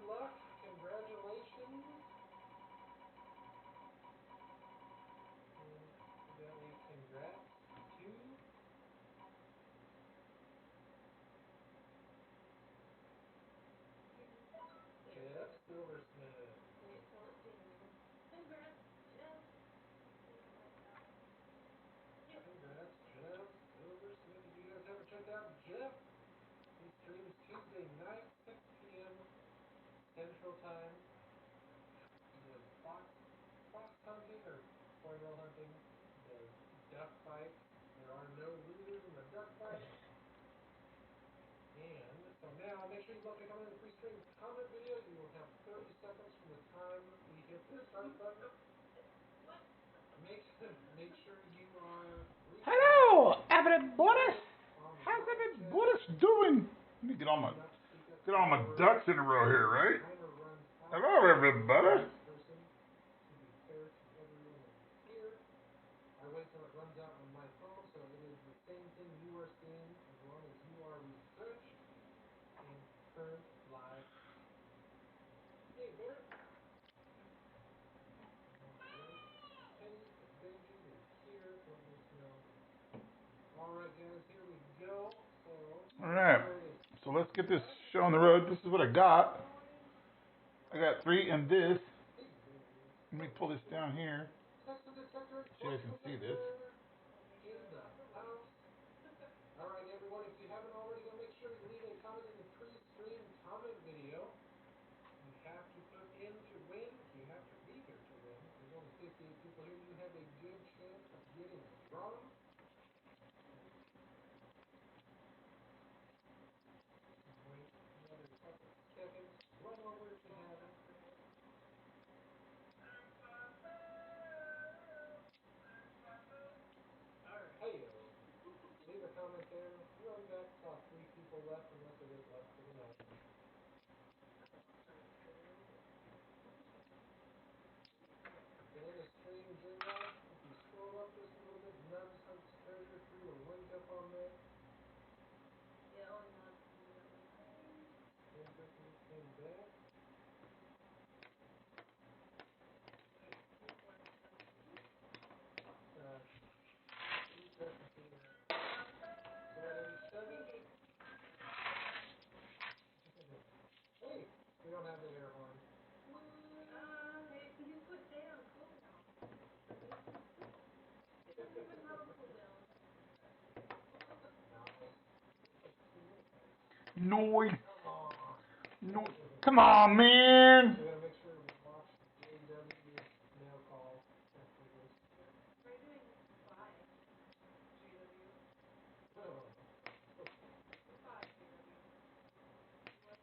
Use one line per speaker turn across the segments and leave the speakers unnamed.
luck. Congratulations. And congrats to Jeff Silversmith.
Wait till it dings. Congrats, Jeff.
Congrats, Jeff Silversmith. If you guys haven't checked out Jeff, he streams Tuesday night, 6 p.m. Central Time. He does fox hunting or quail hunting. He does duck fights. There are no losers in the duck fight. And so now, make sure you look at comment in the pre-stream comment video. You will have 30 seconds from the time we hit the start button. Make sure you are.
Hello, everybody. How's everybody doing? Let me get all my ducks in a row here, right? Hello, everybody.
I wait till it runs out on my phone, so it is the same thing you are seeing as long as you are refreshed and current live. Hey, Barrett. Penny, Benji is here. Let us know. All right, guys, here we go.
All right. So let's get this show on the road. This is what I got. I got 3 in this. Let me pull this down here so you guys can see this.
All right, everyone, if you haven't already, go make sure you leave a comment in the pre-stream comment video. You have to put in to win. You have to be here to win. There's only 58 people here. You have a good chance of getting drawn. Wait another couple seconds. Run over if you haven't. Hey, leave a comment there. Run back. Saw 3 people left, unless it is left for the night. In the stream, J-Rock, if you scroll up just a little bit, Nuns Hunts Treasure, threw a link up on there.
Yeah, oh, and Nuns can do that link.
And Brittany came back. Hey, we don't have the air horn.
Hey, you put down, cool down. It doesn't even have a cool down.
Noise. No. Come on, man.
We gotta make sure we watch JW mail call after this.
Try doing bye, JW.
Oh.
Goodbye, JW. What?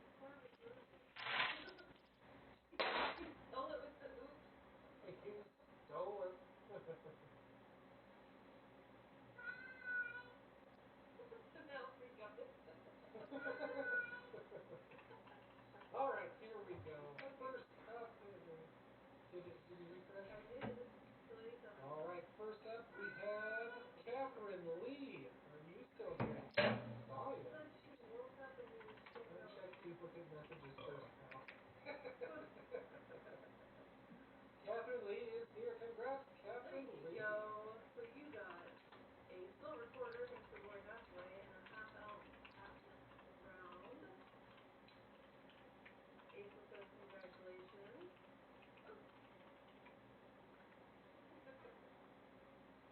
What part of the is it? You stole it with the oops.
You stole it.
Now we got it.
All right, here we go. First up, did you refresh?
I did. Still 87.
All right, first up we have Catherine Lee. Are you still here? Saw you.
Said she woke up and needed to take notes.
Uncheck duplicate messages first, pal. Catherine Lee is here. Congrats, Catherine Lee.
Yo, so you got a silver quarter, thanks for going halfway, and a half-ounce Atlas round. April says congratulations.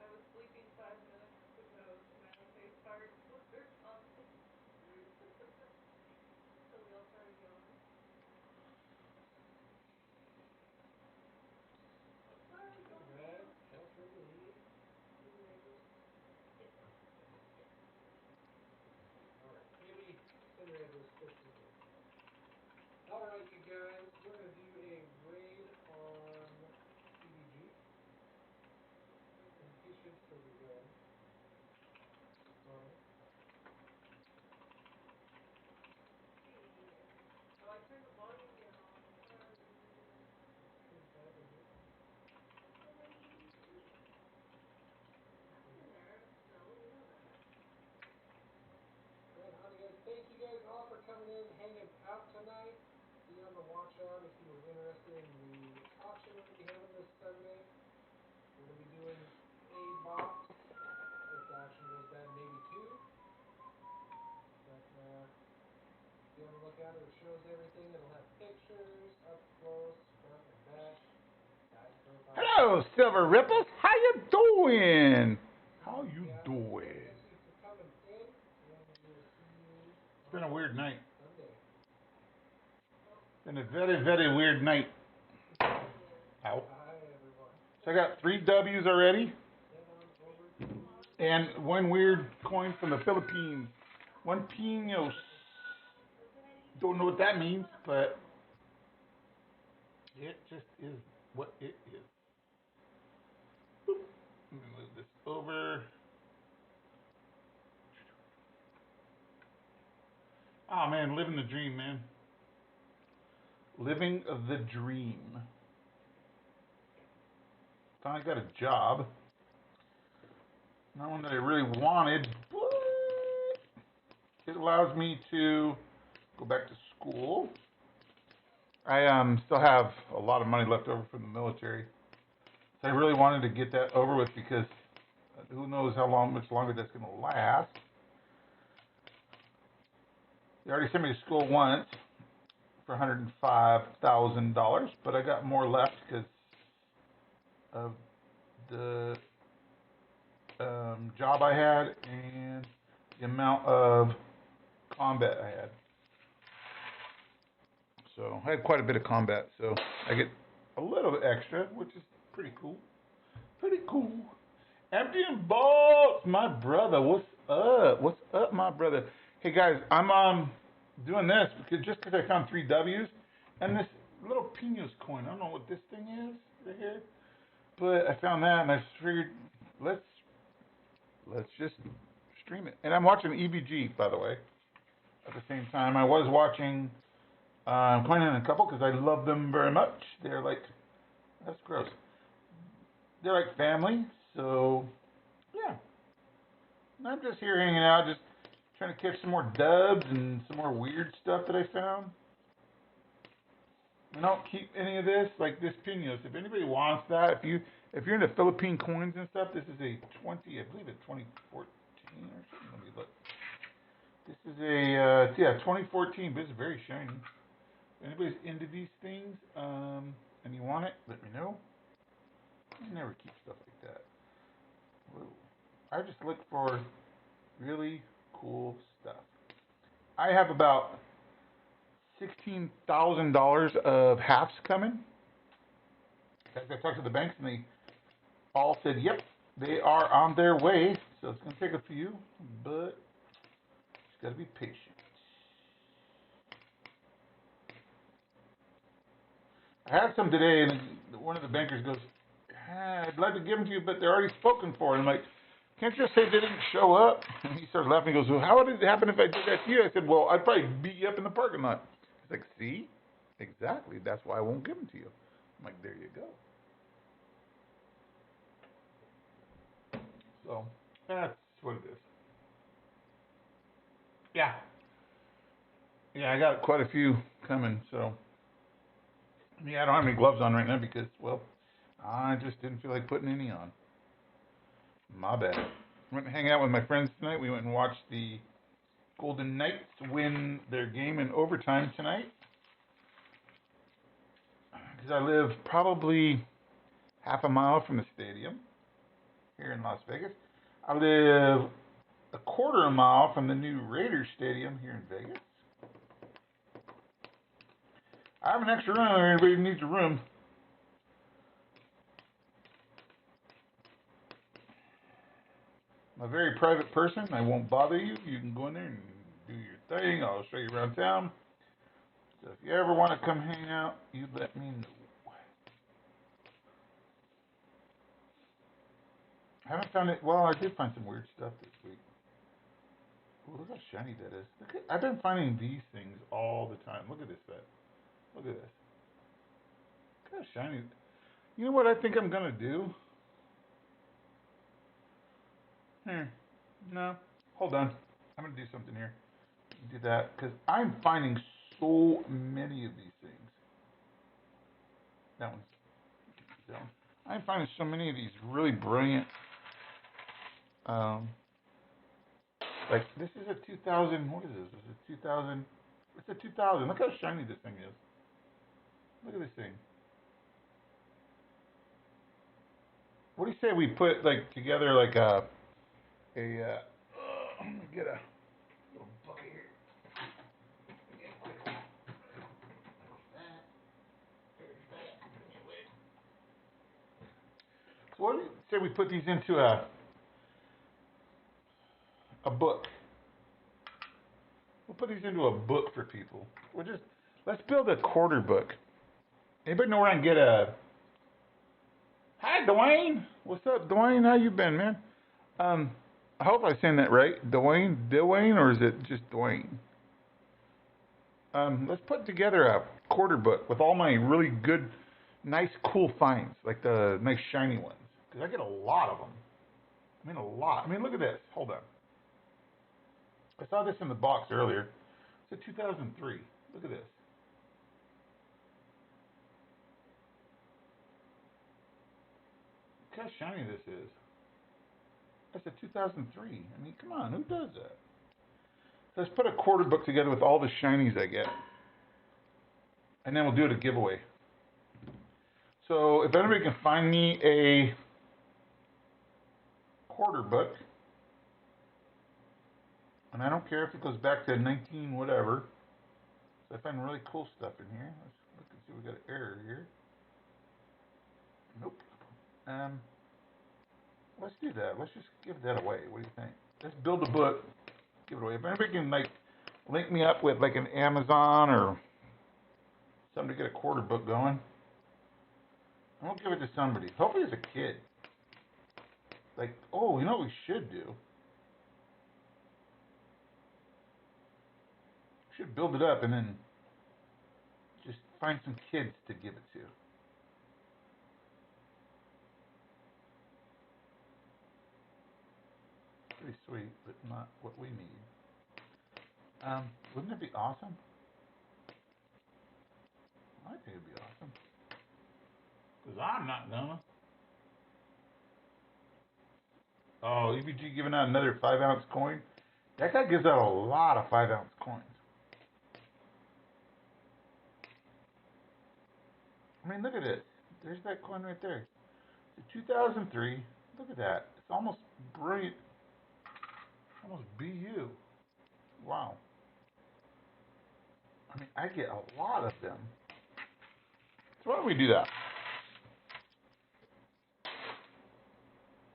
I was sleeping 5 minutes ago, smiley face heart or something. So we all started yawning. Sorry,
Congrats, Catherine Lee. All right, maybe Cinderhead was fixing it. All right, you guys, we're going to do a raid on CBG. And he should still be going. Sorry.
Oh, I turned the volume down. Sorry. I'm in there still, you know that.
Sean if he was interested in the auction we're going to be having this Sunday. We're going to be doing a box. If the auction goes bad, maybe two. But if you want to look at it, it shows everything. It'll have pictures up close, front and back. Guy's profile.
Hello, Silver Ripples. How you doing? How you doing?
Thank you for coming in, and we will see you
It's been a weird night.
Sunday.
Been a very, very weird night. Ow.
Hi, everyone.
So I got 3 W's already.
Head on over to
And 1 weird coin from the Philippines. 1 pinos. Don't know what that means, but it just is what it is. Boop. Let me move this over. Oh man, living the dream, man. Living the dream. Finally got a job. Not one that I really wanted, but it allows me to go back to school. I still have a lot of money left over from the military. So I really wanted to get that over with because who knows much longer that's going to last. They already sent me to school once for $105,000, but I got more left because of the job I had and the amount of combat I had. So I had quite a bit of combat, so I get a little bit extra, which is pretty cool. Pretty cool. Empty and Bolts, my brother, what's up? What's up, my brother? Hey guys, I'm doing this because I found 3 W's and this little Pinos coin. I don't know what this thing is right here, but I found that and I figured let's just stream it. And I'm watching EVG, by the way, at the same time. I was watching Coin and a Couple because I love them very much. They're like, that's gross. They're like family, so yeah. And I'm just here hanging out, just trying to catch some more dubs and some more weird stuff that I found. I don't keep any of this, like this Pinos. If anybody wants that, if you're into Philippine coins and stuff, this is a 2014 or something. Let me look. This is a 2014, but it's very shiny. If anybody's into these things, and you want it, let me know. I never keep stuff like that. Whoa. I just look for really cool stuff. I have about $16,000 of halves coming. I talked to the banks and they all said, yep, they are on their way. So it's going to take a few, but just got to be patient. I had some today, and one of the bankers goes, I'd like to give them to you, but they're already spoken for. And I'm like, can't you just say they didn't show up? And he starts laughing. He goes, well, how would it happen if I did that to you? I said, well, I'd probably beat you up in the parking lot. He's like, see? Exactly. That's why I won't give them to you. I'm like, there you go. So, that's what it is. Yeah. Yeah, I got quite a few coming, so. Yeah, I don't have any gloves on right now because, well, I just didn't feel like putting any on. My bad. Went and hang out with my friends tonight. We went and watched the Golden Knights win their game in overtime tonight. Because I live probably half a mile from the stadium here in Las Vegas. I live a quarter of a mile from the new Raiders stadium here in Vegas. I have an extra room if anybody needs a room. I'm a very private person. I won't bother you. You can go in there and do your thing. I'll show you around town. So if you ever want to come hang out, you let me know. I haven't found it. Well, I did find some weird stuff this week. Ooh, look how shiny that is. I've been finding these things all the time. Look at this set. Look at this. Look how shiny. You know what I think I'm going to do? No. Hold on. I'm going to do something here. Do that. Because I'm finding so many of these things. That one's down. I'm finding so many of these really brilliant. Like this is a 2000. What is this? This is a 2000. It's a 2000. Look how shiny this thing is. Look at this thing. What do you say we put like together like a I'm gonna get a little bucket here. So what do you say we put these into a book? We'll put these into a book for people. Let's build a quarter book. Anybody know where I can get a? Hi, Dwayne. What's up, Dwayne? How you been, man? I hope I'm saying that right. Dwayne, or is it just Dwayne? Let's put together a quarter book with all my really good, nice, cool finds, like the nice shiny ones. Because I get a lot of them. I mean, a lot. I mean, look at this. Hold on. I saw this in the box earlier. It's a 2003. Look at this. Look how shiny this is. That's a 2003. I mean, come on. Who does that? Let's put a quarter book together with all the shinies I get. And then we'll do it a giveaway. So if anybody can find me a quarter book, and I don't care if it goes back to 19 whatever. So I find really cool stuff in here. Let's look and see if we got an error here. Nope. Let's do that. Let's just give that away. What do you think? Let's build a book, give it away. If anybody can like link me up with like an Amazon or something to get a quarter book going, I'm gonna give it to somebody. Hopefully it's a kid. Like, oh, you know what we should do? We should build it up and then just find some kids to give it to. Pretty sweet, but not what we need. Wouldn't it be awesome? I think it'd be awesome. Because I'm not gonna. Oh, EBG giving out another 5-ounce coin? That guy gives out a lot of 5-ounce coins. I mean, look at it. There's that coin right there. It's a 2003. Look at that. It's almost brilliant. Almost BU. Wow. I mean, I get a lot of them. So why don't we do that?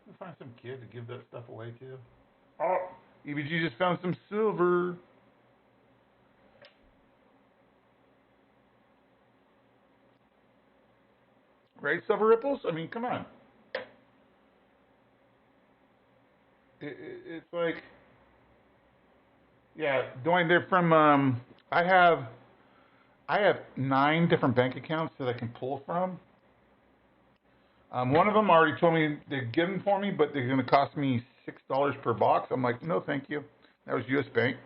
We'll find some kid to give that stuff away to. Oh, EBG just found some silver. Right, Silver Ripples? I mean, come on. It's like, yeah, Dwayne, they're from, I have 9 different bank accounts that I can pull from. One of them already told me they're giving for me, but they're going to cost me $6 per box. I'm like, no, thank you. That was U.S. Bank.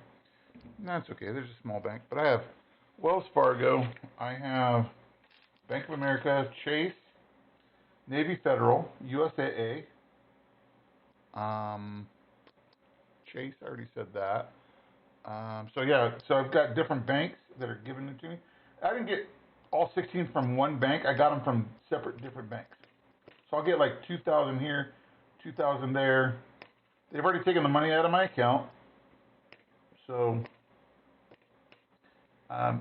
No, it's okay. There's a small bank. But I have Wells Fargo. I have Bank of America, Chase, Navy Federal, USAA. Chase, I already said that. So yeah, so I've got different banks that are giving it to me. I didn't get all 16 from one bank. I got them from different banks. So I'll get like 2,000 here, 2,000 there. They've already taken the money out of my account. So,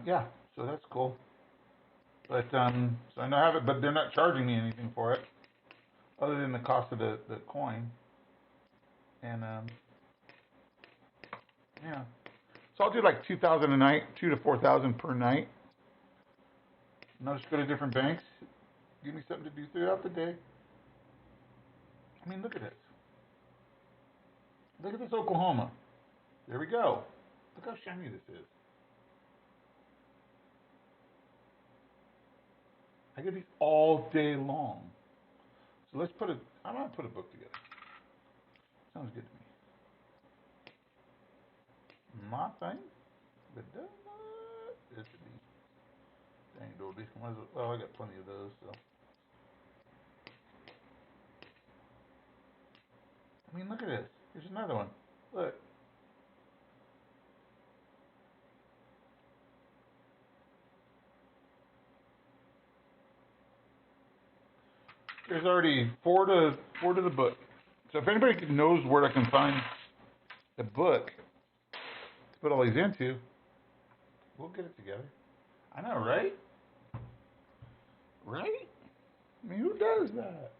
yeah, so that's cool. But, so I know I have it, but they're not charging me anything for it, other than the cost of the coin. And, yeah. So I'll do like 2,000 a night, 2,000 to 4,000 per night. And I'll just go to different banks. Give me something to do throughout the day. I mean, look at this. Look at this Oklahoma. There we go. Look how shiny this is. I get these all day long. So let's put I'm going to put a book together. Sounds good to me. My thing? But it's the thing. doody. Well, I got plenty of those, so. I mean, look at this. Here's another one. Look. There's already four to the book. So if anybody knows where I can find the book to put all these into, we'll get it together. I know, right? Right? I mean, who does that?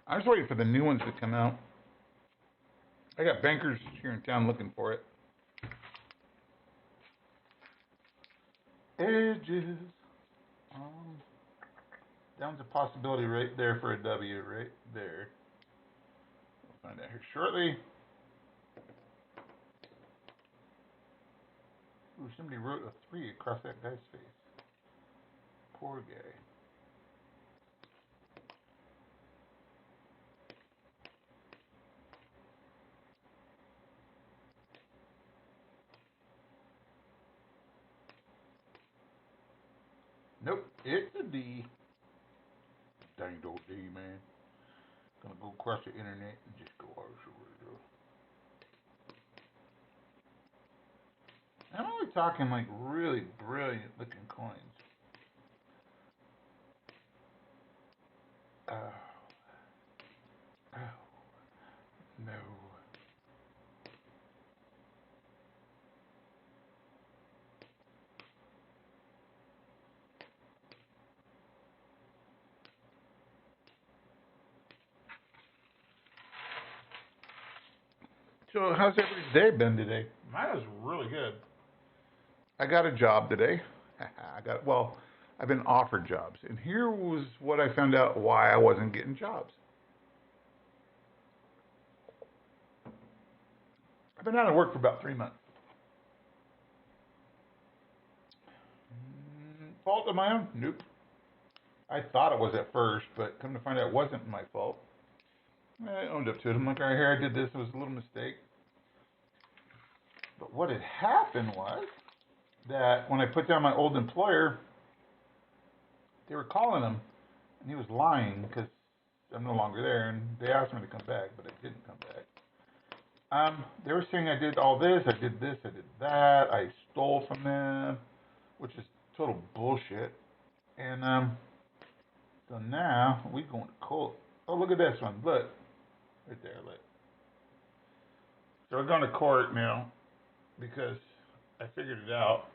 I'm just waiting for the new ones to come out. I got bankers here in town looking for it. Edges. Down's a possibility right there for a W, right there. We'll find out here shortly. Ooh, somebody wrote a 3 across that guy's face. Poor guy. Nope, it's a D. Dang old D, man. Gonna go across the internet and just go over it. I'm only talking like really brilliant looking coins. Oh. Oh. No. So how's everybody's day been today? Mine was really good. I got a job today. I've been offered jobs. And here was what I found out why I wasn't getting jobs. I've been out of work for about 3 months. Fault of my own? Nope. I thought it was at first, but come to find out it wasn't my fault. I owned up to it. I'm like, all right, here I did this. It was a little mistake. But what had happened was that when I put down my old employer, they were calling him, and he was lying because I'm no longer there, and they asked me to come back, but I didn't come back. They were saying I did all this, I did this, I did that, I stole from them, which is total bullshit. And so now we going to court. Oh, look at this one. Look, right there. Look. So we're going to court now because I figured it out.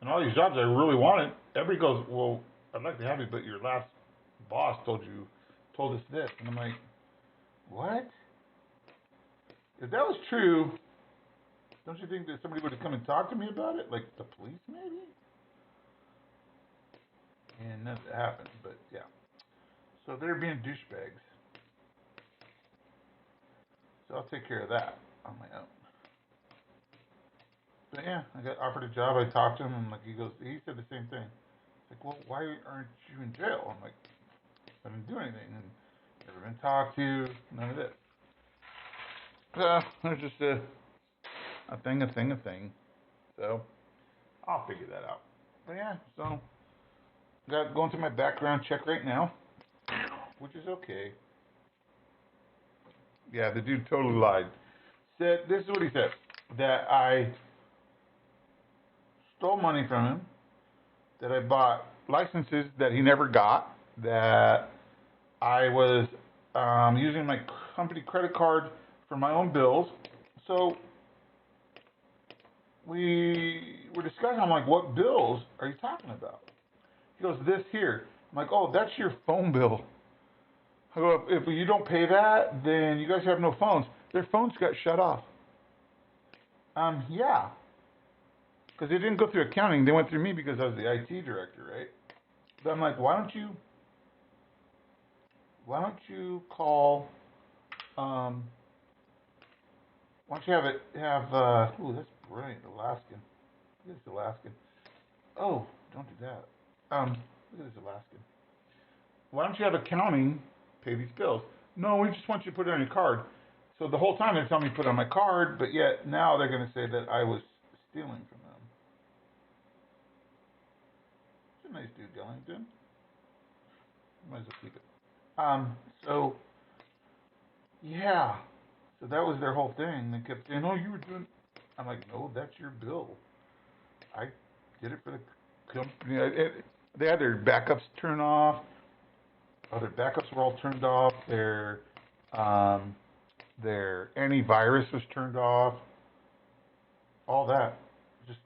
And all these jobs I really wanted, everybody goes, well, I'd like to have you, but your last boss told us this. And I'm like, what? If that was true, don't you think that somebody would have come and talked to me about it? Like the police, maybe? And nothing happened, but yeah. So they're being douchebags. So I'll take care of that on my own. But yeah, I got offered a job. I talked to him, and he said the same thing. It's like, well, why aren't you in jail? I'm like, I didn't do anything, and never been talked to, none of this. There's just a thing. So I'll figure that out. But yeah, so got going through my background check right now, which is okay. Yeah, the dude totally lied. Said this is what he said: that I stole money from him, that I bought licenses that he never got, that I was using my company credit card for my own bills. So we were discussing. I'm like, what bills are you talking about? He goes, this here. I'm like, oh, that's your phone bill. I go, if you don't pay that, then you guys have no phones. Their phones got shut off. Yeah. Because they didn't go through accounting. They went through me because I was the IT director, right? So I'm like, why don't you call, why don't you ooh, that's brilliant, Alaskan. Look at this Alaskan. Oh, don't do that. Look at this Alaskan. Why don't you have accounting pay these bills? No, we just want you to put it on your card. So the whole time they're telling me to put it on my card, but yet now they're going to say that I was stealing from them. It's a nice dude, Ellington. Might as well keep it. So, yeah. So that was their whole thing. They kept saying, oh, you were doing... I'm like, no, that's your bill. I did it for the company. They had their backups turned off. Their backups were all turned off. Their antivirus was turned off. All that. Just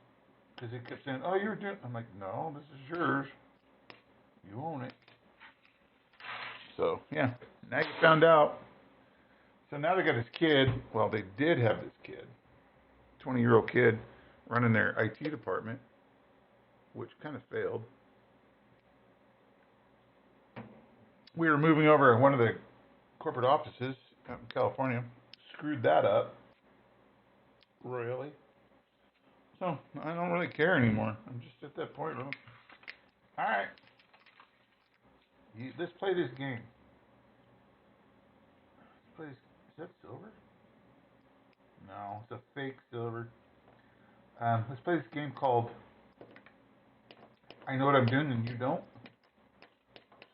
because they kept saying, oh, you were doing... I'm like, no, this is yours. You own it. So, yeah. Now you found out. So now they got this kid. Well, they did have this kid. 20-year-old kid running their IT department, which kind of failed. We were moving over one of the corporate offices out in California. Screwed that up royally. So I don't really care anymore. I'm just at that point where, alright, let's play this game. Is that silver? No, it's a fake silver. Let's play this game called I Know What I'm Doing and You Don't.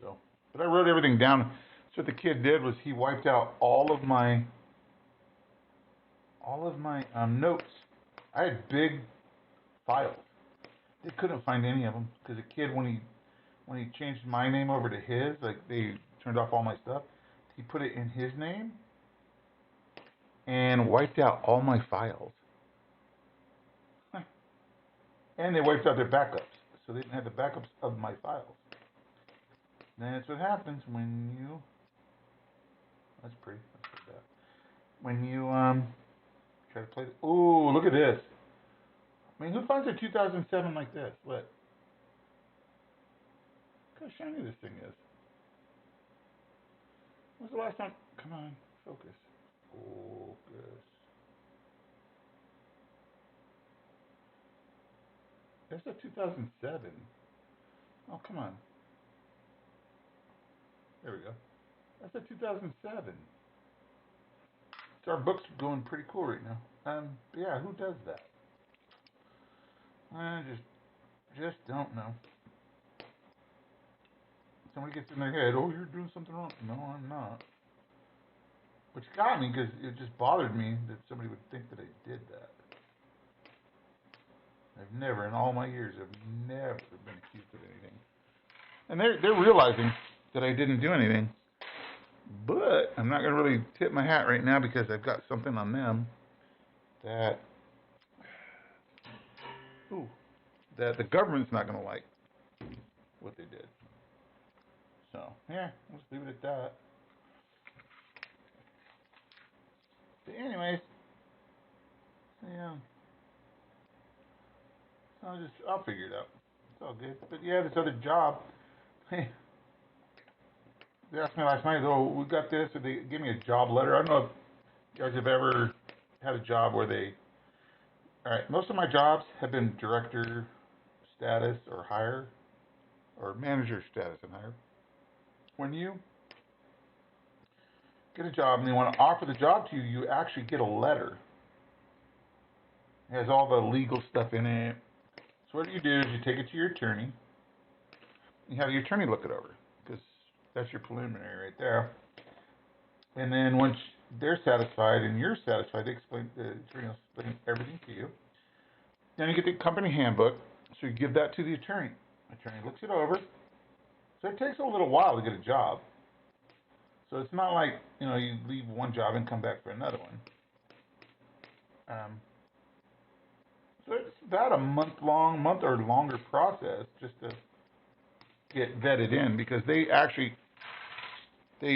So, but I wrote everything down. So what the kid did was he wiped out all of my notes. I had big files. They couldn't find any of them because the kid, when he changed my name over to his, like they turned off all my stuff, he put it in his name and wiped out all my files. And they wiped out their backups, so they didn't have the backups of my files. That's what happens when you... That's pretty. Let's put that. When you try to play... Ooh, look at this. I mean, who finds a 2007 like this? Look. Look how shiny this thing is. When's the last time... Come on, focus. Focus. That's a 2007. Oh, come on. There we go. That's a 2007. So our book's going pretty cool right now. But yeah, who does that? I just don't know. Somebody gets in their head, oh, you're doing something wrong. No, I'm not. Which got me because it just bothered me that somebody would think that I did that. I've never, in all my years, I've never been accused of anything. And they're realizing that I didn't do anything. But I'm not going to really tip my hat right now because I've got something on them that the government's not going to like what they did. So, yeah, let's leave it at that. But anyways, yeah. I'll figure it out. It's all good. But yeah, this other job, hey, they asked me last night, oh, we got this, or they gave me a job letter. I don't know if you guys have ever had a job where alright, most of my jobs have been director status or higher, or manager status and higher. When you get a job and they want to offer the job to you, you actually get a letter. It has all the legal stuff in it. So what you do is you take it to your attorney. You have your attorney look it over, because that's your preliminary right there. And then once they're satisfied and you're satisfied, the attorney will explain everything to you. Then you get the company handbook, so you give that to the attorney. The attorney looks it over. So it takes a little while to get a job. So it's not like, you leave one job and come back for another one. So it's about a month or longer process just to get vetted in, because they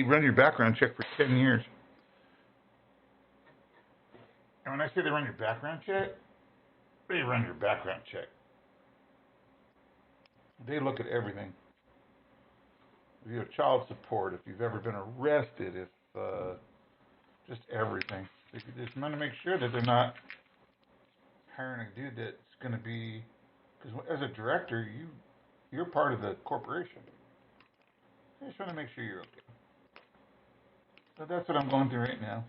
run your background check for 10 years. And when I say they run your background check, they run your background check. They look at everything. If you have child support, if you've ever been arrested, just everything. They just want to make sure that they're not hiring a dude that's going to be, because as a director, you're part of the corporation. They just want to make sure you're okay. So that's what I'm going through right now.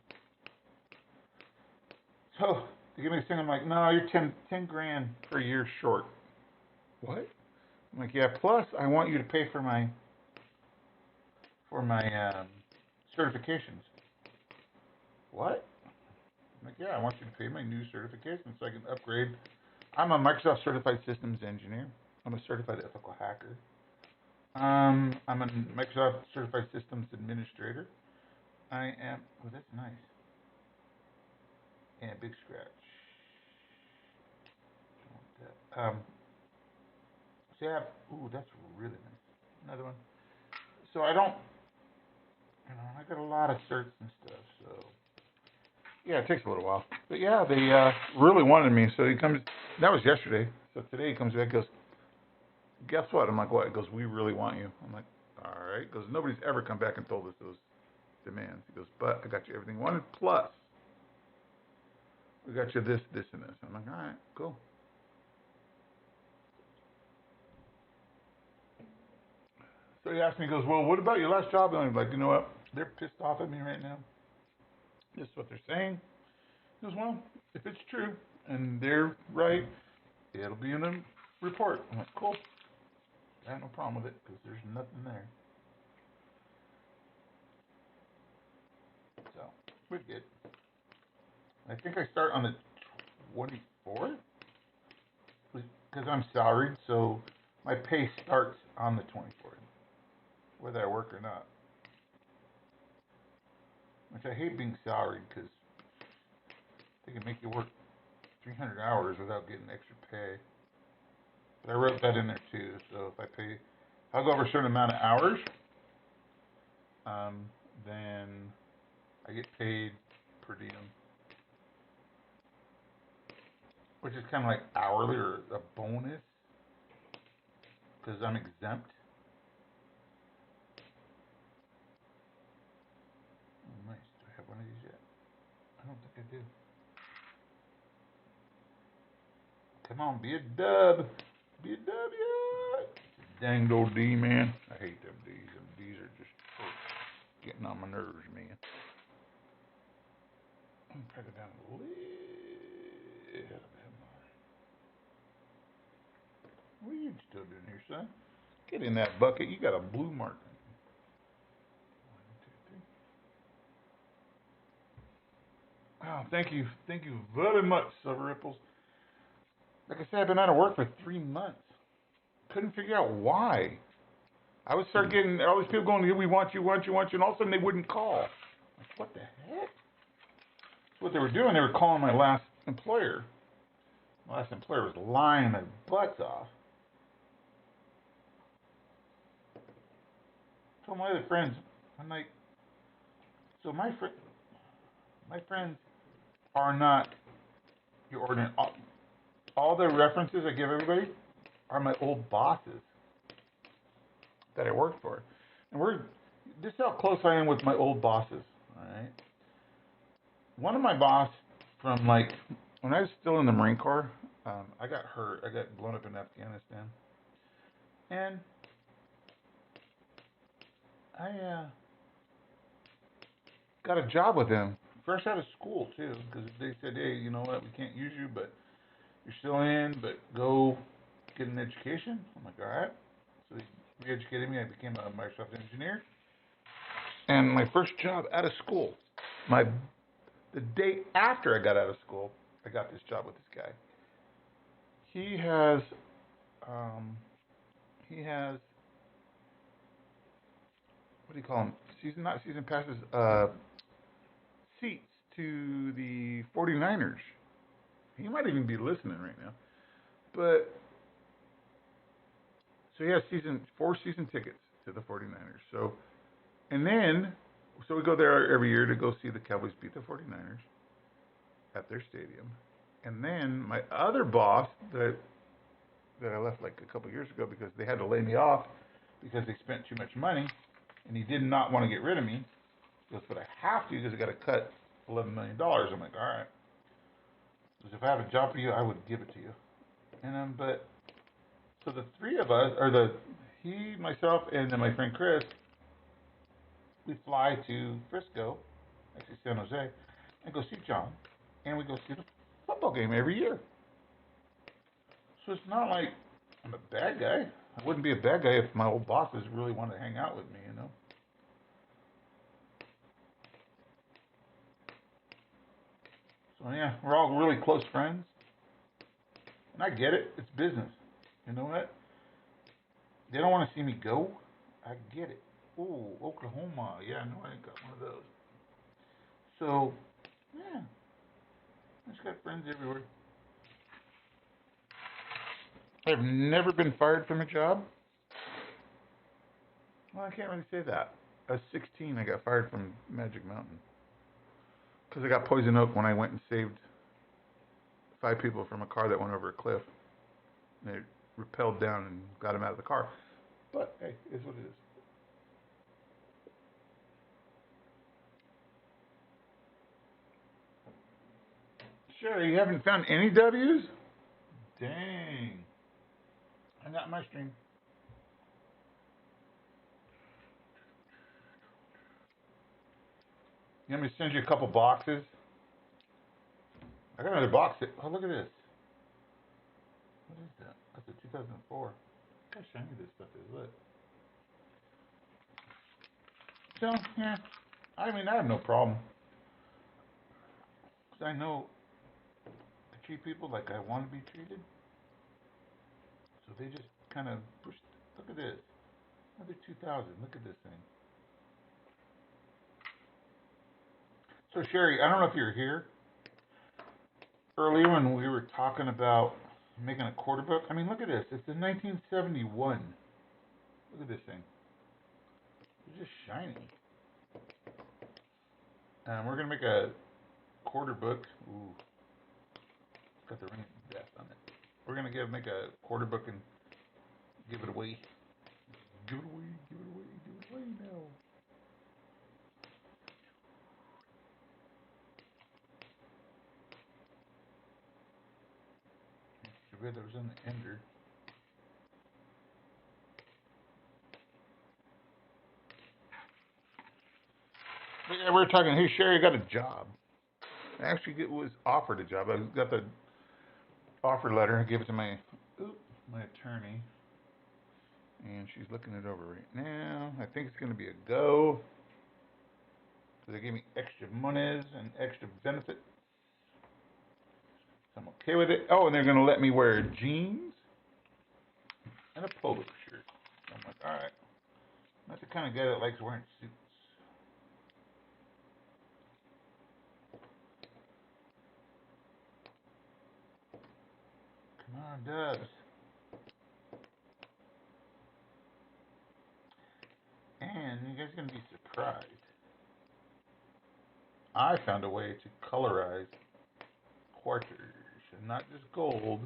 oh, they give me this thing. I'm like, no, you're 10 grand per year short. What? I'm like, yeah. Plus, I want you to pay for my certifications. What? I'm like, yeah, I want you to pay my new certifications so I can upgrade. I'm a Microsoft Certified Systems Engineer. I'm a Certified Ethical Hacker. I'm a Microsoft Certified Systems Administrator. I am. Oh, that's nice. And big scratch. So you have. Ooh, that's really nice. Another one. So I don't. I got a lot of certs and stuff. So yeah, it takes a little while. But yeah, they really wanted me. So he comes. That was yesterday. So today he comes back. Goes, guess what? I'm like, what? He goes, we really want you. I'm like, all right. He goes, nobody's ever come back and told us those demands. He goes, but I got you everything you wanted, plus we got you this, this, and this. I'm like, all right, cool. So he asked me, he goes, well, what about your last job? And I'm like, you know what? They're pissed off at me right now. This is what they're saying. He goes, well, if it's true and they're right, it'll be in the report. I'm like, cool. I have no problem with it because there's nothing there. So we're good. I think I start on the 24th because I'm salaried, so my pay starts on the 24th, whether I work or not. Which I hate being salaried because they can make you work 300 hours without getting extra pay. But I wrote that in there too. So if I'll go over a certain amount of hours, then I get paid per diem, which is kind of like hourly or a bonus because I'm exempt. Oh, nice. Do I have one of these yet? I don't think I do. Come on, be a dub. Be a dub, yeah. Dang old D, man. I hate them D's. Them D's are just getting on my nerves, man. I'm trying to down a little bit more. What are you still doing here, son? Get in that bucket. You got a blue mark. 1, 2, 3. Oh, thank you. Thank you very much, Silver Ripples. Like I said, I've been out of work for 3 months. Couldn't figure out why. I would start getting all these people going, we want you, and all of a sudden they wouldn't call. Like, what the heck? So what they were doing, they were calling my last employer. My last employer was lying their butts off. So my other friends, I'm like, so my friends are not your ordinary. All the references I give everybody are my old bosses that I worked for. And this is how close I am with my old bosses, alright? One of my boss from when I was still in the Marine Corps, I got hurt. I got blown up in Afghanistan. And I got a job with them, fresh out of school too, because they said, hey, you know what, we can't use you, but you're still in, but go get an education. I'm like, all right. So they re-educated me. I became a Microsoft engineer. And my first job out of school, the day after I got out of school, I got this job with this guy. He has what do you call them? Not season passes, seats to the 49ers. He might even be listening right now. But so he has 4 season tickets to the 49ers. So we go there every year to go see the Cowboys beat the 49ers at their stadium. And then my other boss that I left like a couple years ago because they had to lay me off because they spent too much money, and he did not want to get rid of me. He goes, but I have to because I got to cut $11 million. I'm like, all right. Because if I had a job for you, I would give it to you. And but so the 3 of us, or he, myself, and then my friend Chris, we fly to Frisco, actually San Jose, and go see John. and we go see the football game every year. So it's not like I'm a bad guy. I wouldn't be a bad guy if my old bosses really wanted to hang out with me, you know. So yeah, we're all really close friends. And I get it. It's business. You know what? They don't want to see me go. I get it. Ooh, Oklahoma. Yeah, I know I got one of those. So, yeah. I just got friends everywhere. I've never been fired from a job. Well, I can't really say that. I was 16. I got fired from Magic Mountain. Because I got poison oak when I went and saved 5 people from a car that went over a cliff. And they rappelled down and got them out of the car. But, hey, it's what it is. Sherry, you haven't found any W's? Dang. I got my stream. You want me to send you a couple boxes? I got another box. Oh, look at this. What is that? That's a 2004. Look how shiny this stuff is. Look. So, yeah. I mean, I have no problem. Because I know I treat people like I want to be treated. So they just kind of push. Look at this. Another 2000. Look at this thing. So, Sherry, I don't know if you're here. Earlier when we were talking about making a quarter book, I mean, look at this. It's a 1971. Look at this thing. It's just shiny. We're going to make a quarter book. Ooh. It's got the ring of death on it. We're going to make a quarter book and give it away. Give it away, give it away, give it away now. Too bad that was in the ender. But yeah, we were talking, hey, Sherry, I got a job. I actually was offered a job. I got the offer letter. I gave it to my attorney. And she's looking it over right now. I think it's going to be a go. So they gave me extra monies and extra benefits. So I'm okay with it. Oh, and they're going to let me wear jeans and a polo shirt. So I'm like, all right. I'm not the kind of guy that likes wearing suits. Come on, Dubs. And you guys are going to be surprised. I found a way to colorize quarters. And not just gold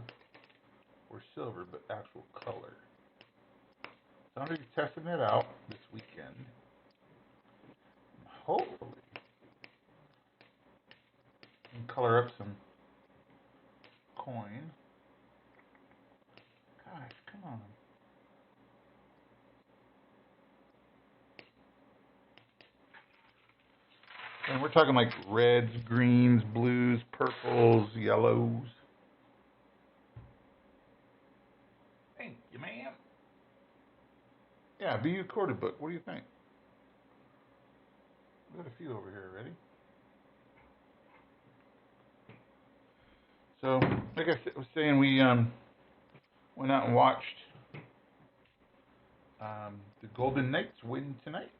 or silver, but actual color. So I'm going to be testing it out this weekend. Hopefully, I can color up some coin. Gosh, come on. And we're talking like reds, greens, blues, purples, yellows. Thank you, ma'am. Yeah, BU quarter book. What do you think? We got a few over here already. So, like I was saying, we went out and watched the Golden Knights win tonight.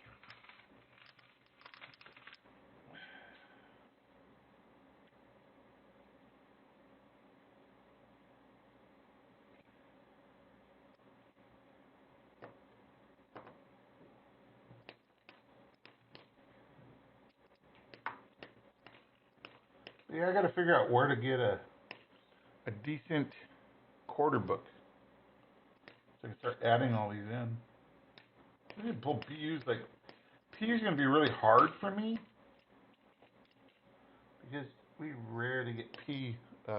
But yeah, I got to figure out where to get a decent quarter book so I can start adding all these in. I need to pull PUs. Like, PU's going to be really hard for me because we rarely get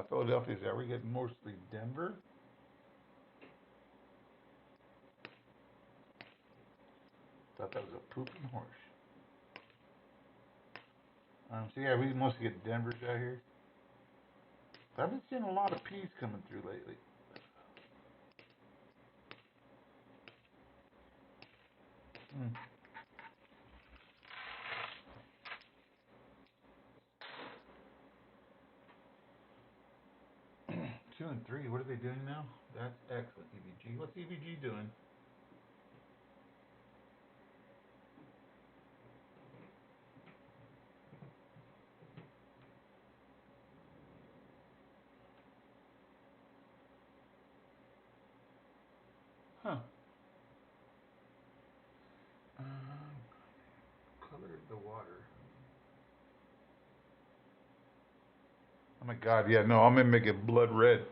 Philadelphia's there. We get mostly Denver. Thought that was a pooping horse. So yeah, we mostly get Denver's out here. I've been seeing a lot of P's coming through lately. Hmm. 2 and 3. What are they doing now? That's excellent. EVG. What's EVG doing? Huh. Color the water. Oh my God! Yeah, no, I'm gonna make it blood red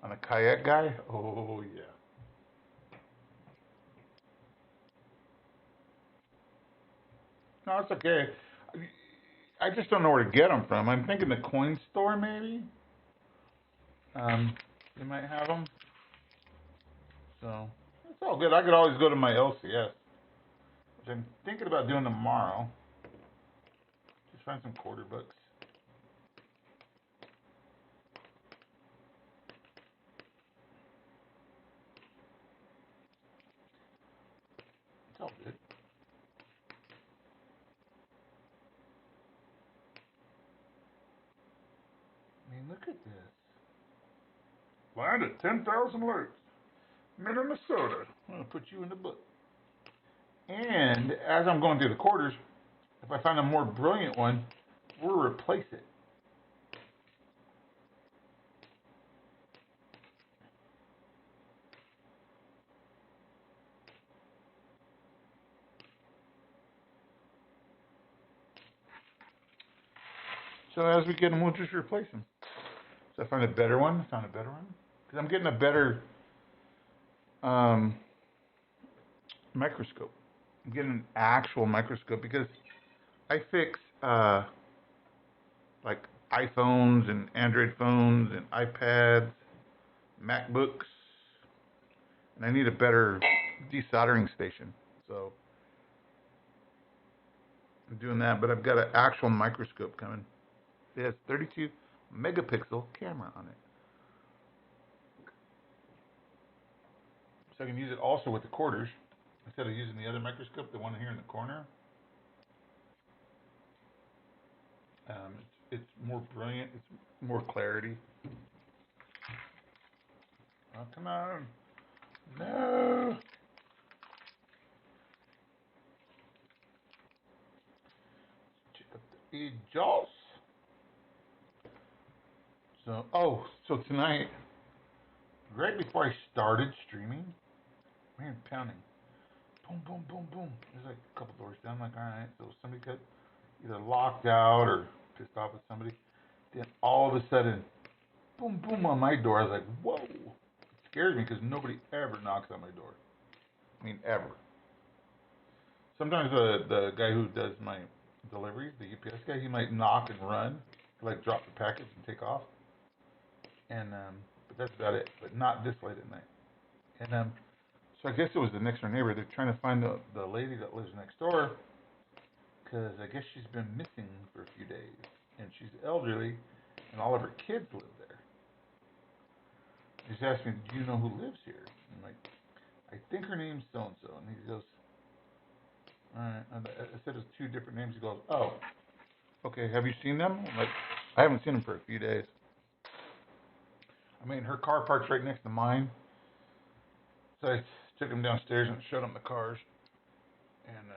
on a kayak guy. Oh yeah. No, it's okay. I just don't know where to get them from. I'm thinking the coin store maybe. They might have them. So it's all good. I could always go to my LCS, which I'm thinking about doing tomorrow. Just find some quarter books. It's all good. I mean, look at this. Land at 10,000 lakes, Minnesota. I'm gonna put you in the book. And as I'm going through the quarters, if I find a more brilliant one, we'll replace it. So as we get them, we'll just replace them. So I find a better one. I found a better one because I'm getting a better microscope. I'm getting an actual microscope because I fix like iPhones and Android phones and iPads, MacBooks, and I need a better desoldering station. So I'm doing that, but I've got an actual microscope coming. It has 32 megapixel camera on it. So I can use it also with the quarters instead of using the other microscope, the one here in the corner. It's more brilliant. It's more clarity. Oh, come on. No. Check up the exhaust. So tonight, right before I started streaming, I'm hearing pounding. Boom, boom, boom, boom. There's like a couple doors down. I'm like, all right. So somebody got either locked out or pissed off at somebody. Then all of a sudden, boom, boom on my door. I was like, whoa. It scares me because nobody ever knocks on my door. I mean, ever. Sometimes the guy who does my deliveries, the UPS guy, he might knock and run, like drop the package and take off. And but that's about it. But not this late at night. And so I guess it was the next door neighbor. They're trying to find the lady that lives next door because I guess she's been missing for a few days, and she's elderly, and all of her kids live there. He's asked me, "Do you know who lives here?" I'm like, "I think her name's so and so," and he goes, "All right." I said it's two different names. He goes, "Oh, okay. Have you seen them?" I'm like, "I haven't seen them for a few days." I mean, her car parks right next to mine, so I took him downstairs and showed him the cars, and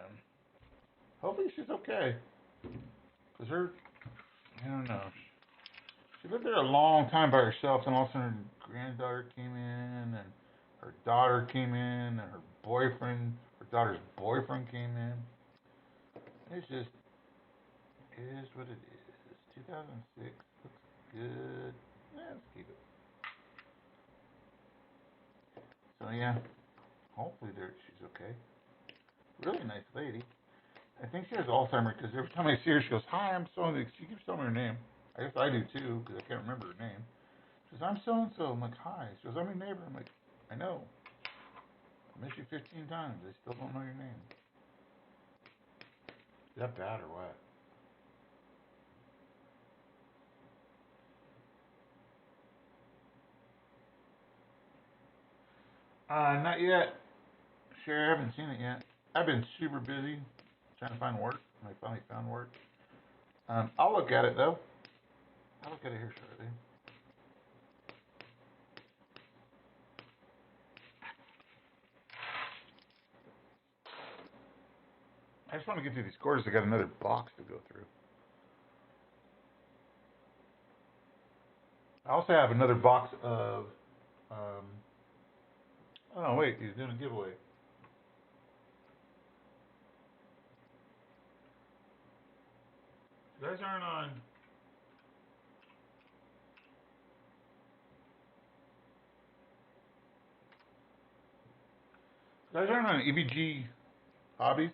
hopefully she's okay. Cause I don't know. She lived there a long time by herself, and all of a sudden her granddaughter came in, and her daughter came in, and her daughter's boyfriend came in. It's just, it is what it is. 2006 looks good. Let's keep it. So yeah, hopefully she's okay. Really nice lady. I think she has Alzheimer's because every time I see her, she goes, "Hi, I'm so." She keeps telling me her name. I guess I do too because I can't remember her name. She goes, "I'm so and so." I'm like, "Hi." She goes, "I'm your neighbor." I'm like, "I know. I met you 15 times. I still don't know your name." Is that bad or what? Not yet. Sure, I haven't seen it yet. I've been super busy trying to find work. I finally found work. I'll look at it though. I'll look at it here shortly. I just want to get through these quarters. I got another box to go through. I also have another box of. Oh wait, he's doing a giveaway. You guys aren't on. You guys aren't on EBG Hobbies.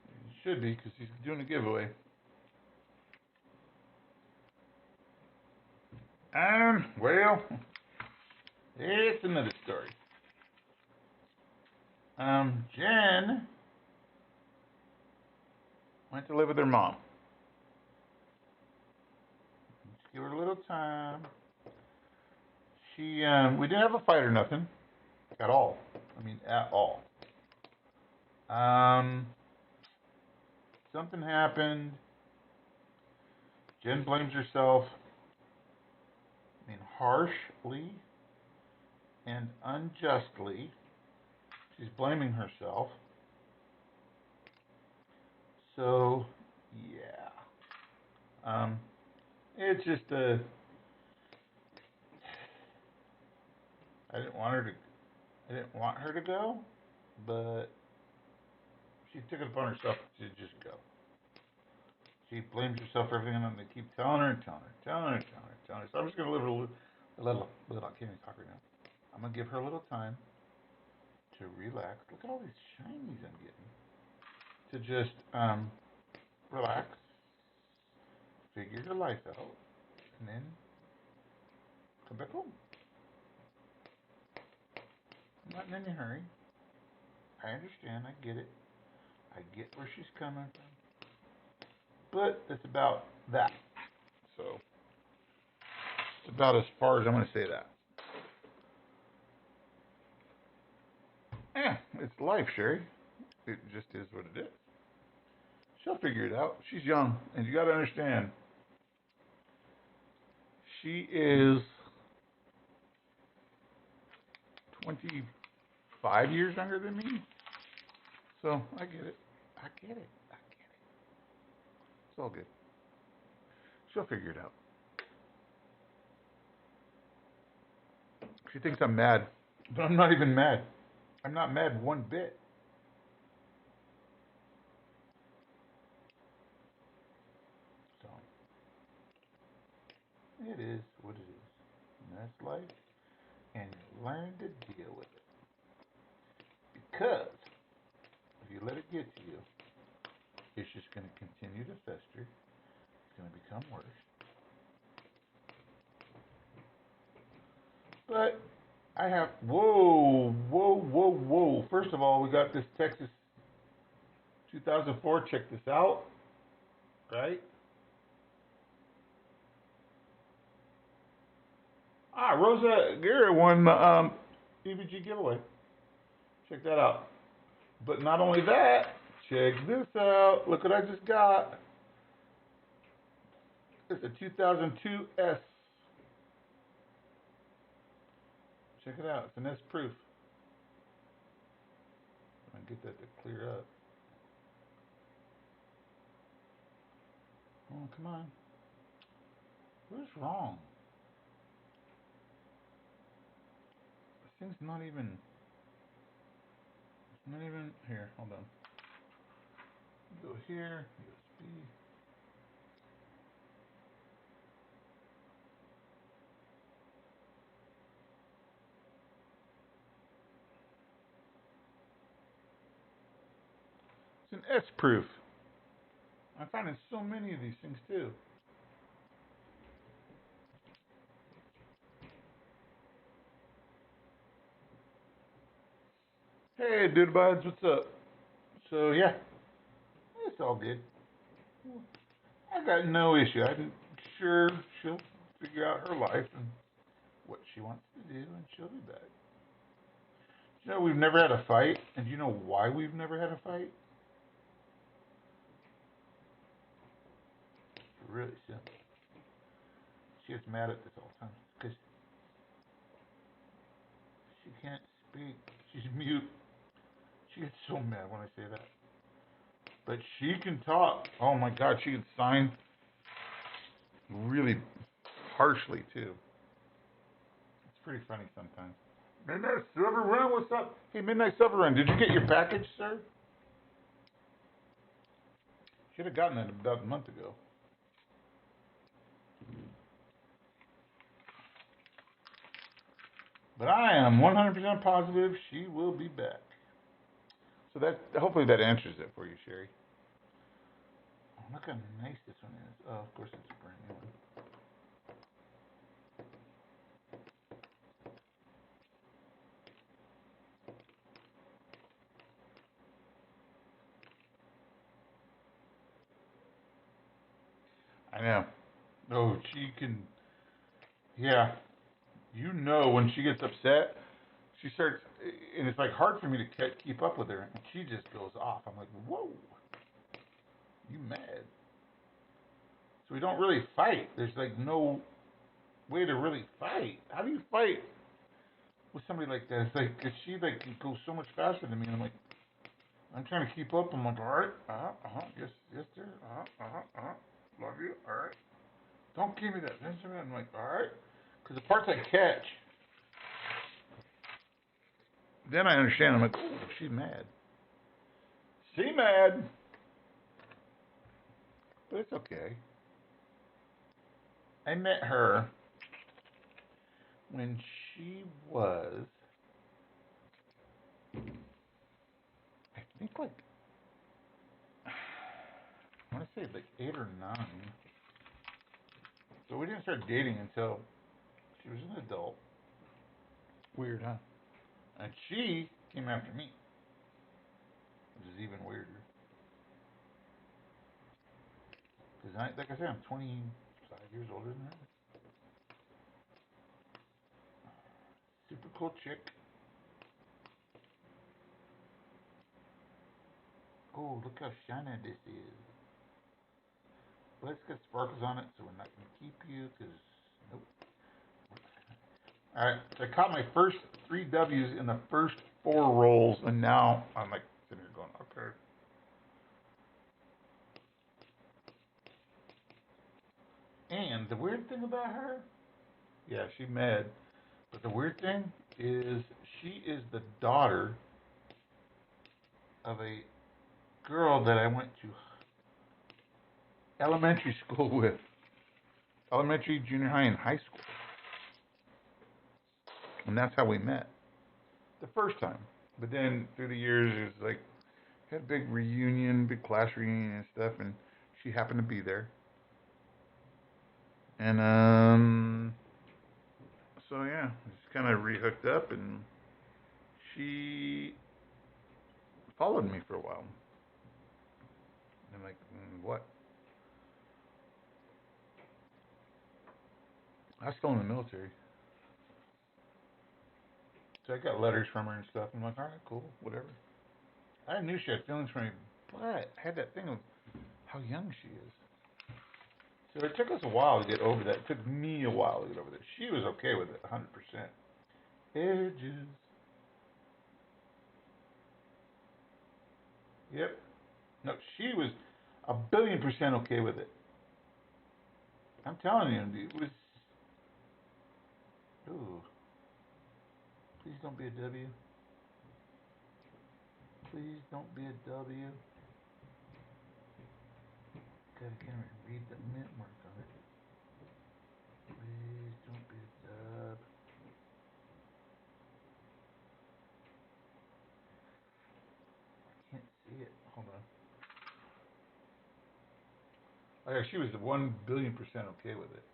You should be because he's doing a giveaway. Well, it's another story. Jen went to live with her mom. Just give her a little time. We didn't have a fight or nothing. At all. I mean, at all. Something happened. Jen blames herself. I mean, harshly and unjustly. She's blaming herself. So, yeah. It's just I didn't want her to go, but she took it upon herself to just go. She blames herself for everything, and they keep telling her. So I'm just gonna live a little. I can't even talk right now. I'm gonna give her a little time to relax. Look at all these shinies I'm getting. To just relax, figure her life out, and then come back home. I'm not in any hurry. I understand. I get it. I get where she's coming from. But it's about that. So it's about as far as I'm going to say that. Yeah, it's life, Sherry. It just is what it is. She'll figure it out. She's young, and you got to understand. She is 25 years younger than me. So I get it. It's all good. She'll figure it out. She thinks I'm mad, but I'm not even mad. I'm not mad one bit. So it is what it is. And that's life. And you learn to deal with it. Because if you let it get to you, it's just going to continue to fester. It's going to become worse. But I have, whoa. First of all, we got this Texas 2004. Check this out. Right? Rosa Guerra won the EBG giveaway. Check that out. But not only that, check this out. Look what I just got. It's a 2002 S. Check it out. It's an S proof. I get that to clear up. Oh, come on. What's wrong? This thing's not even. It's not even. Here, hold on. Go here. USB. It's an S proof. I'm finding so many of these things too. Hey, dude buds, what's up? So yeah, it's all good. I got no issue. I'm sure she'll figure out her life and what she wants to do, and she'll be back. You know, we've never had a fight, and do you know why we've never had a fight? It's really simple. She gets mad at this all the time because she can't speak. She's mute. She gets so mad when I say that. But she can talk. Oh my God, she can sign really harshly too. It's pretty funny sometimes. Midnight Silver Run, what's up? Hey, Midnight Silver Run, did you get your package, sir? Should have gotten it about a month ago. But I am 100% positive she will be back. So that hopefully that answers it for you, Sherry. Oh, look how nice this one is. Oh, of course it's a brand new one. I know. Oh, she can. Yeah. You know when she gets upset, she starts, and it's like hard for me to keep up with her, and she just goes off. I'm like, whoa, you mad? So we don't really fight. There's like no way to really fight. How do you fight with somebody like that? It's like, cause she like goes so much faster than me, and I'm like, I'm trying to keep up. I'm like, all right, yes, yes, sir, love you, all right. Don't give me that. I'm like, all right, because the parts I catch, then I understand. I'm like, oh, she's mad. She mad, but it's okay. I met her when she was, I think like, I want to say like 8 or 9. So we didn't start dating until she was an adult. Weird, huh? And she came after me, which is even weirder. Because, like I said, I'm 25 years older than her. Super cool chick. Oh, look how shiny this is. But it's got sparkles on it, so we're not going to keep you, because, nope. Alright, so I caught my first 3 W's in the first 4 rolls, and now I'm like sitting here going, okay. And the weird thing about her, yeah, she's mad. But the weird thing is she is the daughter of a girl that I went to elementary school with. Elementary, junior high, and high school. And that's how we met. The first time. But then through the years, it was like, had a big reunion, big class reunion and stuff, and she happened to be there. And, so yeah, just kind of rehooked up, and she followed me for a while. And I'm like, what? I was still in the military. So I got letters from her and stuff. I'm like, all right, cool, whatever. I knew she had feelings for me, but I had that thing of how young she is. So it took us a while to get over that. It took me a while to get over that. She was okay with it, 100%. Edges. Yep. No, she was 1,000,000,000% okay with it. I'm telling you, it was. Ooh. Please don't be a W. Please don't be a W. God, I can't even read the mint mark on it. Please don't be a dub. I can't see it. Hold on. Oh yeah, she was 1,000,000,000% okay with it.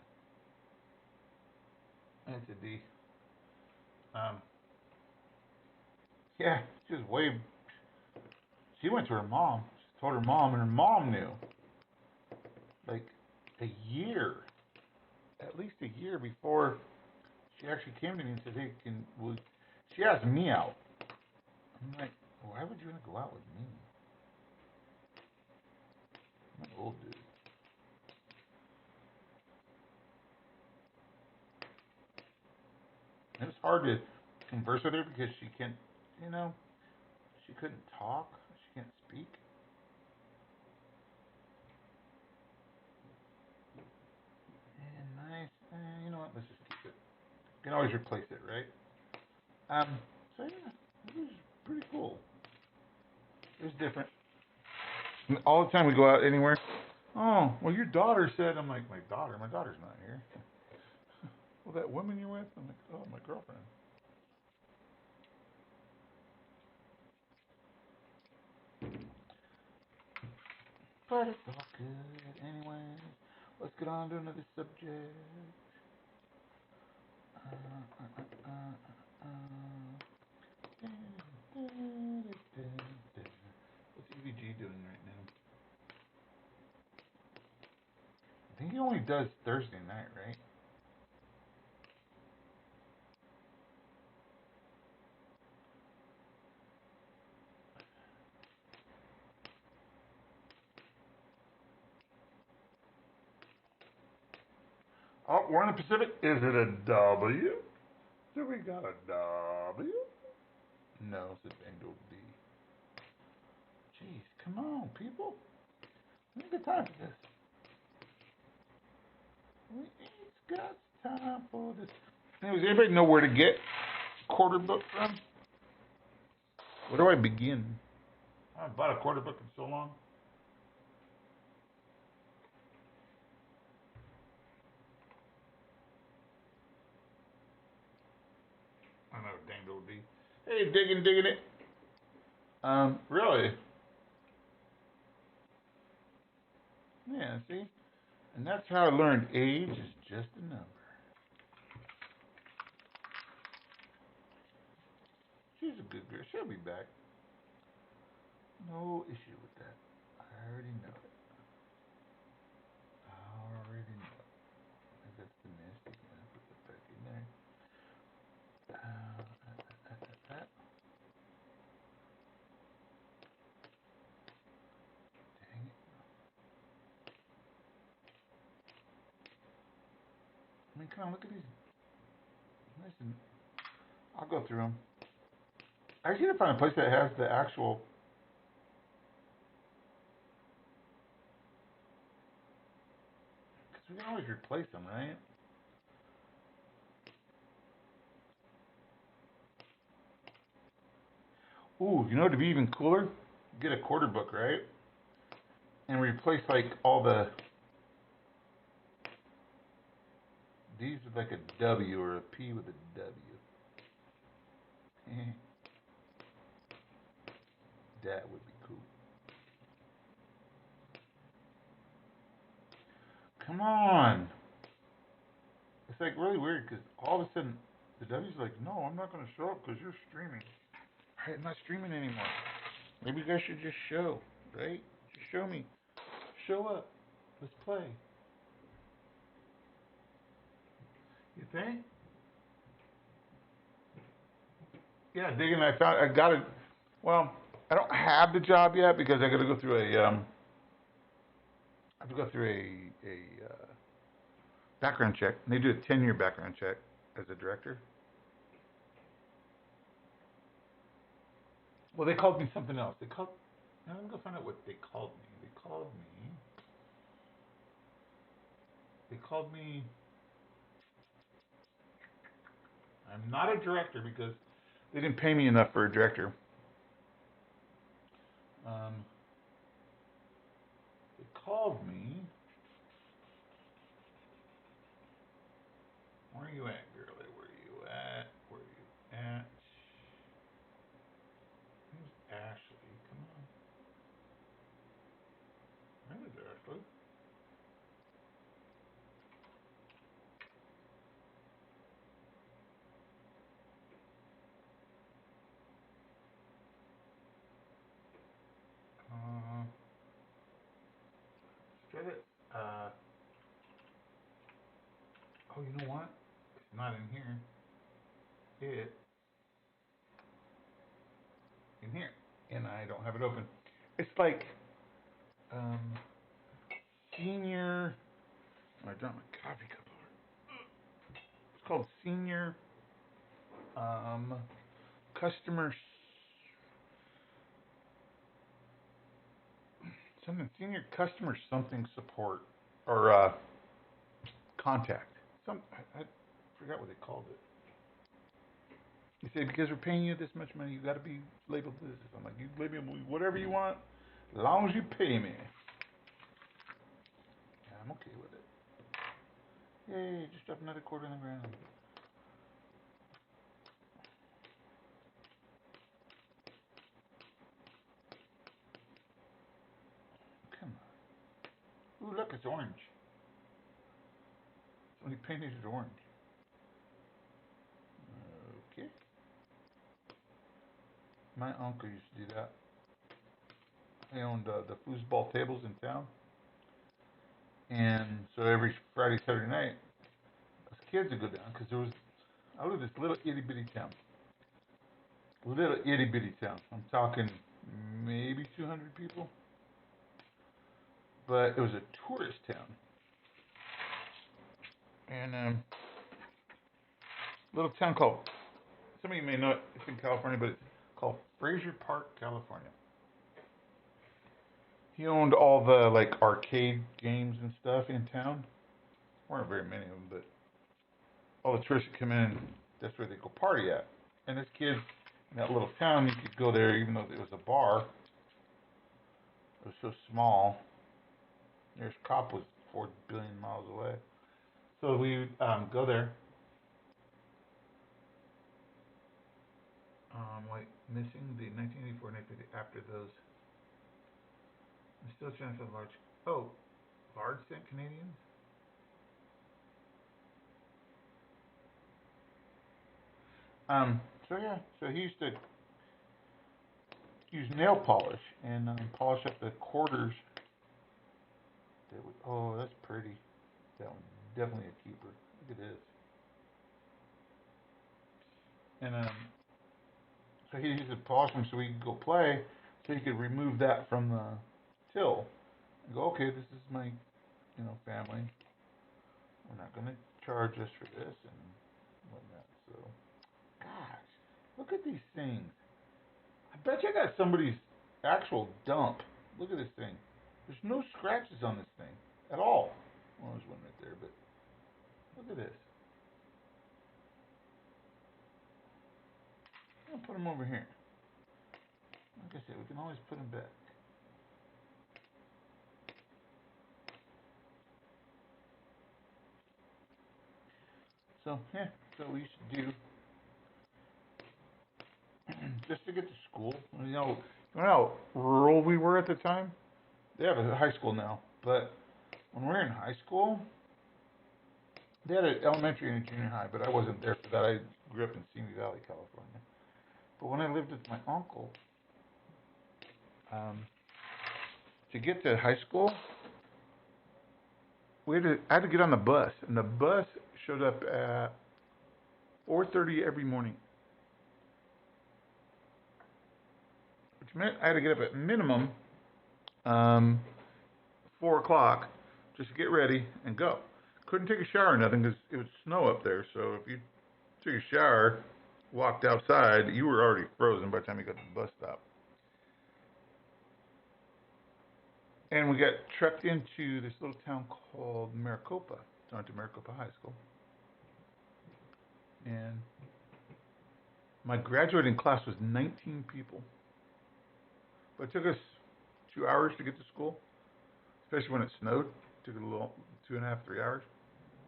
And it's a D. Yeah, she was way. She went to her mom. She told her mom, and her mom knew. Like a year, at least a year before she actually came to me and said, "Hey, can?" Well, she asked me out. I'm like, why would you want to go out with me? I'm an old dude. It was hard to converse with her because she can't, you know, she couldn't talk. She can't speak. And nice. You know what? Let's just keep it. You can always replace it, right? So yeah, it was pretty cool. It was different. And all the time we go out anywhere. Oh, well, your daughter said. I'm like, my daughter? My daughter's not here. Well, that woman you're with? I'm like, oh, my girlfriend. But it's all good anyway. Let's get on to another subject. What's EVG doing right now? I think he only does Thursday night, right? Oh, we're in the Pacific. Is it a W? So we got a W? No, it's a Dangle D. Jeez, come on, people. We ain't got time for this. We ain't got time for this. Anyways, anybody know where to get quarter book from? Where do I begin? I haven't bought a quarter book in so long. I know, Dangle D. Hey, digging it. Really? Yeah, see? And that's how I learned age is just a number. She's a good girl. She'll be back. No issue with that. I already know it. I already know it. I think that's the nasty one. Put that back in there. Dang it. I mean, come on, look at these. Listen, I'll go through them. I just need to find a place that has the actual. Because we can always replace them, right? Ooh, you know what'd be even cooler? Get a quarter book, right? And replace like all the. These with like a W or a P with a W. That would be cool. Come on. It's like really weird because all of a sudden the W's like, no, I'm not going to show up because you're streaming. I'm not streaming anymore. Maybe you guys should just show, right? Just show me. Show up. Let's play. You think? Yeah, digging. I got it. Well, I don't have the job yet because I got to go through I have to go through a background check. And they do a 10-year background check as a director. Well, they called me something else. Now let me go find out what they called me. They called me. I'm not a director because they didn't pay me enough for a director. They called me. Where are you at, girlie? Where are you at? Who's Ashley? Come on. Where is Ashley? Let's get it. Oh, you know what? It's not in here. and I don't have it open. It's like senior. I dropped my coffee cup over. It's called senior customer something, senior customer something support or contact. I forgot what they called it. He said, because we're paying you this much money, you got to be labeled this. I'm like, you label me whatever you want, as long as you pay me. Yeah, I'm okay with it. Yay, just dropped another quarter on the ground. Come on. Ooh, look, it's orange. Somebody painted it orange. Okay. My uncle used to do that. He owned the foosball tables in town. And so every Friday, Saturday night, us kids would go down because I live in this little itty bitty town. Little itty bitty town. I'm talking maybe 200 people. But it was a tourist town. And little town called, some of you may know it, it's in California, but it's called Fraser Park, California. He owned all the like arcade games and stuff in town. There weren't very many of them, but all the tourists would come in, that's where they go party at. And as kids in that little town, you could go there even though it was a bar. It was so small. Nearest cop was 4 billion miles away. So we would go there. Wait, missing the 1984 1950 after those. I'm still trying to find large cent Canadians? So he used to use nail polish and polish up the quarters. Oh, that's pretty. That one, definitely a keeper. Look at this. And so he used to polish them so we could go play, so he could remove that from the till and go, okay, this is my, family. We're not gonna charge us for this and whatnot. So, gosh, look at these things. I bet you I got somebody's actual dump. Look at this thing. There's no scratches on this thing at all. Well, there's one right there, but look at this. I'll put them over here. Like I said, we can always put them back. So, yeah, so we used to do just to get to school. You know how rural we were at the time? They have a high school now, but when we were in high school, they had an elementary and a junior high, but I wasn't there for that. I grew up in Simi Valley, California. But when I lived with my uncle, to get to high school, I had to get on the bus, and the bus showed up at 4:30 every morning, which meant I had to get up at minimum 4 o'clock just to get ready and go. Couldn't take a shower or nothing because it would snow up there. So if you took a shower, walked outside, you were already frozen by the time you got to the bus stop. And we got trucked into this little town called Maricopa. So I went to Maricopa High School. And my graduating class was 19 people. But it took us 2 hours to get to school, especially when it snowed. It took a little 2.5, 3 hours.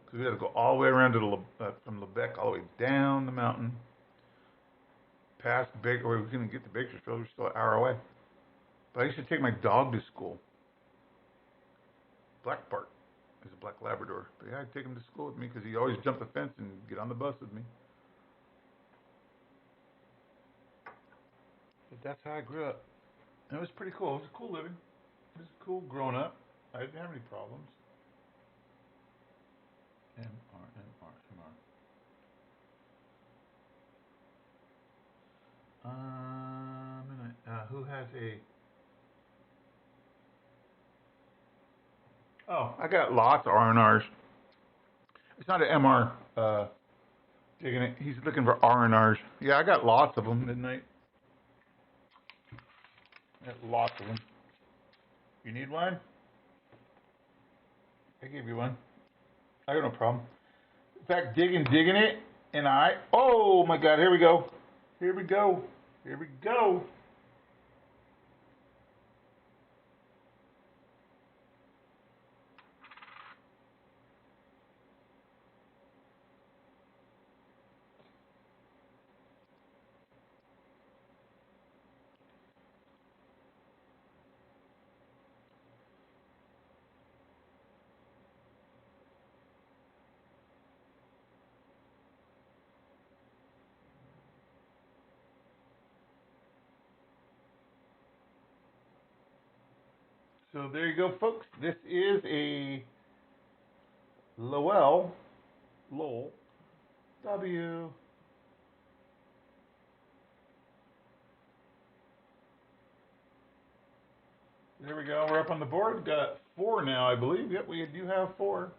Because we had to go all the way around to from Lebec all the way down the mountain, past or we couldn't get to Bakersfield. We were still an hour away. But I used to take my dog to school. Black Bart is a black Labrador. But yeah, I'd take him to school with me because he always jumped the fence and get on the bus with me. But that's how I grew up. And it was pretty cool. It was cool living. It was cool growing up. I didn't have any problems. MR. Who has has a... Oh, I got lots of R&Rs. It's not an MR digging it. He's looking for R&Rs. Yeah, I got lots of them, didn't I? I got lots of them. You need one? I gave you one. I got no problem. In fact, digging it, and oh my God, here we go. Here we go. Here we go. So there you go, folks. This is a Lowell W. There we go. We're up on the board. Got 4 now, I believe. Yep, we do have 4.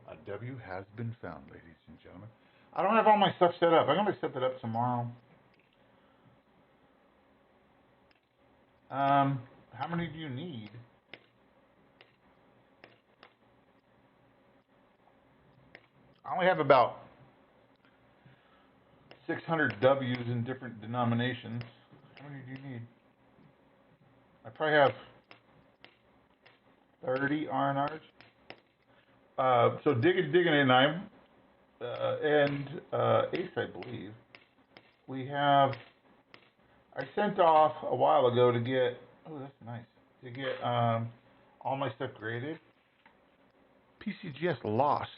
A W has been found, ladies and gentlemen. I don't have all my stuff set up. I'm going to set that up tomorrow. How many do you need? I only have about 600 W's in different denominations. How many do you need? I probably have 30 R&Rs. So digging and Ace, I believe. We have. I sent off a while ago to get. Oh, that's nice. To get all my stuff graded. PCGS lost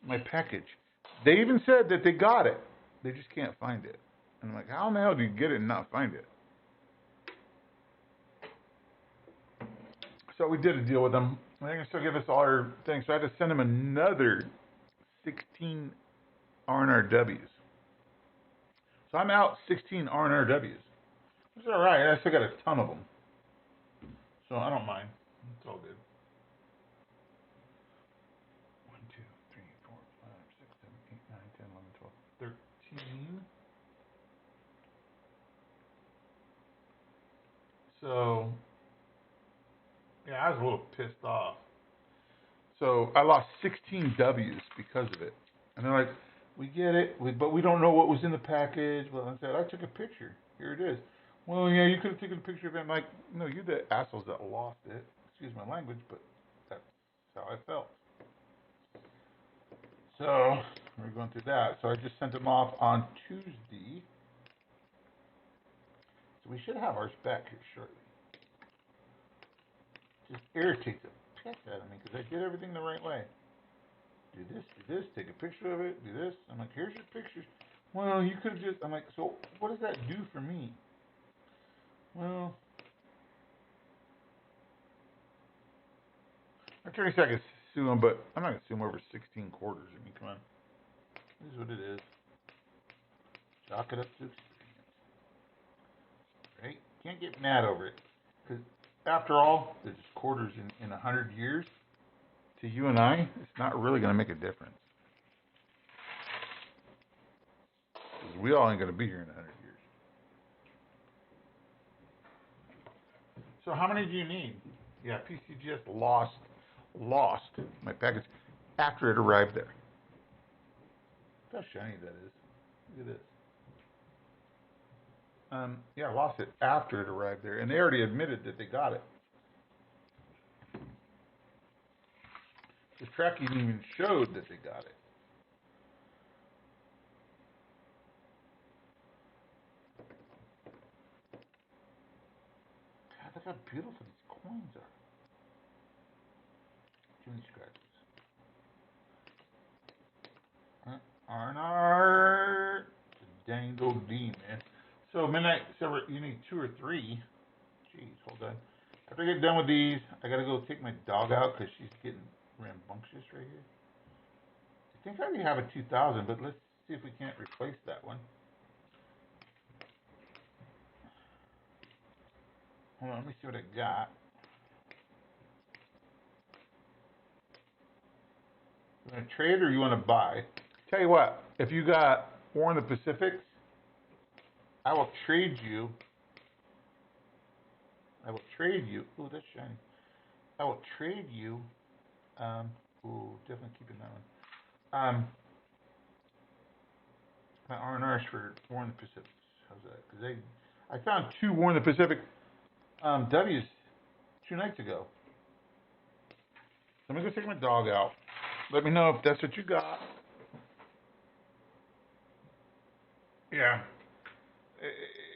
my package. They even said that they got it. They just can't find it. And I'm like, how in the hell do you get it and not find it? So we did a deal with them. They're going to still give us all our things. So I had to send them another 16 R&R Ws. So I'm out 16 R&R Ws. It's all right. I still got a ton of them. So I don't mind. It's all good. 1, 2, 3, 4, 5, 6, 7, 8, 9, 10, 11, 12, 13. So, yeah, I was a little pissed off. So I lost 16 W's because of it. And they're like, we get it, but we don't know what was in the package. Well, I said, I took a picture. Here it is. Well, yeah, you could have taken a picture of it. I'm like, no, you're the assholes that lost it. Excuse my language, but that's how I felt. So we're going through that. So I just sent them off on Tuesday. So we should have ours back here shortly. Just irritates the piss out of me because I did everything the right way. Do this, take a picture of it, do this. I'm like, here's your pictures. Well, you could have just, I'm like, so what does that do for me? Well, attorney said I could sue him, but I'm not going to sue him over 16 quarters. I mean, come on. This is what it is. Chalk it up to experience. Right? Can't get mad over it. Because after all, there's quarters in 100 years. To you and I, it's not really going to make a difference. Because we all ain't going to be here in 100 years. So how many do you need? Yeah, PCGS lost my package after it arrived there. Look how shiny that is. Look at this. Yeah, lost it after it arrived there. And they already admitted that they got it. The tracking even showed that they got it. God, look how beautiful these coins are. Too many scratches. R&R. Dang old D, man. So midnight silver, you need 2 or 3. Jeez, hold on. After I get done with these, I gotta go take my dog out because she's getting rambunctious right here. I think I already have a 2000, but let's see if we can't replace that one. Hold on, let me see what I got. You want to trade or you want to buy? Tell you what, if you got War in the Pacifics, I will trade you. Ooh, that's shiny. I will trade you. Definitely keeping that one. My R&Rs for War in the Pacifics. How's that? Because I found 2 War in the Pacific W's 2 nights ago. So I'm gonna go take my dog out. Let me know if that's what you got. Yeah,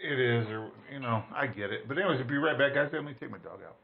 it is, or I get it. But anyways, I'll be right back, guys. Let me take my dog out.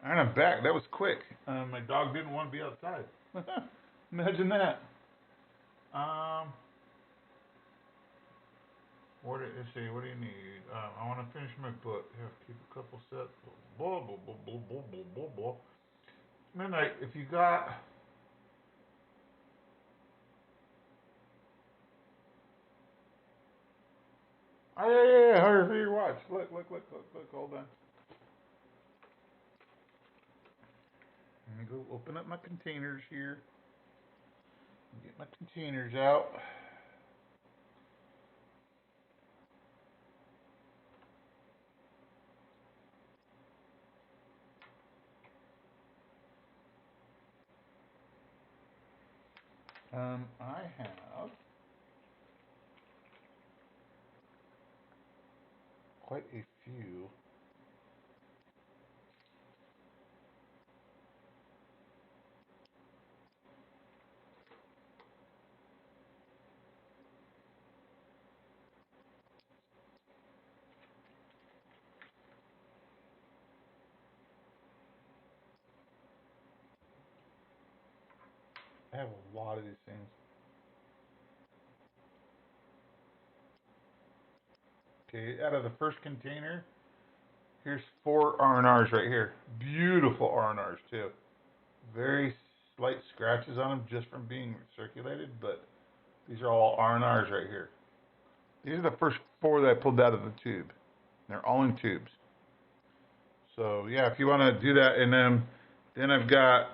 All right, I'm back. That was quick. My dog didn't want to be outside. Imagine that. Let's see. What do you need? I want to finish my book. Have to keep a couple sets. Blah blah blah blah blah blah blah blah. Midnight. If you got. Oh yeah. Hurry for your watch. Look. Hold on. Let me go open up my containers here. Get my containers out. I have quite a few. I have a lot of these things. Okay, out of the first container, here's 4 R&Rs right here. Beautiful R&Rs too. Very slight scratches on them just from being circulated, but these are all R&Rs right here. These are the first 4 that I pulled out of the tube. They're all in tubes. So yeah, if you want to do that, and then I've got,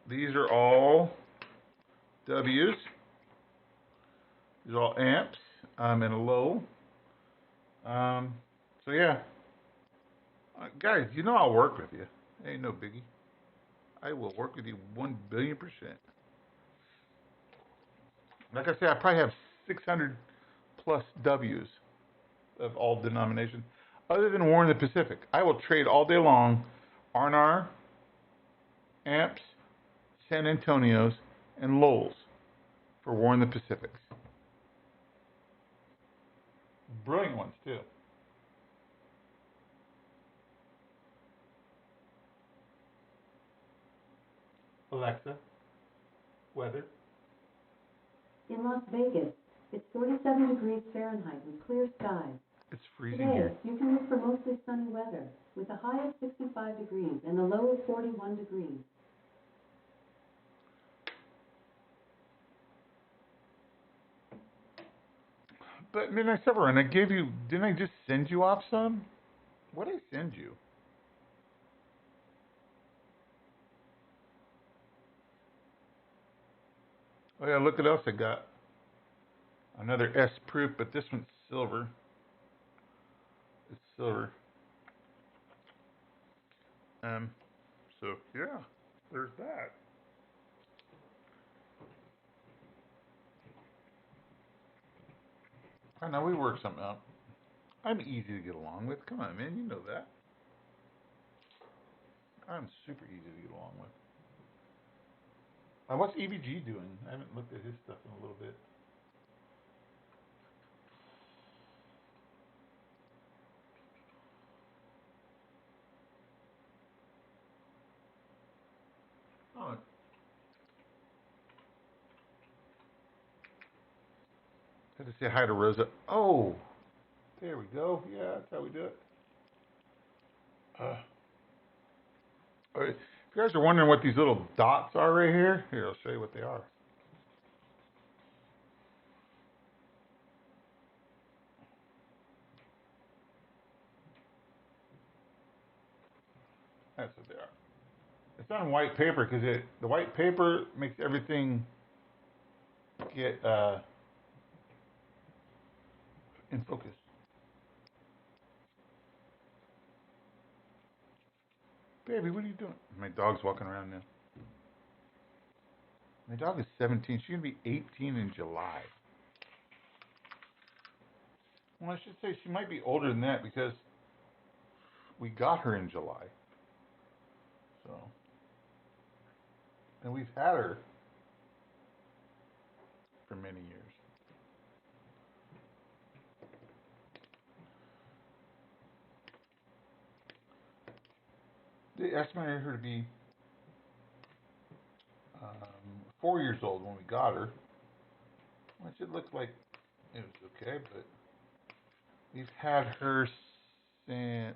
these are all W's. These are all amps, and a low. So yeah, Guys, you know I'll work with you. Ain't no biggie. I will work with you 1,000,000,000%. Like I said, I probably have 600 plus W's of all denominations, other than War in the Pacific. I will trade all day long R&R, Amps, San Antonios, and Lowell's for War in the Pacifics. Brilliant ones, too. Alexa, weather.
In Las Vegas, it's 47 degrees Fahrenheit with clear skies.
It's freezing
Today,
here.
you can look for mostly sunny weather with a high of 65 degrees and a low of 41 degrees.
But Midnight Supper, and I gave you, didn't I just send you off some? What did I send you? Oh yeah, look what else I got. Another S proof, but this one's silver. It's silver. So yeah, there's that. I know we work something out. I'm easy to get along with. Come on, man, you know that. I'm super easy to get along with. What's EVG doing? I haven't looked at his stuff in a little bit. Oh. Had to say hi to Rosa. Oh, there we go. Yeah, that's how we do it. All right. If you guys are wondering what these little dots are right here, I'll show you what they are. That's what they are. It's on white paper because the white paper makes everything get in focus. Baby, what are you doing? My dog's walking around now. My dog is 17. She's going to be 18 in July. Well, I should say she might be older than that because we got her in July. So, and we've had her for many years. They estimated her to be 4 years old when we got her, which it looked like it was okay, but we've had her since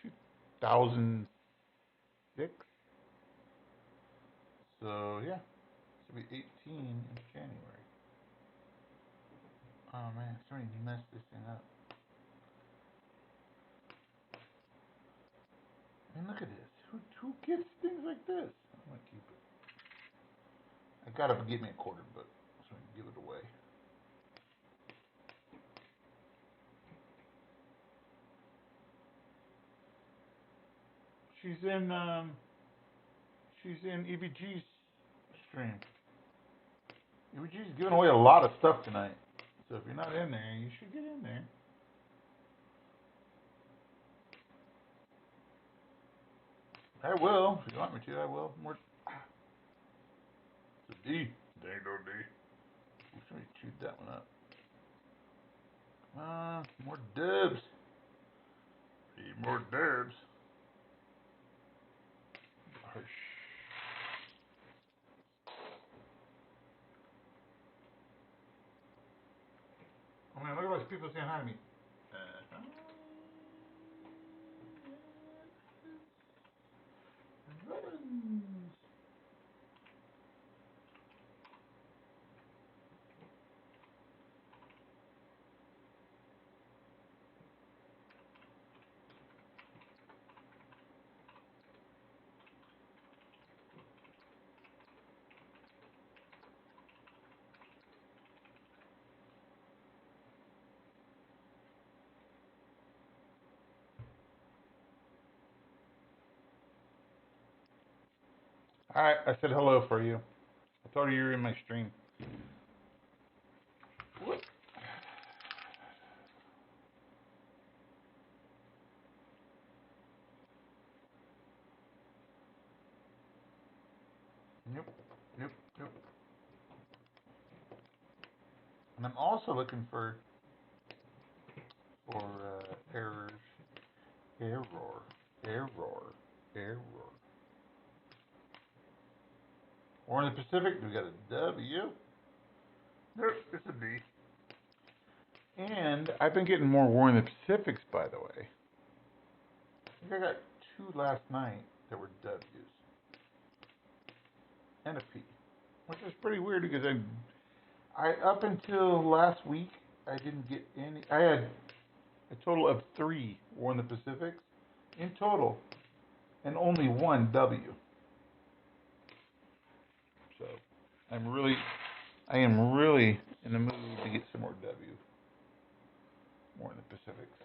2006. So yeah, she'll be 18 in January. Oh man, somebody messed this thing up. And look at this. Who gets things like this? I'm gonna keep it. I gotta get me a quarter, but so I can give it away. She's in EVG's stream. EVG's giving away a lot of stuff tonight. So if you're not in there, you should get in there. I will. If you want me to, I will. More. It's a D. There ain't no D. Somebody chewed that one up. Come on. More dibs. Need more dibs. Hush. Oh man, look at all these people saying hi to me. Robbins. I said hello for you. I told her you were in my stream. What? Nope. And I'm also looking for errors. Error. War in the Pacific, we got a W. Nope, it's a B. And I've been getting more War in the Pacifics, by the way. I think I got 2 last night that were W's. And a P. Which is pretty weird because I up until last week, I didn't get any. I had a total of 3 War in the Pacifics in total, and only 1 W. So I am really in the mood to get some more W. More in the Pacifics.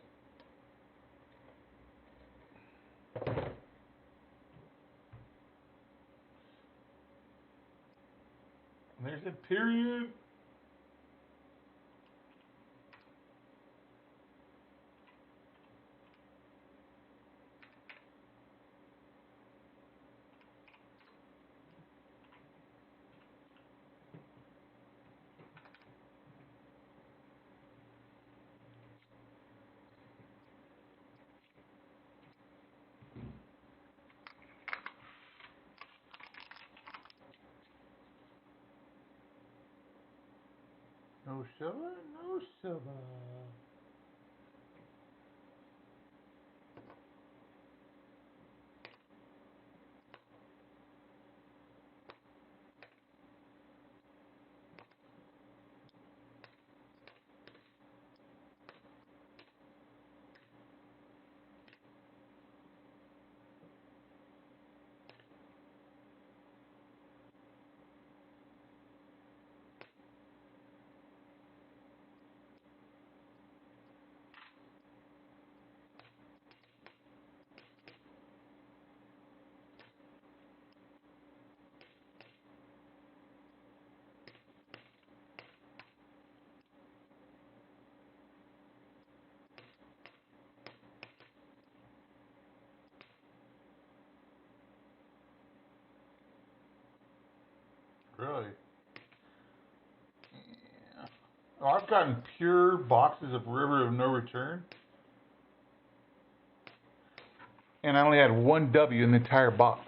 And there's a period. No silver. Really? Yeah. Oh, I've gotten pure boxes of River of No Return. And I only had 1 W in the entire box.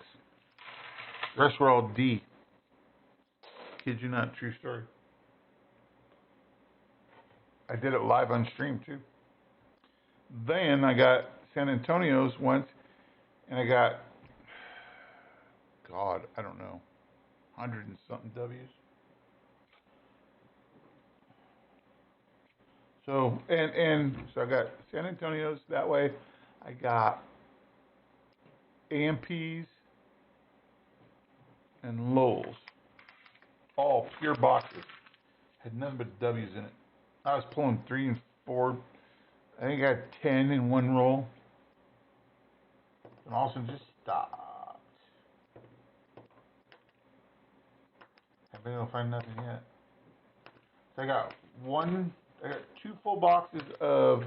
The rest were all D. Kid you not, true story. I did it live on stream too. Then I got San Antonio's once, and I got, God, I don't know, 100 and something W's. So so I got San Antonio's that way. I got AMPs and Lowell's, all pure boxes. Had nothing but W's in it. I was pulling 3 and 4. I think I had 10 in one roll. And also just stopped. I've been able to find nothing yet. So I got 2 full boxes of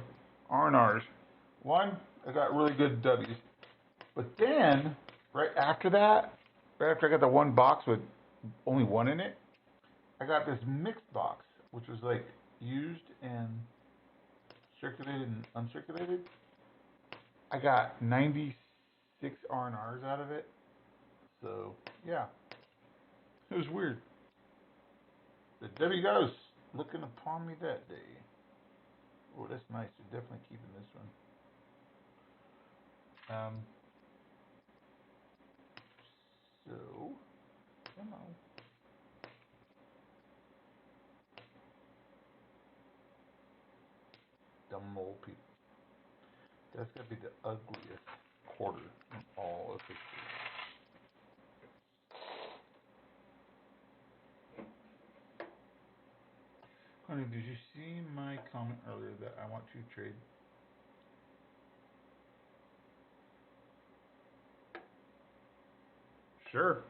R&Rs. One, I got really good W's. But then, right after I got the 1 box with only 1 in it, I got this mixed box, which was like used and circulated and uncirculated. I got 96 R&Rs out of it. So, yeah. It was weird. The W goes looking upon me that day. Oh, that's nice. You're definitely keeping this one. So, come on. Dumb old people. That's gotta be the ugliest quarter in all of history. Honey, did you see my comment earlier that I want to trade? Sure.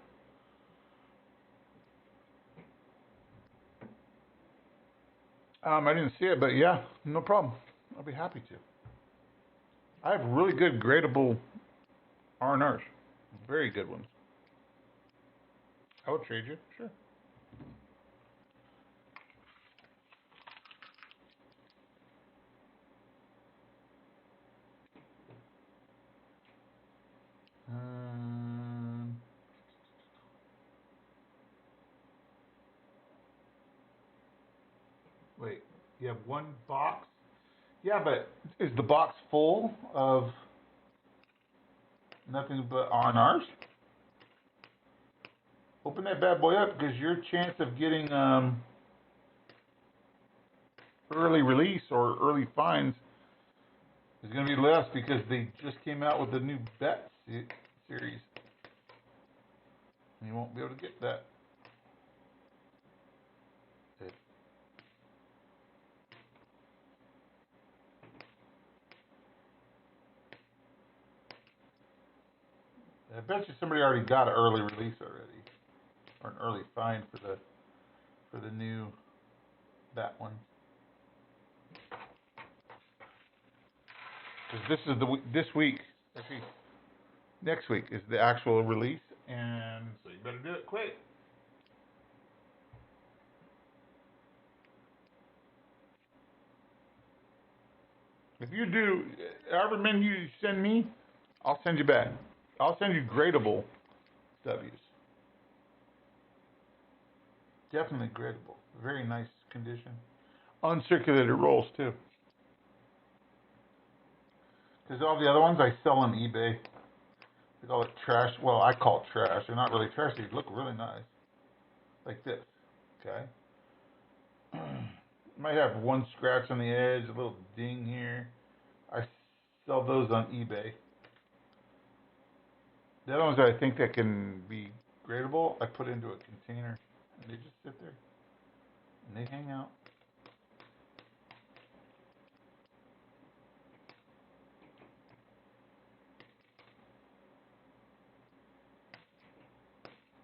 I didn't see it, but yeah, no problem. I'll be happy to. I have really good gradable R&Rs. Very good ones. I will trade you, sure. Wait, you have one box? Yeah, but is the box full of nothing but R&Rs? Open that bad boy up, because your chance of getting early release or early finds is going to be less, because they just came out with the new bet series. And you won't be able to get that. I bet you somebody already got an early release already, or an early find for the new that one. Because this is this week, actually next week is the actual release, and so you better do it quick. If you do, however many you send me, I'll send you back. I'll send you gradable W's. Definitely gradable. Very nice condition. Uncirculated rolls too. Because all the other ones I sell on eBay. They call it trash. Well, I call it trash. They're not really trash. They look really nice. Like this. Okay. Might have one scratch on the edge, a little ding here. I sell those on eBay. The other ones that I think that can be gradable, I put into a container, and they just sit there, and they hang out.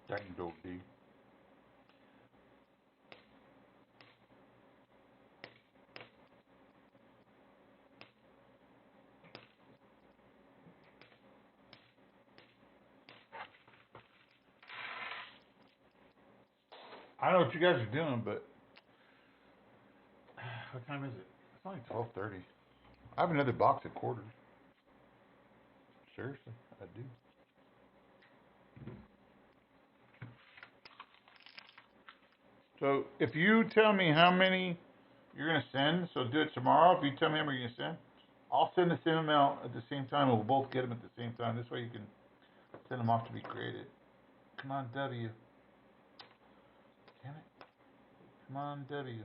Dang dog D. I don't know what you guys are doing, but what time is it? It's only 12:30. I have another box at quarters. Seriously, I do. So if you tell me how many you're gonna send, so do it tomorrow. If you tell me how many you're gonna send, I'll send the same amount at the same time, and we'll both get them at the same time. This way you can send them off to be graded. Come on, W. Damn it. Come on, W.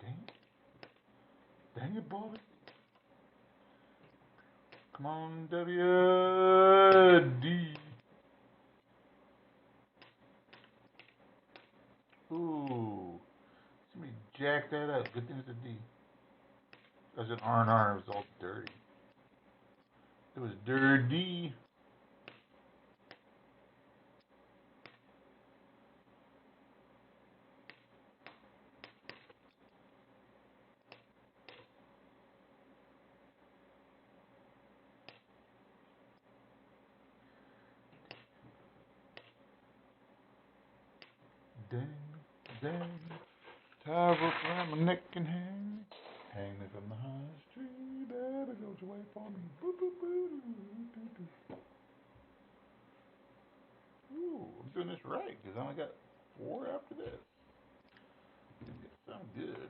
Dang it. Dang it, boy. Come on, W. D. Ooh. Somebody jacked that up. Good thing it's a D. That was an R&R. It was all dirty. It was dirty. Dang, dang. Tie rope around my neck and hang. Hang me from the highest tree. Baby, don't you wait for me. Boo, boo, boo, doo, doo, doo. Ooh, I'm doing this right, because I only got 4 after this. It sounds good.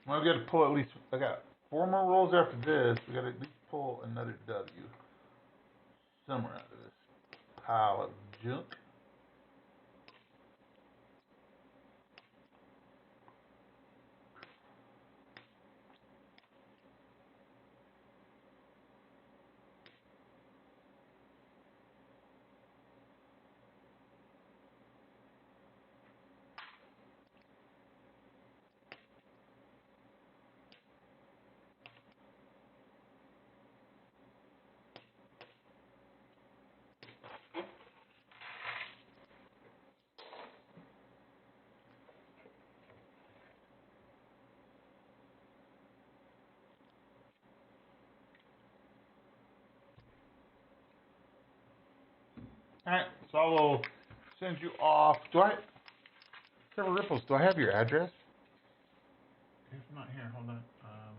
Well, we got to pull at least, I got 4 more rolls after this. We got to at least pull another W somewhere out of this pile of junk. Alright, so I will send you off. Several Ripples, do I have your address? It's not here, hold on.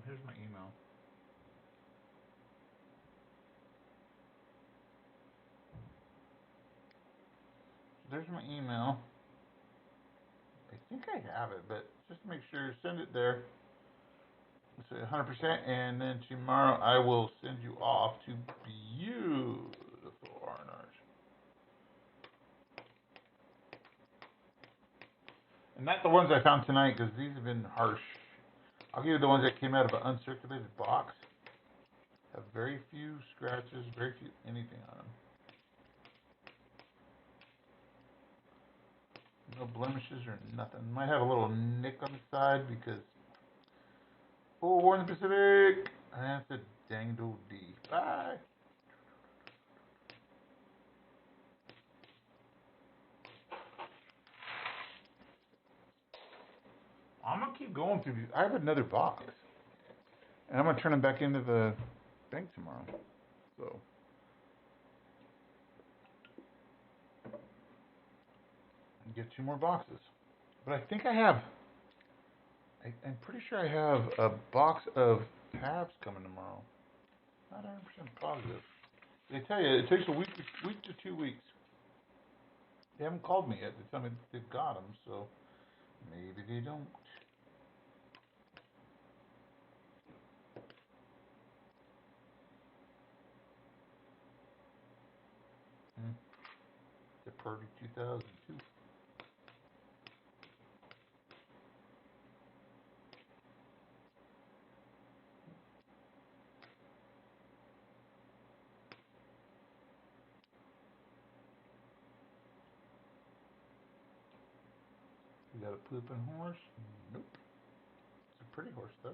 Here's my email. There's my email. I think I have it, but just make sure, send it there. It's 100%, and then tomorrow I will send you off to beautiful R&Rs. And not the ones I found tonight, because these have been harsh. I'll give you the ones that came out of an uncirculated box. Have very few scratches, very few anything on them. No blemishes or nothing. Might have a little nick on the side because, oh, War in the Pacific. That's a danged old D. Bye. I'm gonna keep going through these. I have another box, and I'm gonna turn them back into the bank tomorrow. So. Get 2 more boxes. But I think I have, I'm pretty sure I have a box of tabs coming tomorrow. Not 100% positive. They tell you it takes a week to 2 weeks. They haven't called me yet. They tell me they've got them, so maybe they don't. The Purdy 2002. You got a pooping horse? Nope. It's a pretty horse, though.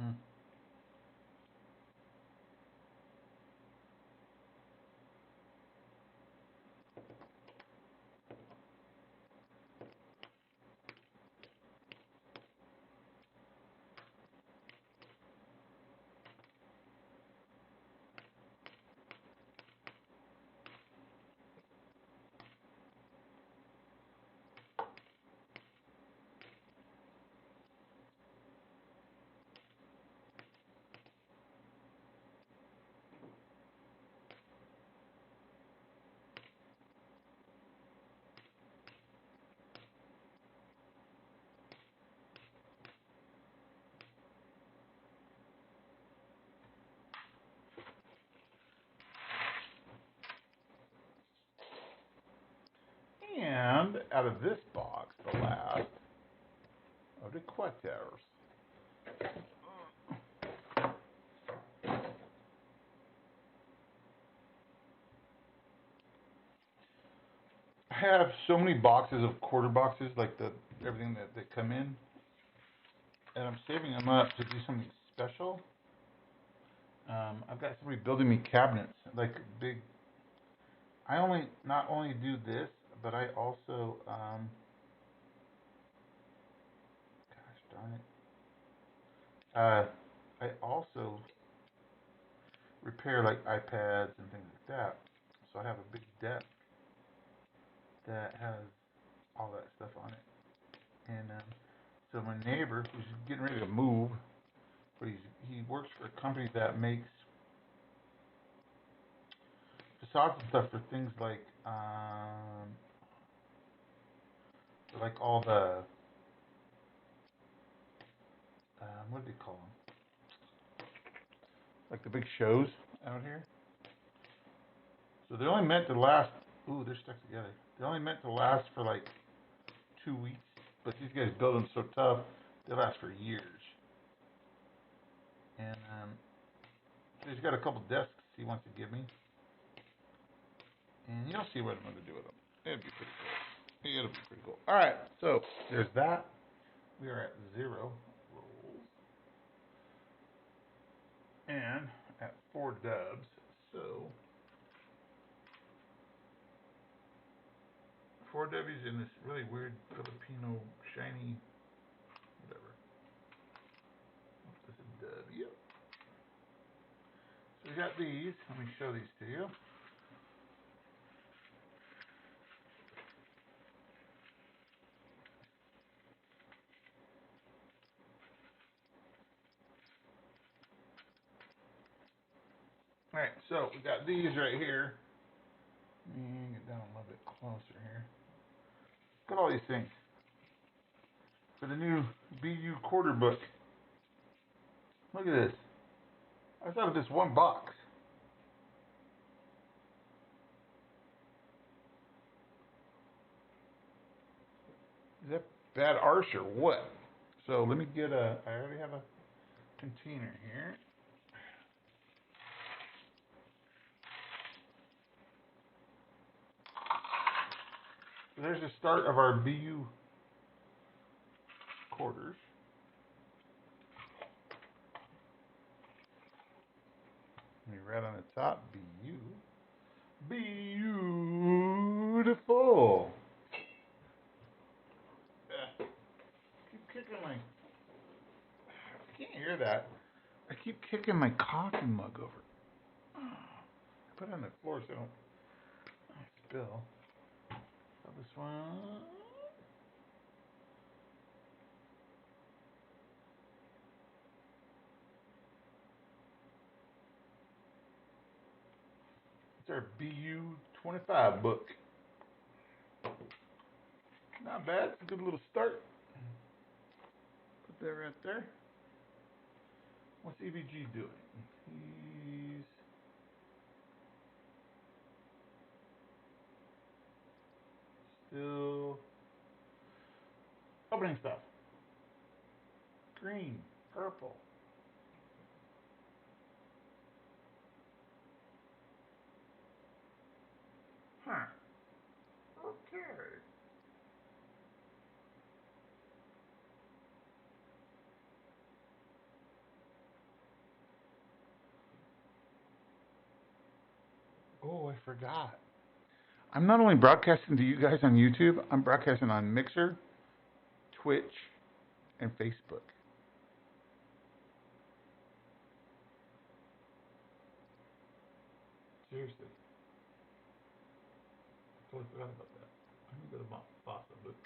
Hmm. And out of this box, the last of the Quetters. I have so many boxes of quarter boxes, like everything that come in, and I'm saving them up to do something special. I've got somebody building me cabinets, like big. I not only do this, but I also, gosh darn it, I also repair like iPads and things like that. So I have a big desk that has all that stuff on it. And so my neighbor, who's getting ready to move, but he works for a company that makes facades and stuff for things like all the what do they call them? Like the big shows out here. So they're only meant to last, ooh, they're stuck together. They're only meant to last for like 2 weeks, but these guys build them so tough, they last for years. And so he's got a couple desks he wants to give me. And you'll see what I'm going to do with them. It'll be pretty cool. It'll be pretty cool. Alright, so there's that. We are at 0 rolls. And at 4 dubs. So 4 W's in this really weird Filipino shiny whatever. What's this, a dub? Yep. So we got these. Let me show these to you. Alright, so we got these right here. Let me get down a little bit closer here. Look at all these things. For the new BU quarter book. Look at this. I thought of this one box. Is that bad arse or what? So let me get I already have a container here. So there's the start of our BU quarters. We right on the top, BU. Beautiful. Keep kicking my. I can't hear that. I keep kicking my coffee mug over. I put it on the floor so I don't spill. So this one. It's our BU 25 book. Not bad. It's a good little start. Put that right there. What's EVG doing? He's still opening stuff. Green, purple. Huh. Okay. Oh, I forgot. I'm not only broadcasting to you guys on YouTube, I'm broadcasting on Mixer, Twitch, and Facebook. Seriously. I totally forgot about that. I'm going to go to Bossa Book.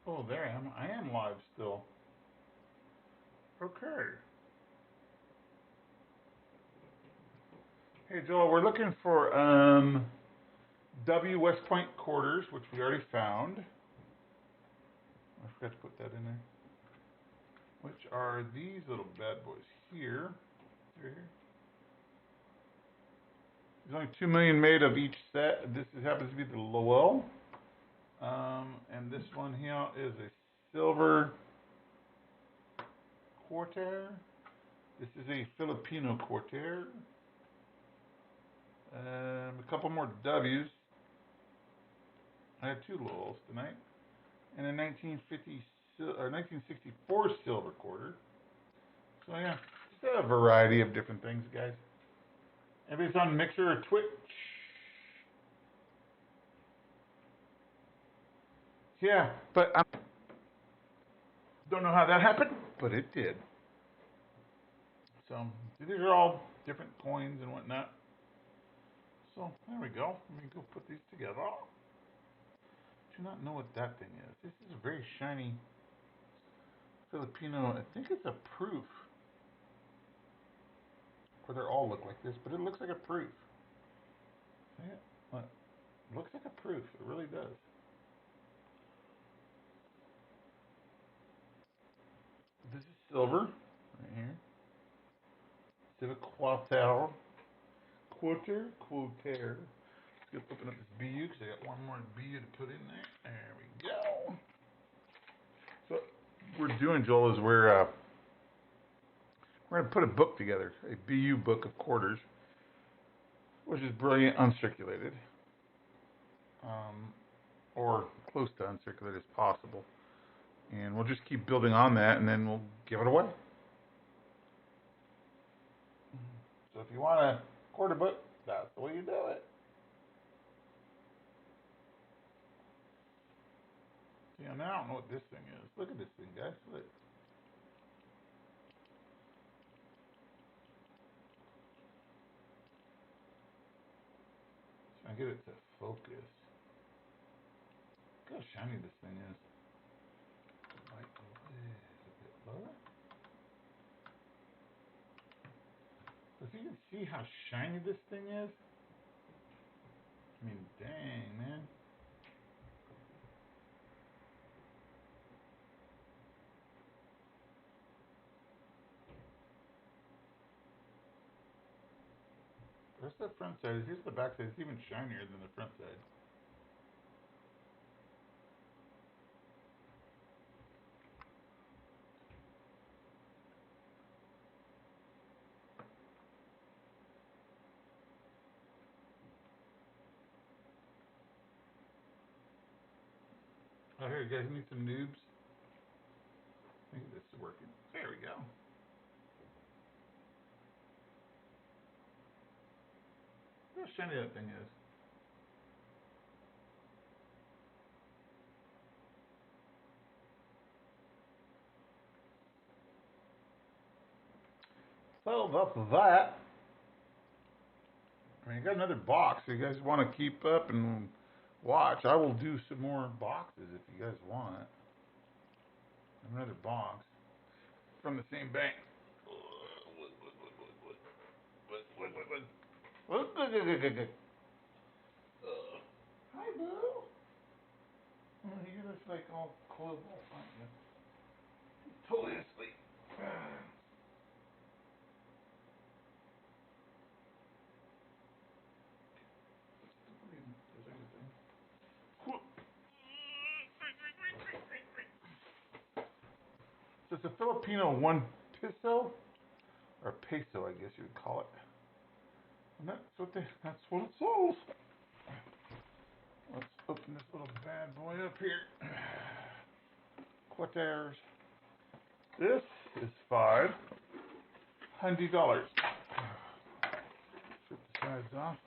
Oh, there I am. I am live still. Okay. Hey, Joel, we're looking for W West Point quarters, which we already found. I forgot to put that in there. Which are these little bad boys here. Right here. There's only 2 million made of each set. This happens to be the Lowell. And this one here is a silver quarter. This is a Filipino quarter. A couple more W's. I had 2 Lowells tonight. And a 1964 silver quarter. So yeah, just a variety of different things, guys. Everybody's on Mixer or Twitch. Yeah, but I don't know how that happened, but it did. So these are all different coins and whatnot. So there we go. Let me go put these together. Do not know what that thing is. This is a very shiny Filipino. I think it's a proof. Or they all look like this, but it looks like a proof. See it? Look. It looks like a proof. It really does. This is silver right here. Civic Quater. Let's open up this BU because I got one more BU to put in there. There we go. So what we're doing, Joel, is we're going to put a book together, a BU book of quarters, which is brilliant uncirculated, or close to uncirculated as possible. And we'll just keep building on that, and then we'll give it away. So if you want a quarter book, that's the way you do it. See, now I don't know what this thing is. Look at this thing, guys. Look. Trying to get it to focus. Look how shiny this thing is. Might go a bit lower. If you can see how shiny this thing is, I mean, dang, man. There's the front side. Here's the back side. It's even shinier than the front side. Oh, here, you guys need some noobs. I think this is working. There we go. Look how shiny that thing is. So that's that. I mean, you got another box. So you guys want to keep up and watch. I will do some more boxes if you guys want. Another box from the same bank. Hi, Boo. Oh, you're just like all clothed up, aren't you? He's totally asleep. So it's a Filipino 1 peso, or peso, I guess you would call it. And that's what it sells. Let's open this little bad boy up here. Quarters. This is $500. Strip the sides off.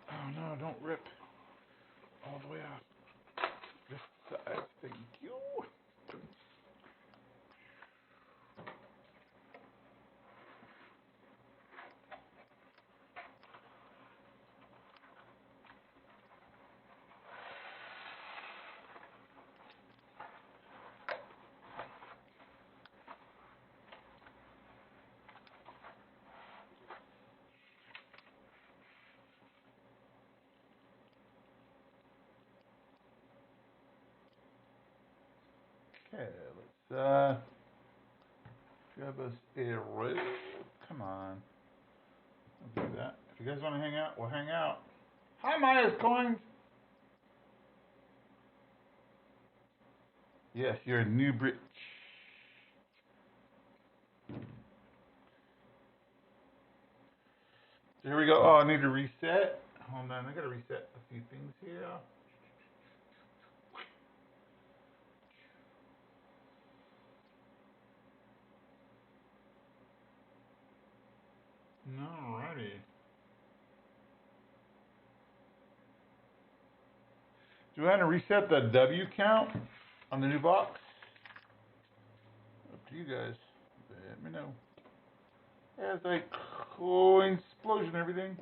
Oh no, don't rip all the way off. This side, thank you. Okay, let's grab us a rope. Come on. Don't do that. If you guys want to hang out, we'll hang out. Hi, Maya's Coins. Yes, you're a new Brit. Here we go. Oh, I need to reset. Hold on, I gotta reset a few things here. Alrighty. Do you want to reset the W count on the new box? Up to you guys. Let me know. As I coin explosion everything.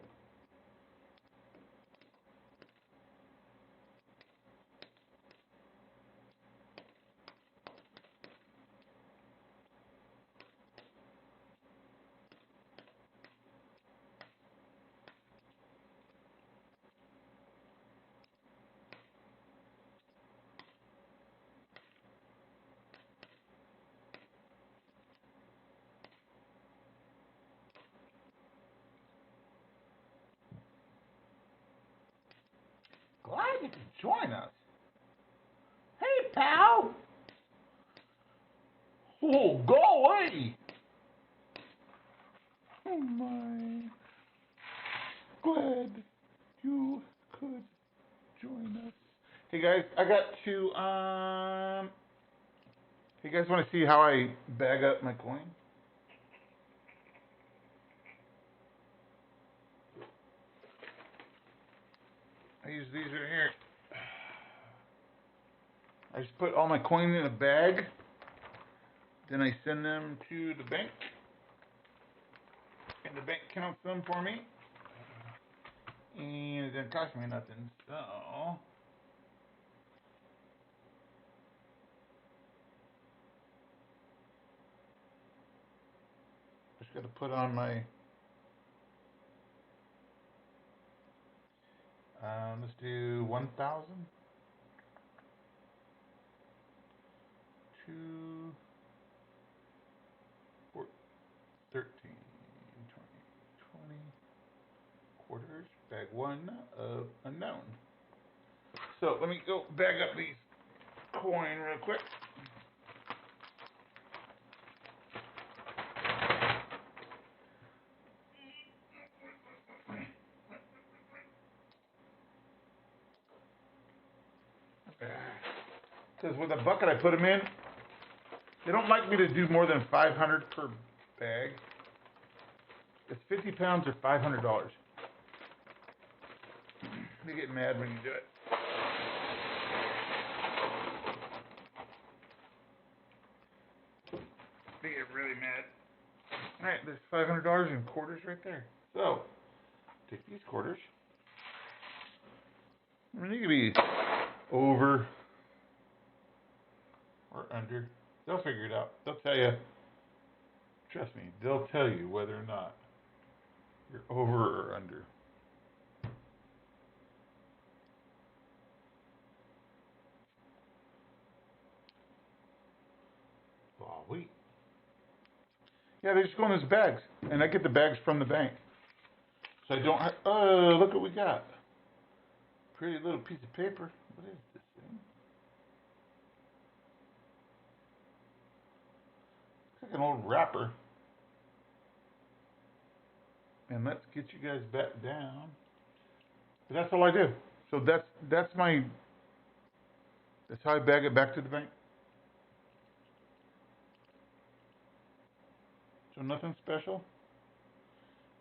Glad you could join us. Hey, pal. Oh, go away. Oh, my. Glad you could join us. Hey, guys, I got to, hey, guys want to see how I bag up my coin? I use these right here. I just put all my coins in a bag. Then I send them to the bank. And the bank counts them for me. And it didn't cost me nothing. So just got to put on my let's do 1,000. 2, 4, 13, 20, 20 quarters. Bag 1 of unknown. So let me go bag up these coin real quick. Because with the bucket I put them in, they don't like me to do more than 500 per bag. It's 50 pounds or $500. They get mad when you do it. They get really mad. Alright, there's $500 in quarters right there. So, take these quarters. I mean, you could be over or under. They'll figure it out. They'll tell you. Trust me, they'll tell you whether or not you're over or under. Oh, wait. Yeah, they just go in those bags. And I get the bags from the bank. So I don't have... Oh, look what we got. Pretty little piece of paper. What is this thing? Looks like an old wrapper. And let's get you guys back down. But that's all I do. So that's my... That's how I bag it back to the bank. So nothing special.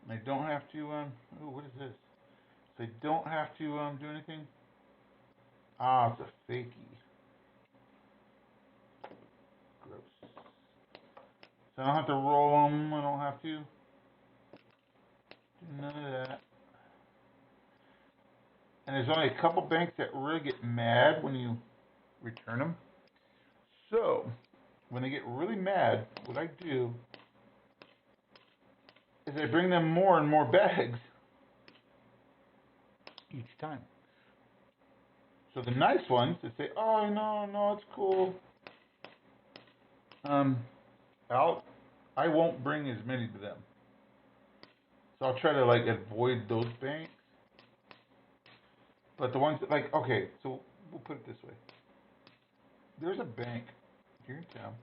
And I don't have to, oh, what is this? So I don't have to do anything. Ah, it's a fakie. Gross. So I don't have to roll them. I don't have to do none of that. And there's only a couple banks that really get mad when you return them. So when they get really mad, what I do is I bring them more and more bags each time. So the nice ones that say, "Oh no, it's cool," I won't bring as many to them. So I'll try to like avoid those banks. But the ones that like, okay, so we'll put it this way. There's a bank here in town.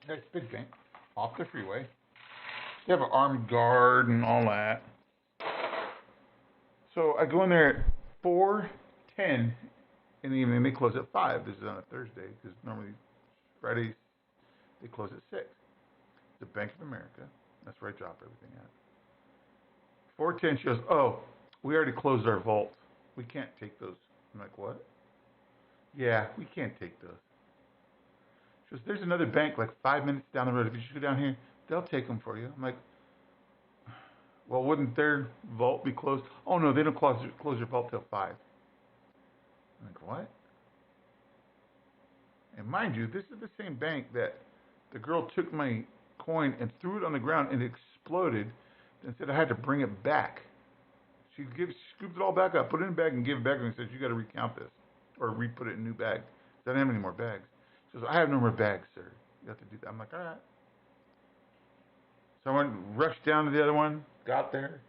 It's a big bank off the freeway. They have an armed guard and all that. So I go in there at 4:10 in the evening. They close at 5. This is on a Thursday because normally Fridays they close at 6. The Bank of America. That's where I drop everything at. 4:10. She goes, "Oh, we already closed our vault. We can't take those." I'm like, "What?" "Yeah, we can't take those." She goes, there's another bank like 5 minutes down the road. If you just go down here, they'll take them for you. I'm like, well, wouldn't their vault be closed? Oh, no, they don't close their vault till 5. I'm like, what? And mind you, this is the same bank that the girl took my coin and threw it on the ground and it exploded and said I had to bring it back. She scooped it all back up, put it in a bag, and gave it back to me and said, you got to recount this or re-put it in a new bag. I don't have any more bags. She goes, I have no more bags, sir. You have to do that. I'm like, all right. So I went, rushed down to the other one, got there.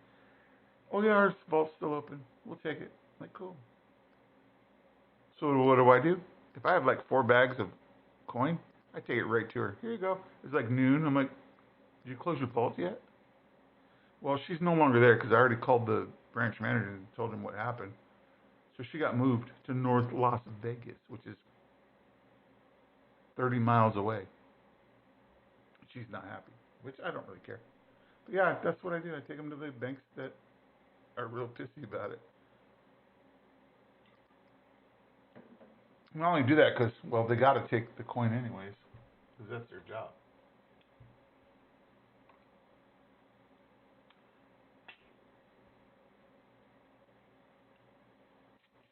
Oh, yeah, our vault's still open. We'll take it. I'm like, cool. So what do? If I have like 4 bags of coin, I take it right to her. Here you go. It's like noon. I'm like, did you close your vault yet? Well, she's no longer there because I already called the branch manager and told him what happened. So she got moved to North Las Vegas, which is 30 miles away. She's not happy, which I don't really care. But yeah, that's what I do. I take them to the banks that are real pissy about it. And I only do that because, well, they got to take the coin anyways, because that's their job.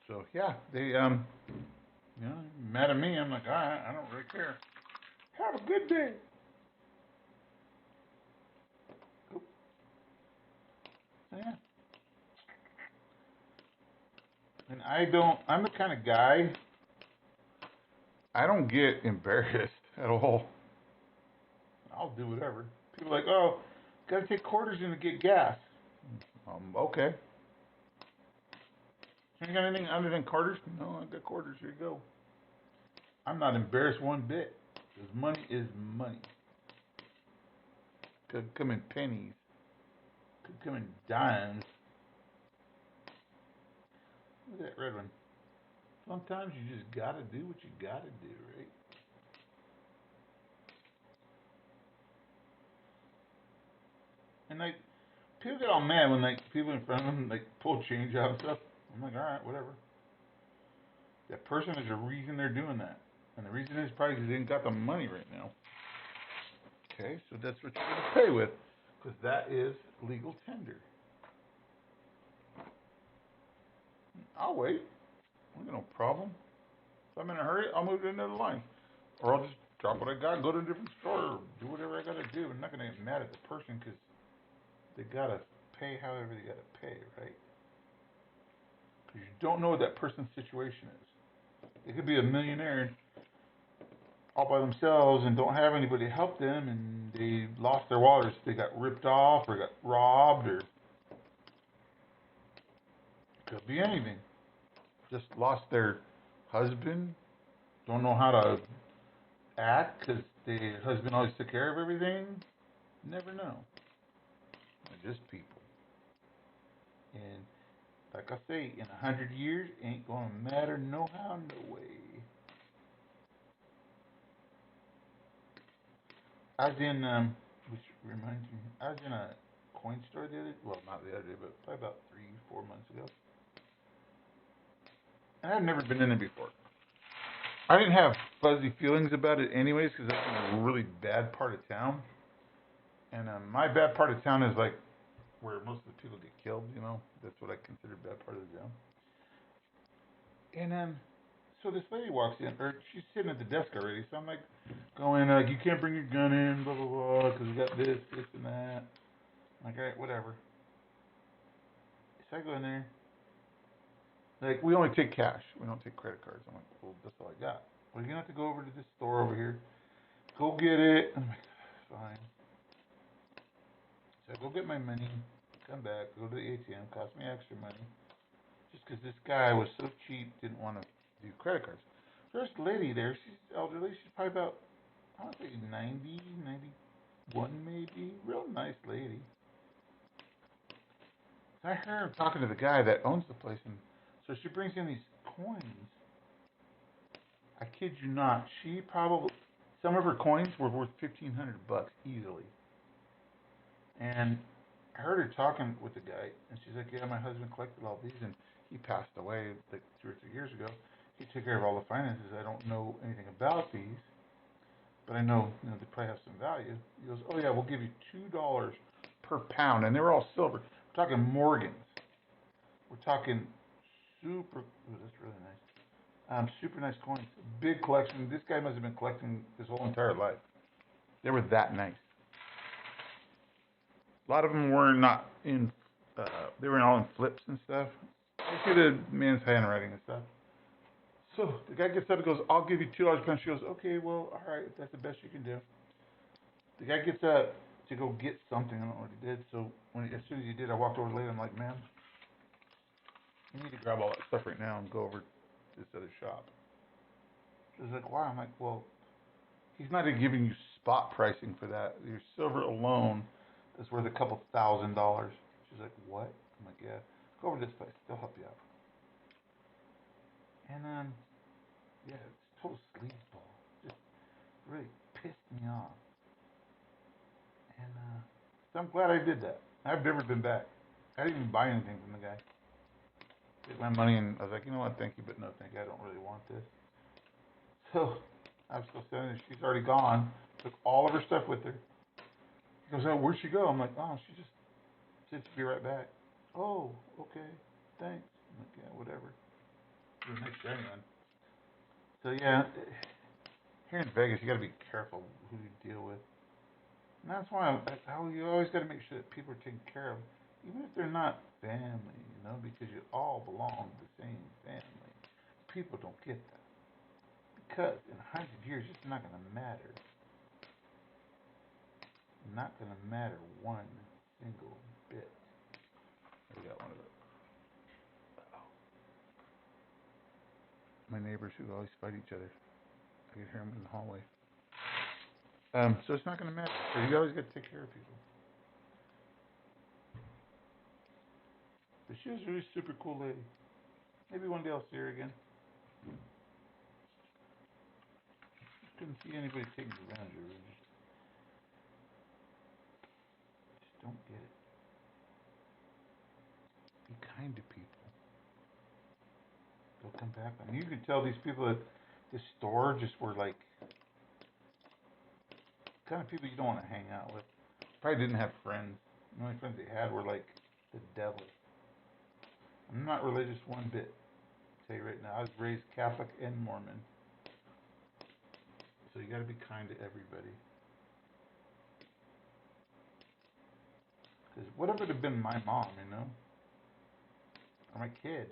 So yeah, they mad at me. I'm like, all right, I don't really care. Have a good day. Cool. So yeah. And I'm the kind of guy, I don't get embarrassed at all. I'll do whatever. People are like, oh, gotta take quarters in to get gas. Okay. You got anything other than quarters? No, I got quarters. Here you go. I'm not embarrassed one bit. Because money is money. Could come in pennies. Could come in dimes. Look at that red one. Sometimes you just gotta do what you gotta do, right? And like, people get all mad when like people in front of them like pull change out and stuff. I'm like, all right, whatever. That person is the reason they're doing that, and the reason is probably because they ain't got the money right now. Okay, so that's what you're gonna pay with, because that is legal tender. I'll wait. I got no problem. If I'm in a hurry, I'll move to another line, or I'll just drop what I got, go to a different store, or do whatever I gotta do. I'm not gonna get mad at the person because they gotta pay however they gotta pay, right? Because you don't know what that person's situation is. They could be a millionaire all by themselves and don't have anybody to help them, and they lost their wallet, or they got ripped off, or got robbed, or could be anything. Just lost their husband, don't know how to act because the husband always took care of everything. Never know. They're just people. And like I say, in 100 years, ain't gonna matter no how, no way. I was in, which reminds me, I was in a coin store not the other day, but probably about 3-4 months ago. And I've never been in it before. I didn't have fuzzy feelings about it anyways, because that's in a really bad part of town. And my bad part of town is like where most of the people get killed, you know. That's what I consider bad part of the town. And so this lady walks in, or she's sitting at the desk already. So I'm like, going, you can't bring your gun in, blah, blah, blah, because we got this, and that. I'm like, all right, whatever. So I go in there. Like, we only take cash. We don't take credit cards. I'm like, well, that's all I got. Well, you're going to have to go over to this store over here. Go get it. I'm like, fine. So I go get my money, come back, go to the ATM, cost me extra money. Just because this guy was so cheap, didn't want to do credit cards. There's a lady there. She's elderly. She's probably about, I want to say 90, 91 maybe. Real nice lady. So I heard her talking to the guy that owns the place, and so she brings in these coins. I kid you not. Some of her coins were worth $1,500 easily. And I heard her talking with the guy, and she's like, yeah, my husband collected all these, and he passed away like 2 or 3 years ago. He took care of all the finances. I don't know anything about these. but I know, they probably have some value. He goes, oh yeah, we'll give you $2 per pound, and they were all silver. We're talking Morgans. We're talking super. Ooh, that's really nice. Super nice coins. Big collection. This guy must have been collecting his whole entire life. They were that nice. A lot of them were not in. They were all in flips and stuff. I see the man's handwriting and stuff. So the guy gets up and goes, I'll give you $2 per pound. She goes, okay, well, all right, if that's the best you can do. The guy gets up to go get something. I don't know what he did. So as soon as he did, I walked over later. I'm like, ma'am, you need to grab all that stuff right now and go over to this other shop. She's like, why? I'm like, well, he's not even giving you spot pricing for that. Your silver alone is worth a couple $1,000. She's like, what? I'm like, yeah. Go over to this place. They'll help you out. And yeah, it's total sleazeball. Just really pissed me off. And so I'm glad I did that. I've never been back. I didn't even buy anything from the guy. Get my money, and I was like, you know what, thank you, but no thank you. I don't really want this. So I'm still sitting there. She's already gone. Took all of her stuff with her. He goes, oh, where'd she go? I'm like, oh, she just said she'd be right back. Oh, okay, thanks. I'm like, yeah, whatever. It was nice shiny one. So yeah, here in Vegas, you got to be careful who you deal with. And that's why you always got to make sure that people are taken care of, even if they're not family, because you all belong to the same family. People don't get that. Because in 100 years, it's not going to matter. Not going to matter one single bit. We got one of those. My neighbors who always fight each other. I can hear them in the hallway. So it's not going to matter. So you always got to take care of people. But she was a really super cool lady. Maybe one day I'll see her again. Couldn't see anybody taking advantage of her. Just don't get it. Be kind to people. They'll come back. I mean, you can tell these people at this store just were like kind of people you don't want to hang out with. Probably didn't have friends. The only friends they had were like the devil. I'm not religious one bit. I'll tell you right now, I was raised Catholic and Mormon. So you got to be kind to everybody. Because what if it had been my mom, or my kid?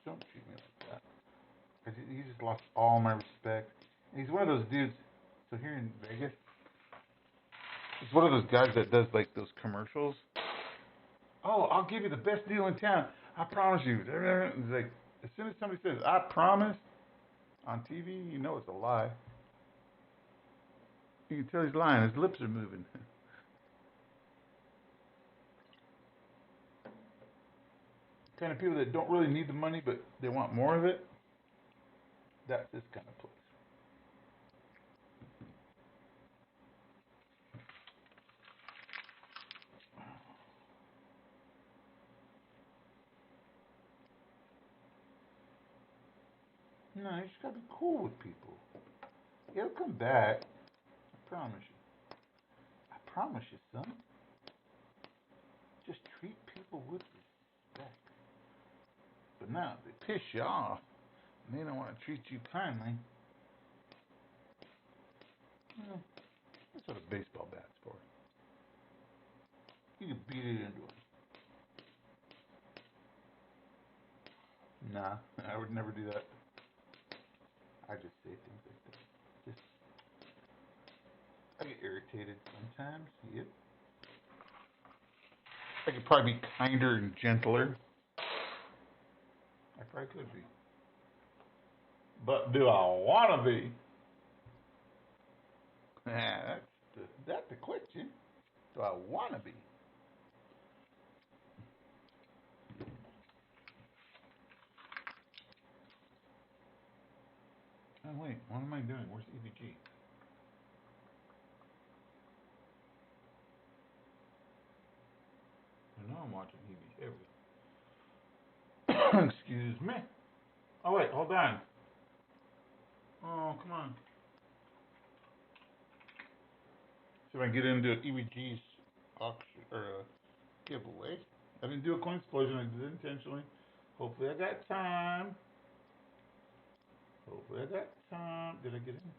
Don't treat me like that. He just lost all my respect. And he's one of those dudes. So here in Vegas, he's one of those guys that does like those commercials. Oh, I'll give you the best deal in town. I promise you. It's like as soon as somebody says "I promise" on TV, you know it's a lie. You can tell he's lying. His lips are moving. Kind of people that don't really need the money, but they want more of it. That's this kind of place. No, you just gotta be cool with people. He'll come back. I promise you. I promise you, son. Just treat people with respect. But now, if they piss you off, and they don't want to treat you kindly, that's what a baseball bat's for. You can beat it into them. Nah, I would never do that. I just say things like that. I get irritated sometimes. Yep. I could probably be kinder and gentler. I probably could be. But do I want to be? That's the question. Do I want to be? Oh, wait. What am I doing? Where's EVG? I know I'm watching EVG. There we go. Excuse me. Oh, wait. Hold on. Oh, come on. See if I can get into EVG's auction or giveaway. I didn't do a coin explosion. I did it intentionally. Hopefully I got time. Hopefully I got time. Did I get in?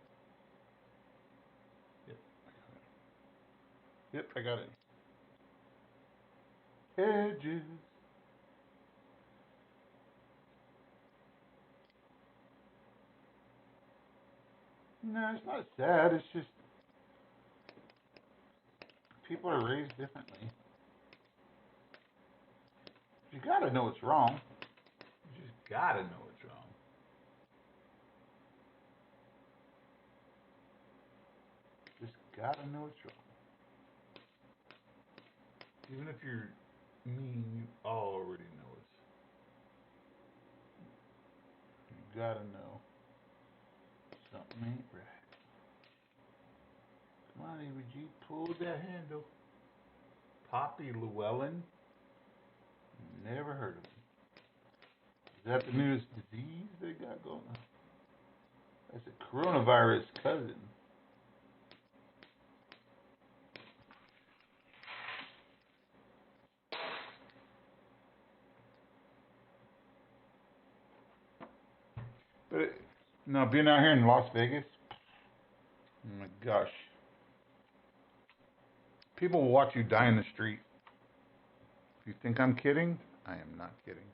Yep, I got it. Yep, I got it. Edges. No, it's not sad. It's just people are raised differently. You gotta know what's wrong. You just gotta know what's wrong. Just gotta know what's wrong. Even if you're mean, you already know it. You gotta know something ain't right. Come on, AVG, pull that handle. Poppy Llewellyn? Never heard of him. Is that the newest disease they got going on? That's a coronavirus cousin. But no, being out here in Las Vegas, oh my gosh. People will watch you die in the street. If you think I'm kidding, I am not kidding.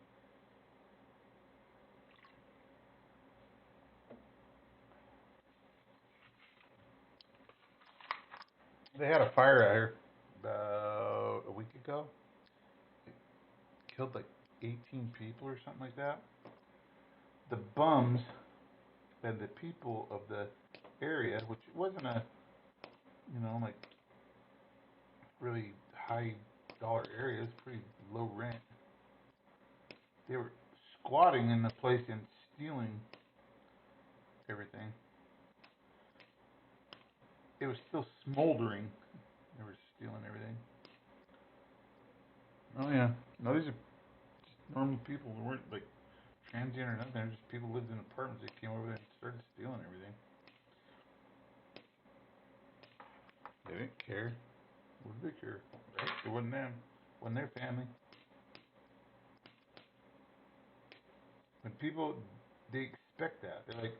They had a fire out here about a week ago. It killed like 18 people or something like that. The bums and the people of the area, which wasn't a, like really high dollar area, it's pretty low rent. They were squatting in the place and stealing everything. It was still smoldering. They were stealing everything. Oh yeah. No, these are just normal people. They weren't like transient or nothing. They're just people who lived in apartments that came over there and started stealing everything. They didn't care. What did they care? It wasn't them. It wasn't their family. When people, they expect that. They're like,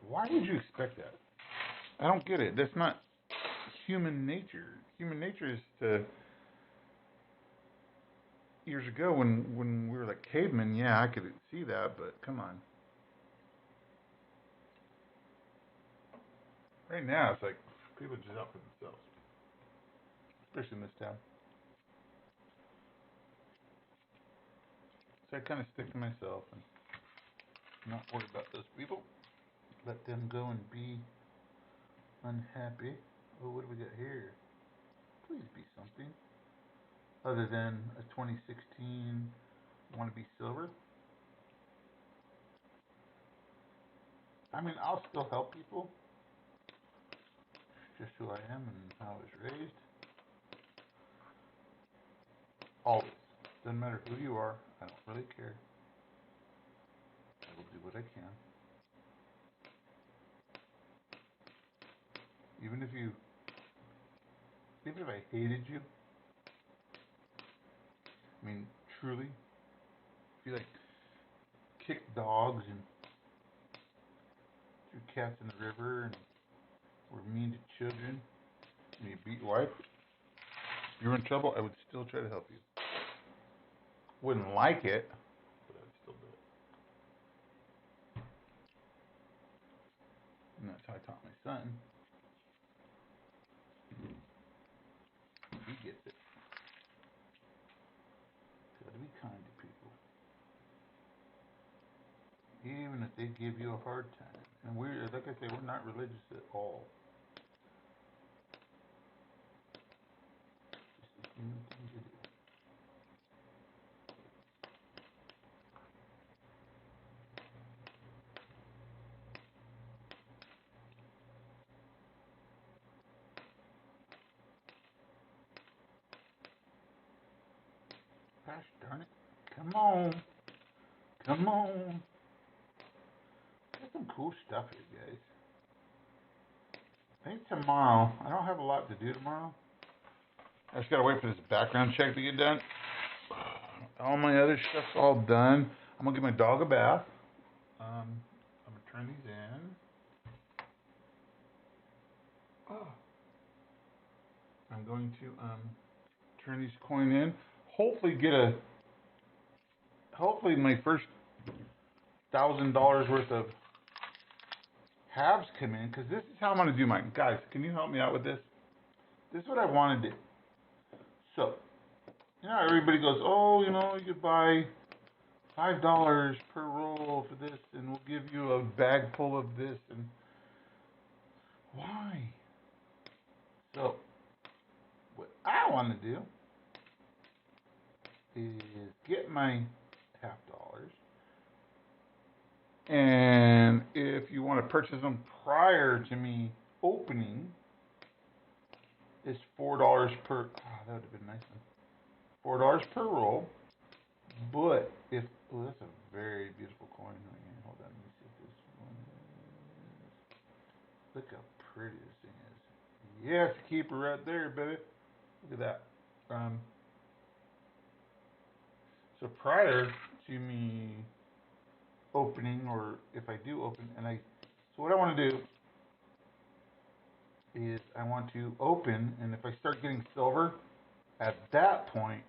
why would you expect that? I don't get it. That's not human nature. Human nature is to, years ago when we were like cavemen, yeah, I could see that, but come on. Right now, it's like people just out for themselves, especially in this town. So I kind of stick to myself and not worry about those people. Let them go and be unhappy. Oh, what do we got here? Please be something other than a 2016 wannabe silver. I mean, I'll still help people. Just who I am and how I was raised. Always. Doesn't matter who you are. I don't really care. I will do what I can. Even if I hated you, I mean, truly, if you like kicked dogs and threw cats in the river and were mean to children and you beat your wife, if you were in trouble, I would still try to help you. Wouldn't like it, but I'd still do it. And that's how I taught my son. He gets it. Gotta be kind to people. Even if they give you a hard time. And like I say, we're not religious at all. Just a human thing to do. Gosh darn it. Come on. Come on. some cool stuff here, guys. I think tomorrow, I don't have a lot to do tomorrow. I just gotta wait for this background check to get done. All my other stuff's all done. I'm gonna give my dog a bath. I'm gonna turn these in. Oh. I'm going to turn these coin in. Hopefully my first $1,000 worth of halves come in, because this is how I'm gonna do mine. Guys, can you help me out with this? This is what I want to do. So, you know, everybody goes, oh, you know, you could buy $5 per roll for this, and we'll give you a bag full of this, and why? So, what I want to do is get my $half, and if you want to purchase them prior to me opening, it's $4 per. Oh, that would have been nice one. $4 per roll. But if that's a very beautiful coin right here. Hold on, let me see if this one is. Look how pretty this thing is. Yes, keep her right there, baby. Look at that. So prior to me opening, or if I do open, so what I want to do is I want to open, and if I start getting silver, at that point,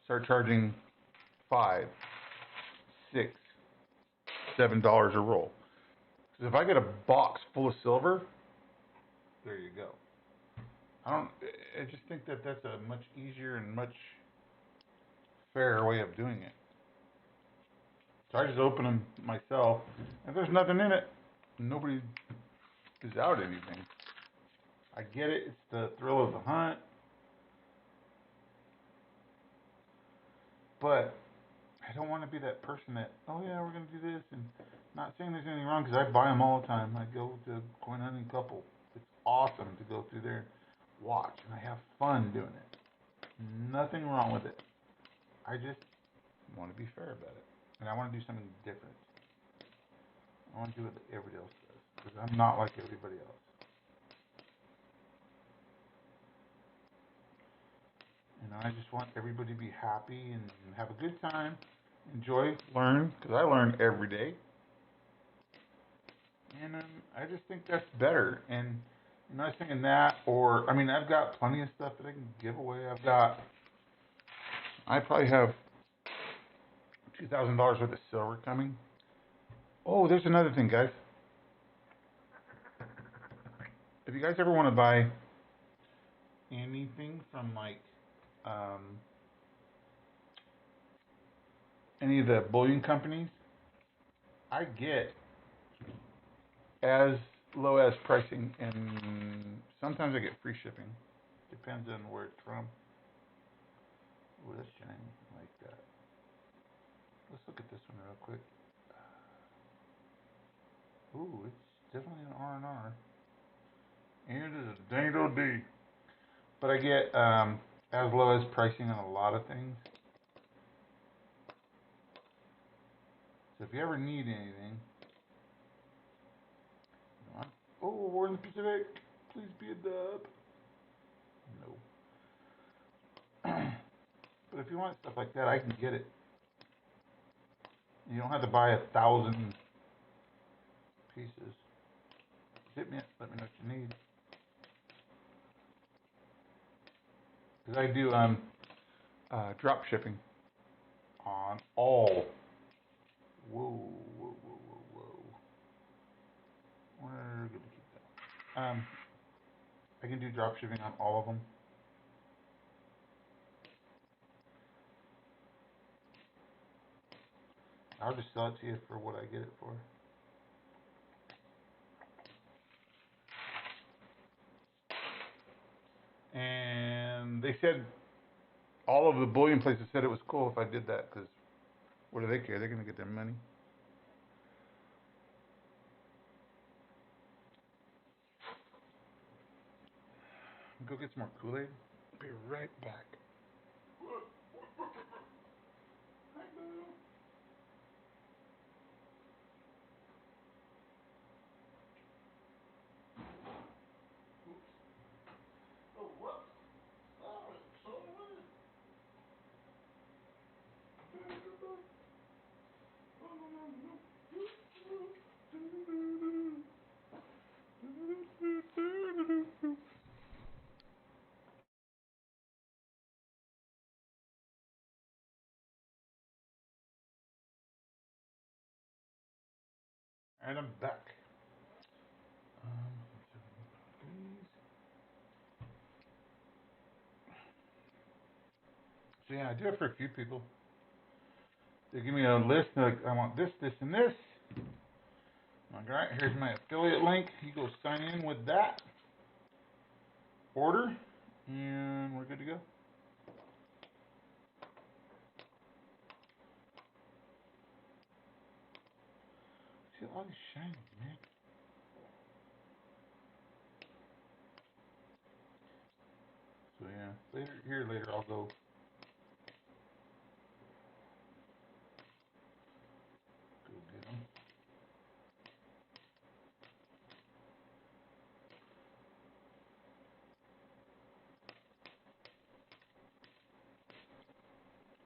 start charging $5, $6, $7 a roll. Because if I get a box full of silver, there you go. I just think that that's a much easier and much fairer way of doing it. So I just open them myself. If there's nothing in it, nobody is out anything. I get it. It's the thrill of the hunt. But I don't want to be that person that, oh yeah, we're going to do this. And not saying there's anything wrong, because I buy them all the time. I go to Coin Hunting Couple. It's awesome to go through there and watch. And I have fun doing it. Nothing wrong with it. I just want to be fair about it. And I want to do something different. I want to do what everybody else does. Because I'm not like everybody else. You know, I just want everybody to be happy and have a good time. Enjoy, learn, because I learn every day. And I just think that's better. And you know, I was thinking that, or, I mean, I've got plenty of stuff that I can give away. I probably have $2,000 worth of silver coming. Oh, there's another thing, guys. If you guys ever want to buy anything from like any of the bullion companies, I get as low as pricing, and sometimes I get free shipping. Depends on where it's from. Ooh, that's shiny. I like that. Let's look at this one real quick. Ooh, it's definitely an R&R. And it is a dang old D. But I get as low as pricing on a lot of things. So if you ever need anything, oh, we're in the Pacific. Please be a dub. No. But if you want stuff like that, I can get it. You don't have to buy 1,000 pieces. Hit me up. Let me know what you need. Because I do drop shipping on all. Whoa. We're gonna keep that. I can do drop shipping on all of them. I'll just sell it to you for what I get it for. And they said, all of the bullion places said it was cool if I did that, because what do they care? They're going to get their money. Go get some more Kool-Aid. Be right back. Hi, Boo. And I'm back. So yeah, I do it for a few people. They give me a list, like, I want this, this, and this. Alright, here's my affiliate link. You go sign in with that. Order, and we're good to go. See all these shiny, man. So yeah, later I'll go. Go get them.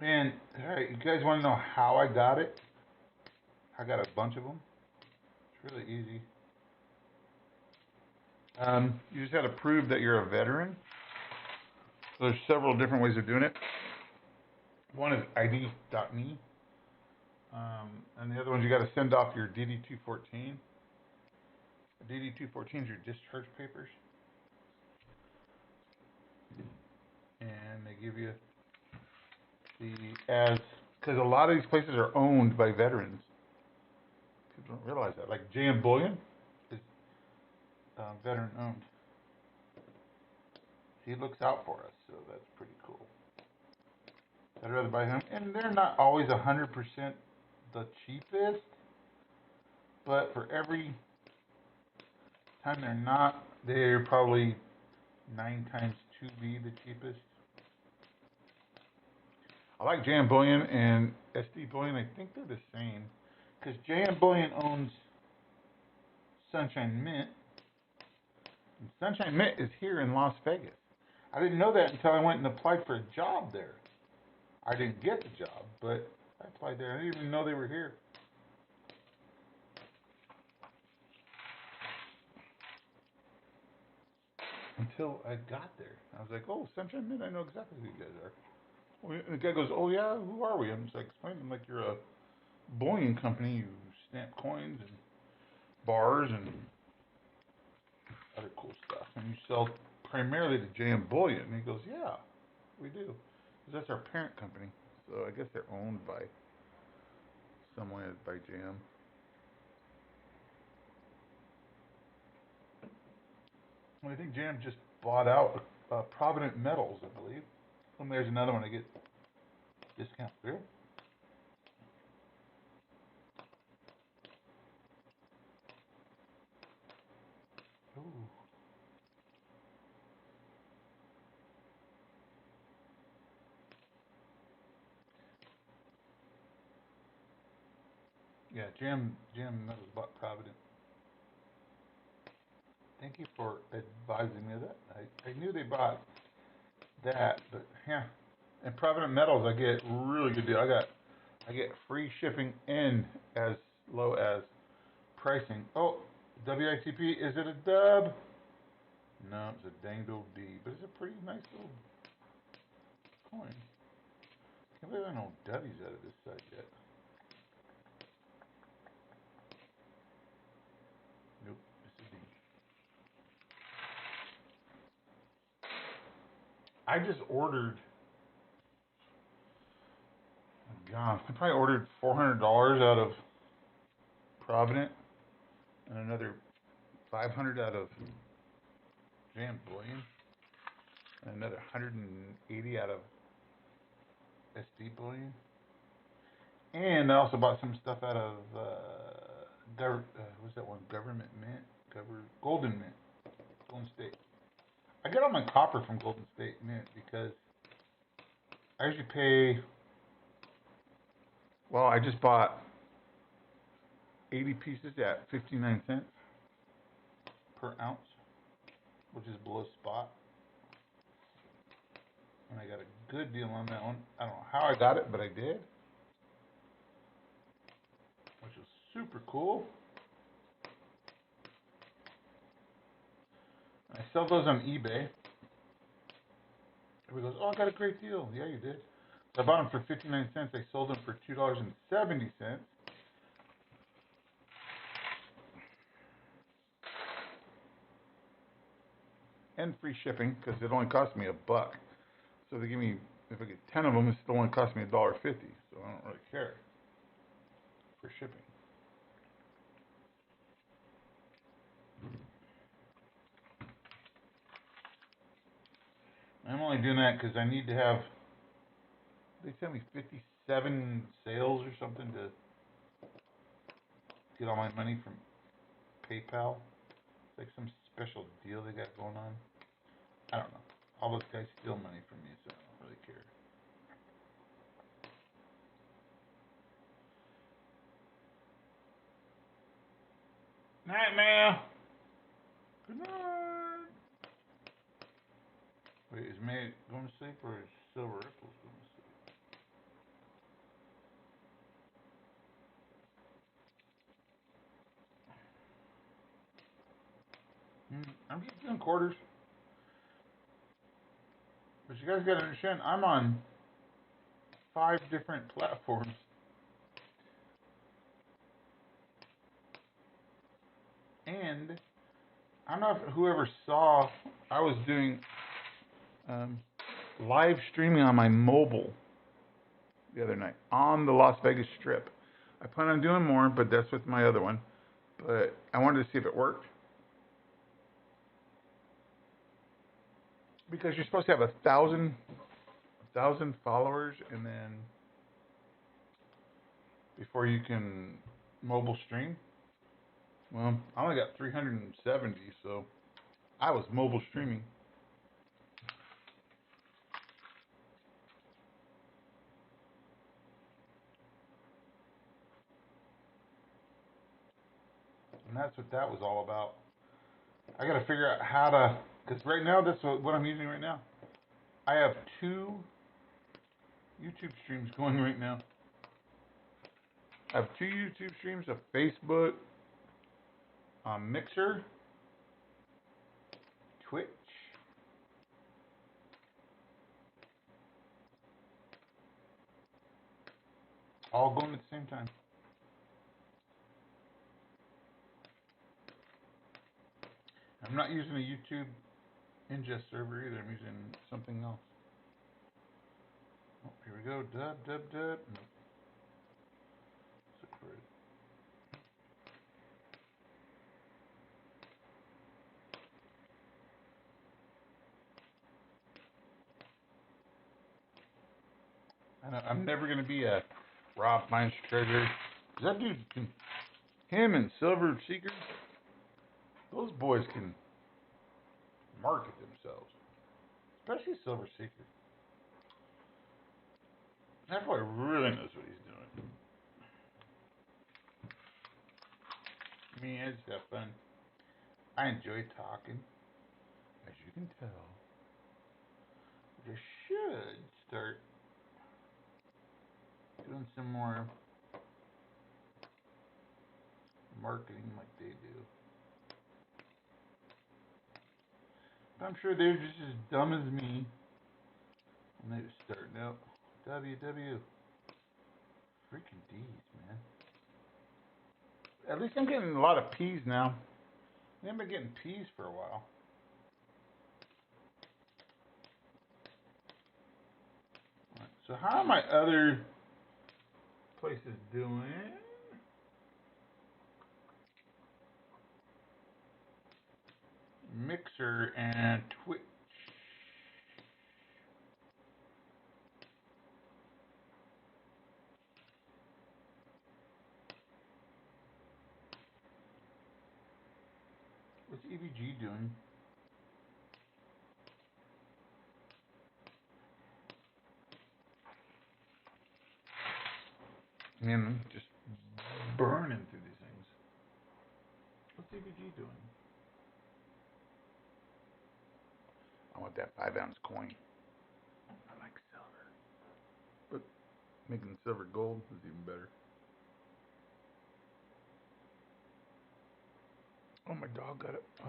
Man, alright, you guys want to know how I got it? I got a bunch of them. It's really easy. You just got to prove that you're a veteran. So there's several different ways of doing it. One is ID.me. And the other one's you got to send off your DD-214. DD-214 is your discharge papers. And they give you because a lot of these places are owned by veterans. People don't realize that. Like JM Bullion is veteran owned. He looks out for us, so that's pretty cool. I'd rather buy him, and they're not always 100% the cheapest, but for every time they're not, they're probably 9 times 2B the cheapest. I like JM Bullion and SD Bullion. I think they're the same, because JM Bullion owns Sunshine Mint, and Sunshine Mint is here in Las Vegas. I didn't know that until I went and applied for a job there. I didn't get the job, but I applied there. I didn't even know they were here. Until I got there. I was like, oh, Sunshine Mint, I know exactly who you guys are. And the guy goes, oh yeah, who are we? I'm just like explaining like you're a bullion company. You stamp coins and bars and other cool stuff. And you sell primarily to JM Bullion. And he goes, yeah, we do. Because that's our parent company. So I guess they're owned by someone by JM. Well, I think JM just bought out Provident Metals, I believe. And there's another one I get discount through. Ooh. Yeah, JM Metals bought Provident. Thank you for advising me of that. I knew they bought that, but yeah. And Provident Metals, I get really good deal. I get free shipping and as low as pricing. Oh, WITP, is it a dub? No, it's a danged old D, but it's a pretty nice little coin. Can't believe I know W's out of this side yet. Nope, it's a D. I just ordered. God, I probably ordered $400 out of Provident and another $500 out of JM Bullion and another $180 out of SD Bullion. And I also bought some stuff out of what's that one? Government Mint, Golden Mint, Golden State. I get all my copper from Golden State Mint because I usually pay. Well, I just bought 80 pieces at 59 cents per ounce, which is below spot. And I got a good deal on that one. I don't know how I got it, but I did. Which is super cool. I sell those on eBay. Everybody goes, oh, I got a great deal. Yeah, you did. So I bought them for 59 cents. I sold them for $2.70. and free shipping because it only cost me $1. So they give me, if I get 10 of them, it still only cost me $1.50. So I don't really care for shipping. I'm only doing that because I need to have, they sent me 57 sales or something to get all my money from PayPal. It's like some special deal they got going on. I don't know. All those guys steal money from me, so I don't really care. Nightmare! Good night! Wait, is May going to sleep or is Silver Ripples going to sleep? I'm just doing quarters. But you guys gotta understand, I'm on 5 different platforms. And I don't know if whoever saw, I was doing live streaming on my mobile the other night on the Las Vegas Strip. I plan on doing more, but that's with my other one. But I wanted to see if it worked. Because you're supposed to have 1,000 followers, and then before you can mobile stream. Well, I only got 370, so I was mobile streaming. And that's what that was all about. I got to figure out how to, because right now, that's what I'm using right now. I have 2 YouTube streams going right now. I have 2 YouTube streams, a Facebook, Mixer, Twitch, all going at the same time. I'm not using a YouTube ingest server either. I'm using something else. Oh, here we go. Dub. Nope. Separate. I'm never going to be a Rob Mines Treasure. Because that dude can, him and Silver Seeker, those boys can market themselves. Especially Silver Seeker. That boy really knows what he's doing. Me, I just have fun. I enjoy talking, as you can tell. I should start doing some more marketing like they do. But I'm sure they're just as dumb as me when they were starting out. WW. Freaking D's, man. At least I'm getting a lot of P's now. I haven't been getting P's for a while. Right, so how are my other places doing? Mixer and Twitch. What's EVG doing? Man, I'm just burning through these things. What's EVG doing? I want that 5-ounce coin. I like silver. But making silver gold is even better. Oh, my dog got it. Oh.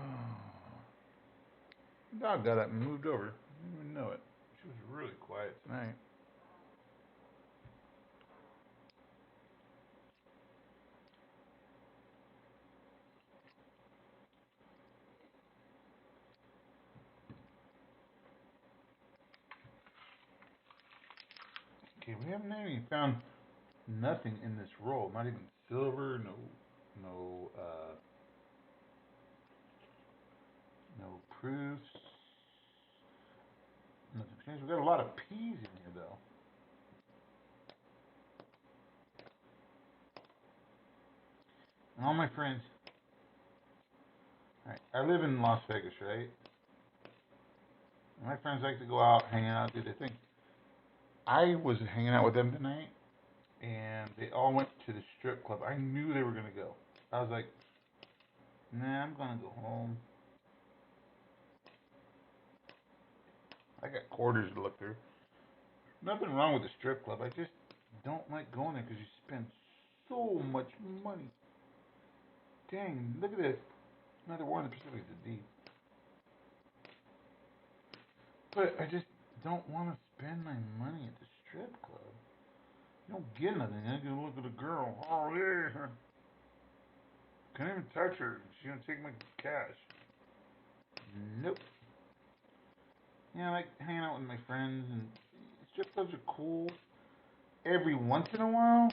My dog got up and moved over. I didn't even know it. She was really quiet tonight. Okay, we haven't even found nothing in this roll. Not even silver, no, no proofs. Nothing changed. We got a lot of P's in here, though. And all my friends. Alright, I live in Las Vegas, right? And my friends like to go out, hang out, do their thing. I was hanging out with them tonight, and they all went to the strip club. I knew they were gonna go. I was like, nah, I'm gonna go home. I got quarters to look through. Nothing wrong with the strip club. I just don't like going there because you spend so much money. Dang, look at this. Another one in the Pacific is a D. But I just don't want to spend my money at the strip club. You don't get nothing. I can look at a girl. Oh, yeah. Can't even touch her. She's going to take my cash. Nope. Yeah, I like hanging out with my friends, and strip clubs are cool every once in a while,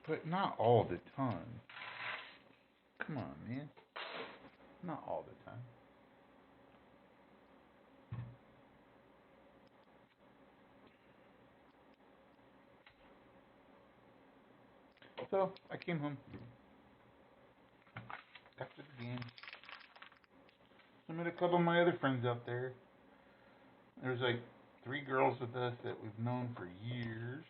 but not all the time. Come on, man. Not all the time. So, I came home after the game. I met a couple of my other friends out there. There's like 3 girls with us that we've known for years.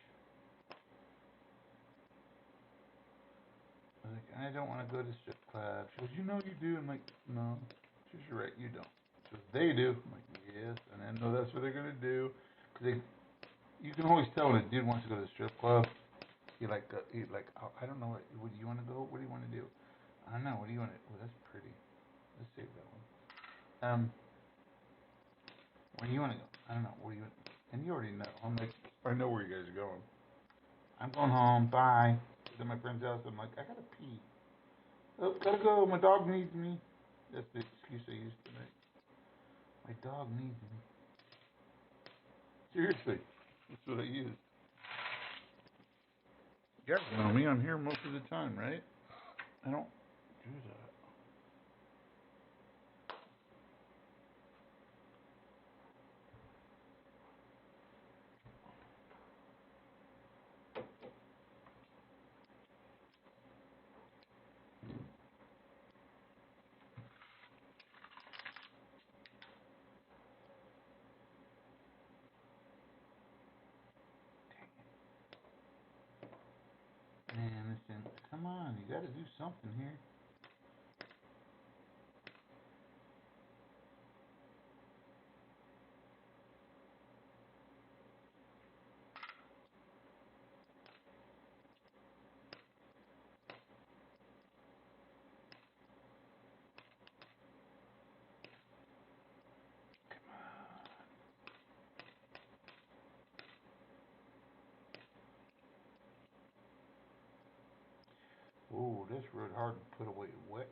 I was like, I don't want to go to strip club. She goes, you know you do. I'm like, no. She goes, you're right, you don't. She goes, they do. I'm like, yes. And I know that's what they're going to do. Because you can always tell when a dude wants to go to the strip club. He oh, I don't know, what do you want to go? What do you want to do? I don't know, what do you want to, oh, that's pretty. Let's save that one. Where do you want to go? I don't know, what do you want? And you already know. I'm like, I know where you guys are going. I'm going home, bye. At my friend's house, I'm like, I gotta pee. Oh, gotta go, my dog needs me. That's the excuse I used tonight. My dog needs me. Seriously, that's what I use. You guys know me, I'm here most of the time, right? I don't do that. Man, listen, come on, you gotta do something here. Oh, this road hard to put away wet.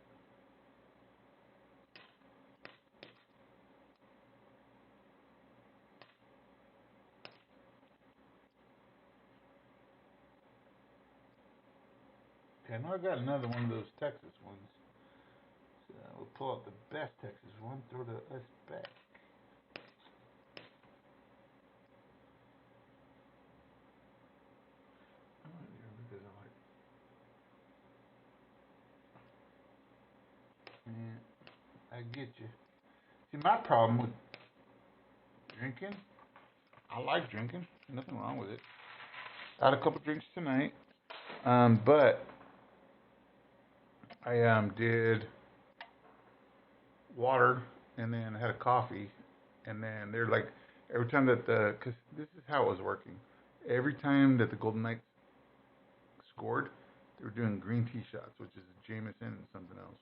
Okay, now I got another one of those Texas ones. So we'll pull out the best Texas one, throw the us back. Oh, yeah, because I get you. See, my problem with drinking, I like drinking, nothing wrong with it. I had a couple drinks tonight, but I did water and then had a coffee, and then they're like every time that because this is how it was working. Every time that the Golden Knights scored, they were doing green tea shots, which is Jameson and something else.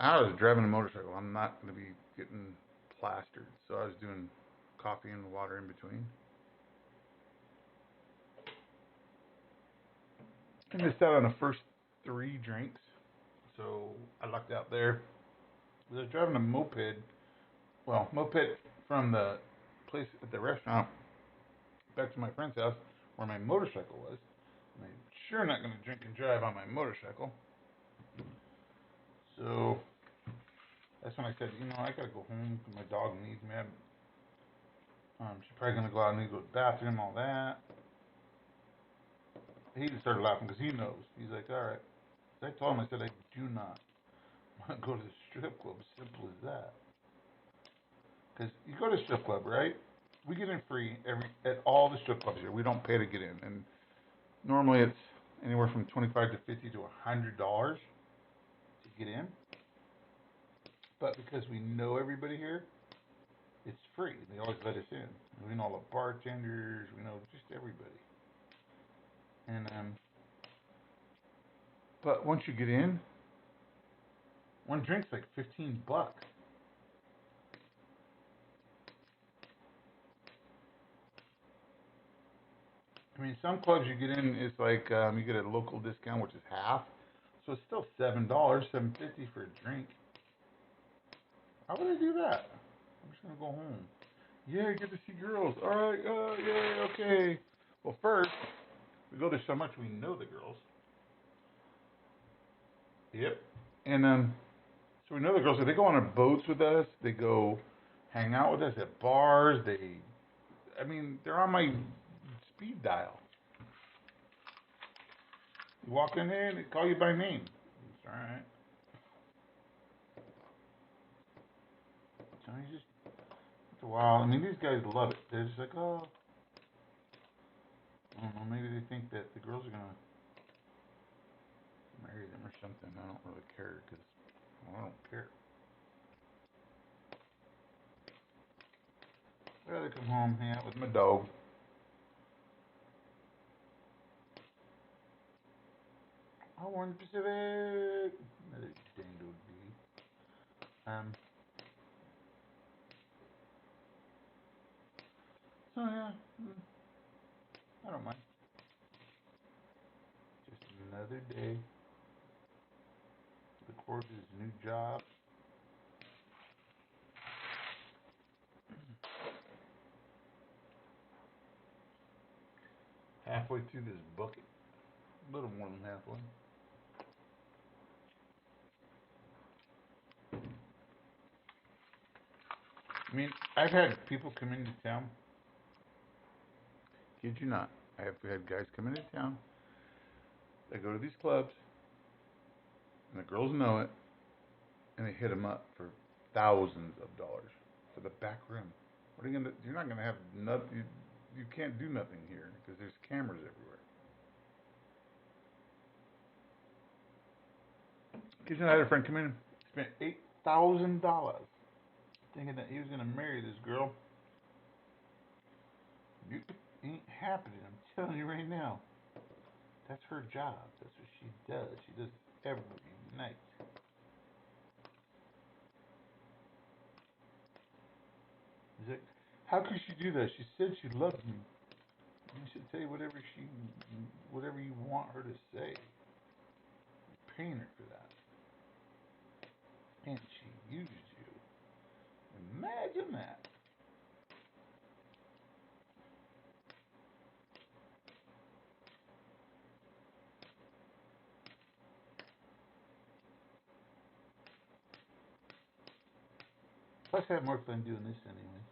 I was driving a motorcycle. I'm not going to be getting plastered, so I was doing coffee and water in between. I missed out on the first 3 drinks, so I lucked out there. I was driving a moped from the place at the restaurant back to my friend's house where my motorcycle was. And I'm sure not going to drink and drive on my motorcycle. So that's when I said, you know, I gotta go home because my dog needs me. She's probably gonna go out and need to go to the bathroom, all that. He just started laughing because he knows. He's like, all right. So I told him, I said, I do not want to go to the strip club. Simple as that. Because you go to the strip club, right? We get in free at all the strip clubs here. We don't pay to get in, and normally it's anywhere from $25 to $50 to $100 to get in. But because we know everybody here, it's free. They always let us in. We know all the bartenders. We know just everybody. And but once you get in, one drink's like $15. I mean, some clubs you get in, it's like you get a local discount, which is half. So it's still $7, $7.50 for a drink. How would I do that? I'm just gonna go home. Yeah, get to see girls. All right, yeah, okay. Well, first we go there so much we know the girls. Yep. And so we know the girls. So they go on our boats with us. They go hang out with us at bars. I mean, they're on my speed dial. You walk in there and they call you by name. It's all right. So you just after a while. I mean, these guys love it. They're just like, oh, I don't know. Maybe they think that the girls are gonna marry them or something. I don't really care because I don't care. I'd rather come home, hang out with my dog. Oh, Warren Pacific. Another dango D. So yeah, I don't mind. Just another day. Look forward to his new job. Halfway through this bucket. A little more than halfway. I mean, I've had people come into town. Kid you not. I've had guys come into town. They go to these clubs, and the girls know it, and they hit them up for thousands of dollars for the back room. What are you gonna? You're not gonna have nothing. You can't do nothing here because there's cameras everywhere. Kid you not, I had a friend come in, spent $8,000 thinking that he was gonna marry this girl. You ain't happening. I'm telling you right now. That's her job. That's what she does. She does every night. He's like, how could she do that? She said she loved me. You should say whatever you want her to say. You're paying her for that. And she uses you. Imagine that. Plus, I have more fun doing this anyway.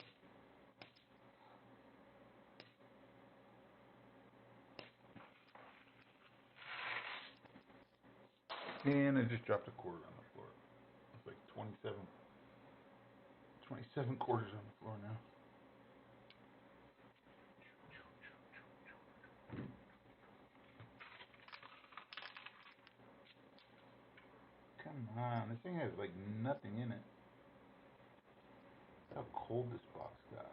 And I just dropped a quarter on the floor. It's like 27 quarters on the floor now. Come on, this thing has like nothing in it. Look how cold this box got.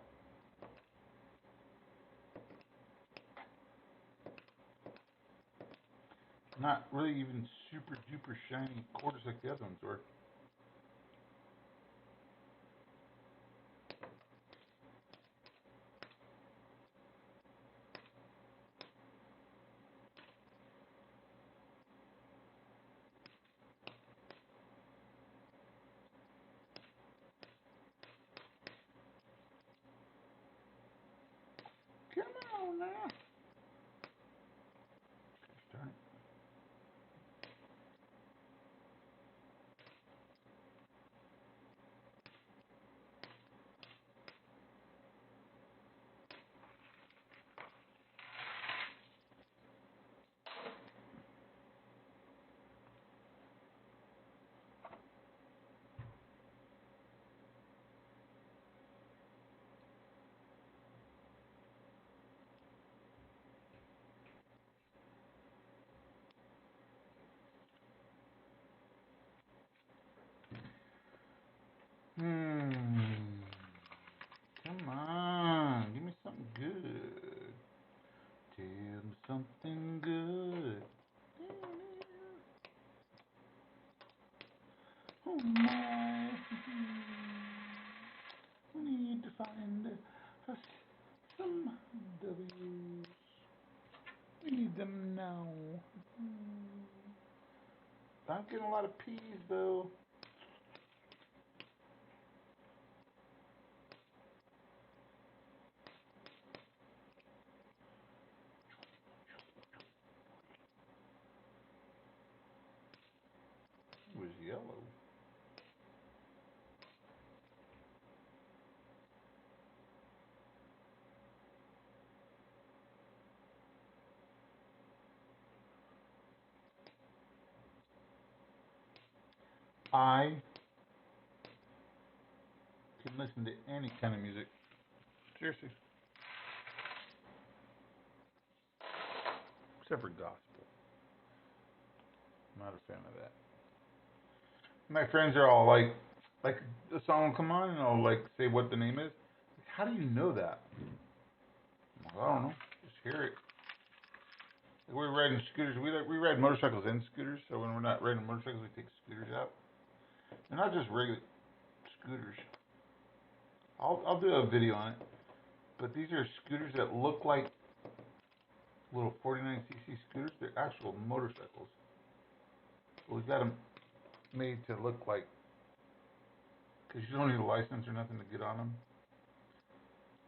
Not really even super duper shiny quarters like the other ones were. Come on there. Start. Come on, give me something good. Tell me something good. Oh my, we need to find us some W's. We need them now. I'm getting a lot of P's though. It was yellow. I can listen to any kind of music. Seriously. Except for gospel. I'm not a fan of that. My friends are all like the song will come on and I'll like say what the name is. How do you know that? I'm like, I don't know. Just hear it. Like we're riding scooters. We ride motorcycles and scooters. So when we're not riding motorcycles, we take scooters out. And not just regular scooters. I'll do a video on it. But these are scooters that look like little 49cc scooters. They're actual motorcycles. So we got them made to look like, because you don't need a license or nothing to get on them.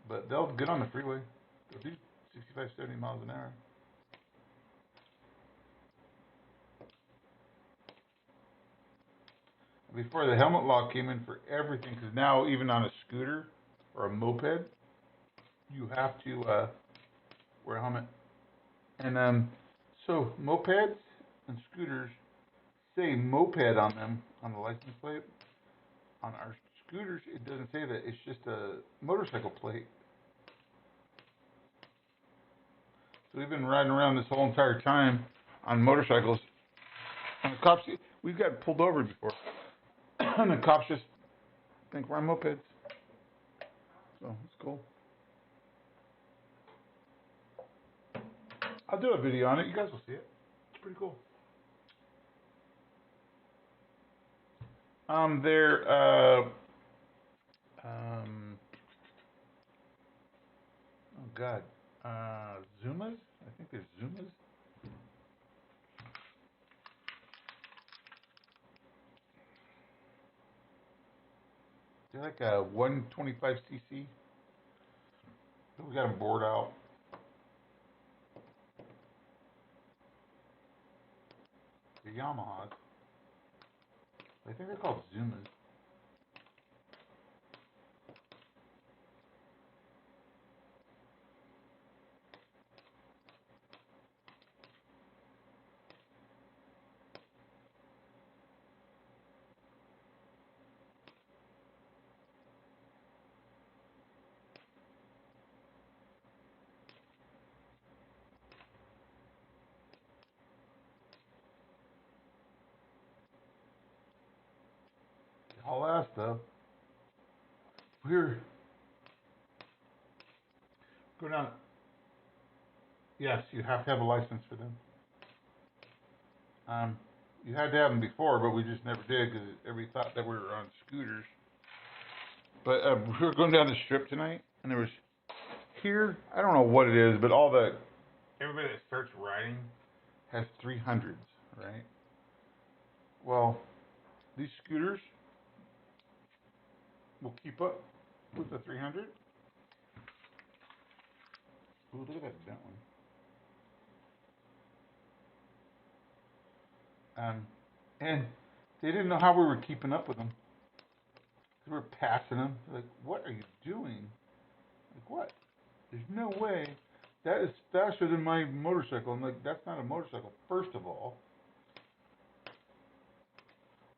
But they'll get on the freeway. They'll do 65, 70 miles an hour. Before the helmet law came in for everything, because now even on a scooter or a moped, you have to wear a helmet. And so mopeds and scooters say moped on them on the license plate. On our scooters, it doesn't say that. It's just a motorcycle plate. So we've been riding around this whole entire time on motorcycles, and the cops, we've got pulled over before, and the cops just think we're on mopeds. So it's cool. I'll do a video on it. You guys will see it. It's pretty cool. They're oh God, Zumas. I think they're Zumas. They're like a 125cc. We got them bored out. They're Yamahas. I think they're called Zumas. All that stuff. We're going on. Yes, you have to have a license for them. You had to have them before, but we just never did because everybody thought that we were on scooters. But we were going down the strip tonight, and there was here. I don't know what it is, but everybody that starts riding has 300s, right? Well, these scooters will keep up with the 300. Ooh, look at that bent one. And they didn't know how we were keeping up with them. We were passing them. Like, what are you doing? Like, what? There's no way. That is faster than my motorcycle. I'm like, that's not a motorcycle, first of all.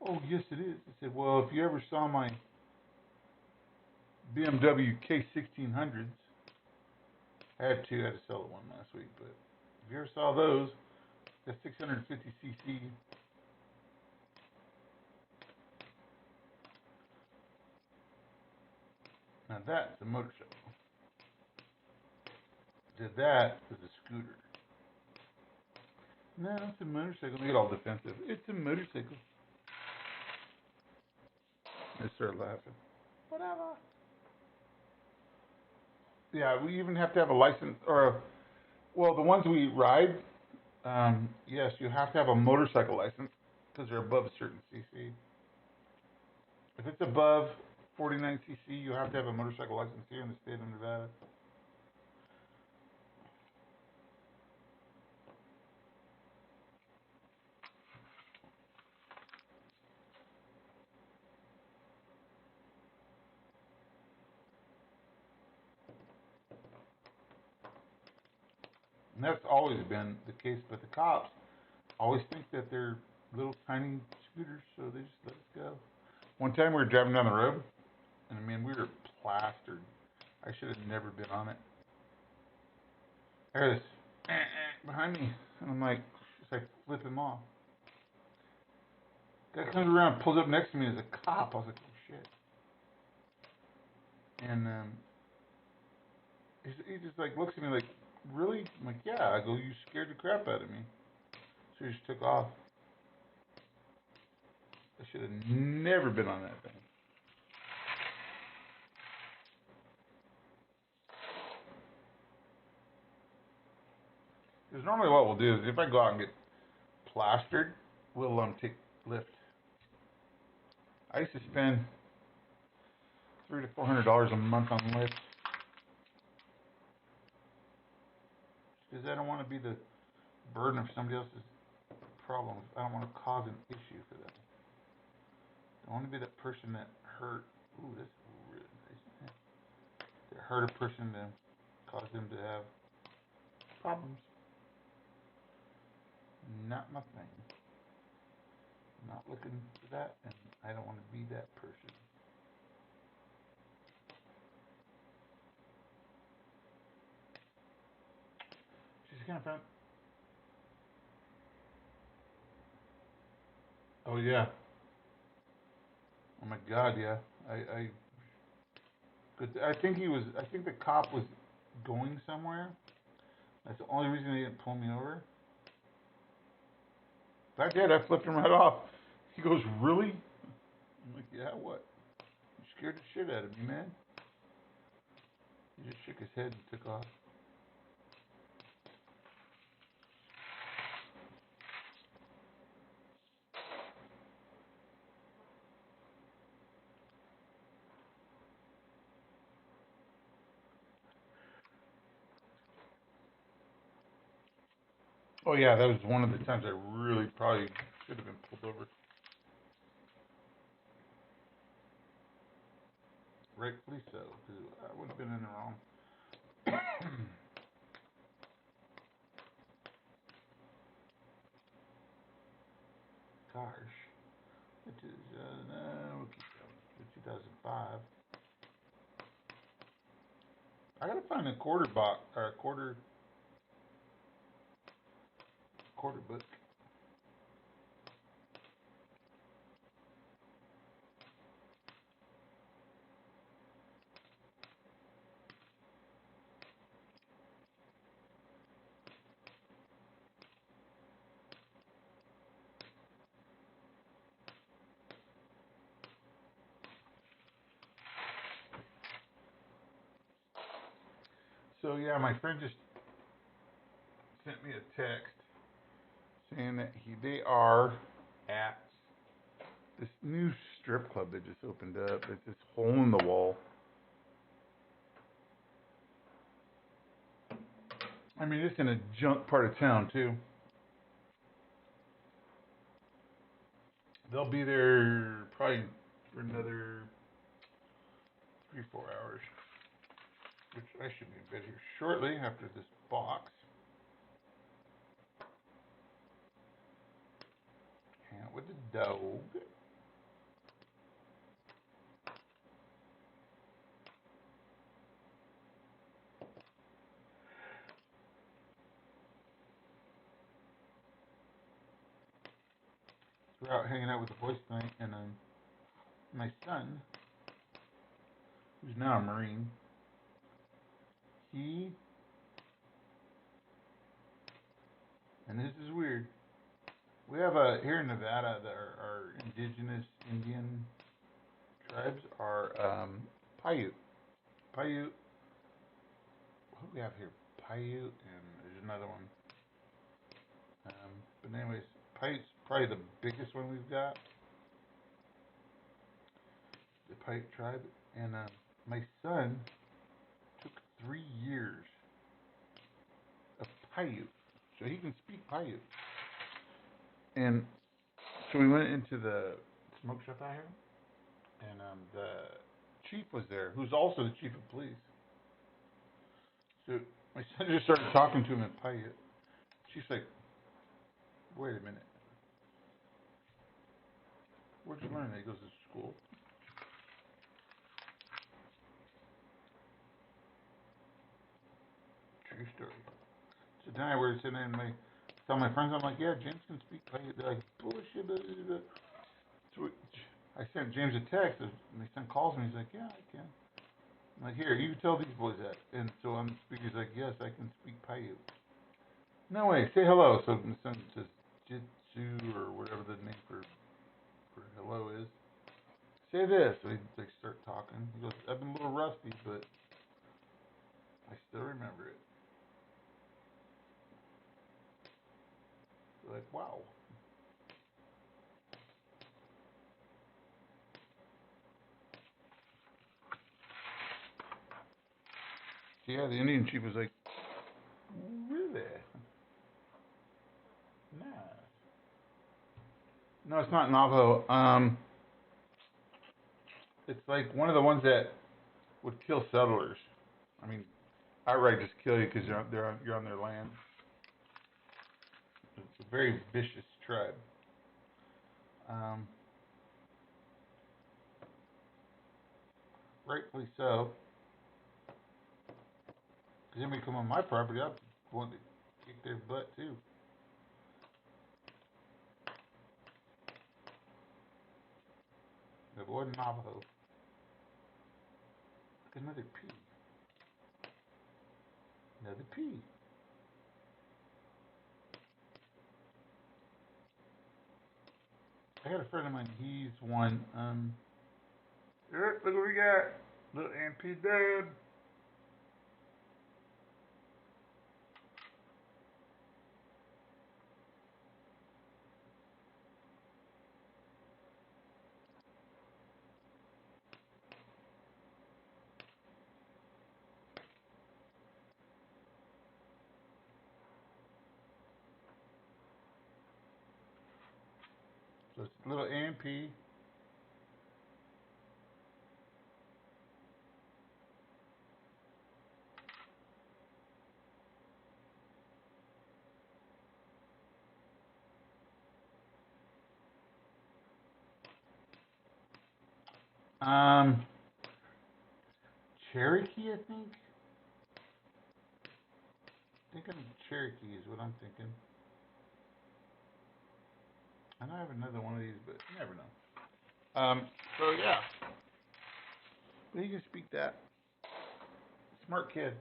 Oh, yes, it is. I said, well, if you ever saw my BMW K1600s, I had to sell one last week, but if you ever saw those, the 650cc, now that's a motorcycle. That was a scooter. No, it's a motorcycle. They get all defensive. It's a motorcycle. They start laughing. Whatever. Yeah, we even have to have a license, or, well, the ones we ride, yes, you have to have a motorcycle license because they're above a certain cc. If it's above 49cc, you have to have a motorcycle license here in the state of Nevada. And that's always been the case, but the cops always think that they're little tiny scooters, so they just let us go. One time we were driving down the road, and I mean, we were plastered. I should have never been on it. I heard this behind me, and I'm like, just like flip him off. Guy comes around, pulls up next to me as a cop. I was like, oh shit. And he just like looks at me like, really? I'm like, yeah. I go, you scared the crap out of me. So he just took off. I should have never been on that thing. Because normally what we'll do is if I go out and get plastered, we'll take Lyft. I used to spend $300 to $400 a month on Lyft. Because I don't want to be the burden of somebody else's problems. I don't want to cause an issue for them. I want to be that person that hurt. Ooh, that's really nice. That hurt a person to cause them to have problems. Not my thing. Not looking for that, and I don't want to be that person. She's kind of fun. Oh yeah. Oh my God, yeah. I think he was. I think the cop was going somewhere. That's the only reason they didn't pull me over. If I did, I flipped him right off. He goes, really? I'm like, yeah, what? You scared the shit out of me, man. He just shook his head and took off. Oh yeah, that was one of the times I really probably should have been pulled over. Rightfully so, because I would have been in the wrong. Gosh, it is, we'll keep going. 2005. I gotta find a quarter box, or a quarter book. So yeah, my friend just sent me a text saying that they are at this new strip club that just opened up. It's this hole in the wall. I mean, it's in a junk part of town too. They'll be there probably for another 3-4 hours, which I should be in bed here shortly after this box. Hang out with the dog. We're out hanging out with the boys tonight, and my son, who's now a Marine, and this is weird, we have here in Nevada, our indigenous Indian tribes are Paiute. Paiute, what do we have here? Paiute, and there's another one. But anyways, Paiute's probably the biggest one we've got. The Paiute tribe. And my son took 3 years of Paiute, so he can speak Paiute. And so we went into the smoke shop out here, and the chief was there, who's also the chief of police. So my son just started talking to him in Paiute. She's like, wait a minute. Where'd you learn that? He goes to school. True story. So then I was sitting there and tell my friends, I'm like, yeah, James can speak Paiute. They're like, bullshit. Blah, blah, blah. So I sent James a text, and my son calls me. He's like, yeah, I can. I'm like, here, you tell these boys that. And so I'm speaking. He's like, yes, I can speak Paiute. No way, say hello. So my son says Jitsu or whatever the name for hello is. Say this. So they start talking. He goes, I've been a little rusty, but I still remember it. They're like, wow. So yeah, the Indian chief was like, really? Nice. No, it's not Navajo. It's like one of the ones that would kill settlers. I mean, outright just kill you because you're on their land. It's a very vicious tribe. Rightfully so. Because anybody come on my property, I'd want to kick their butt too. It wasn't Navajo. Another P. Another P. I got a friend of mine, he's one, look what we got. Little MP dad. So it's little MP. Cherokee, I think. Thinking Cherokee is what I'm thinking. I know I have another one of these, but you never know. So yeah. But he can speak that. Smart kid.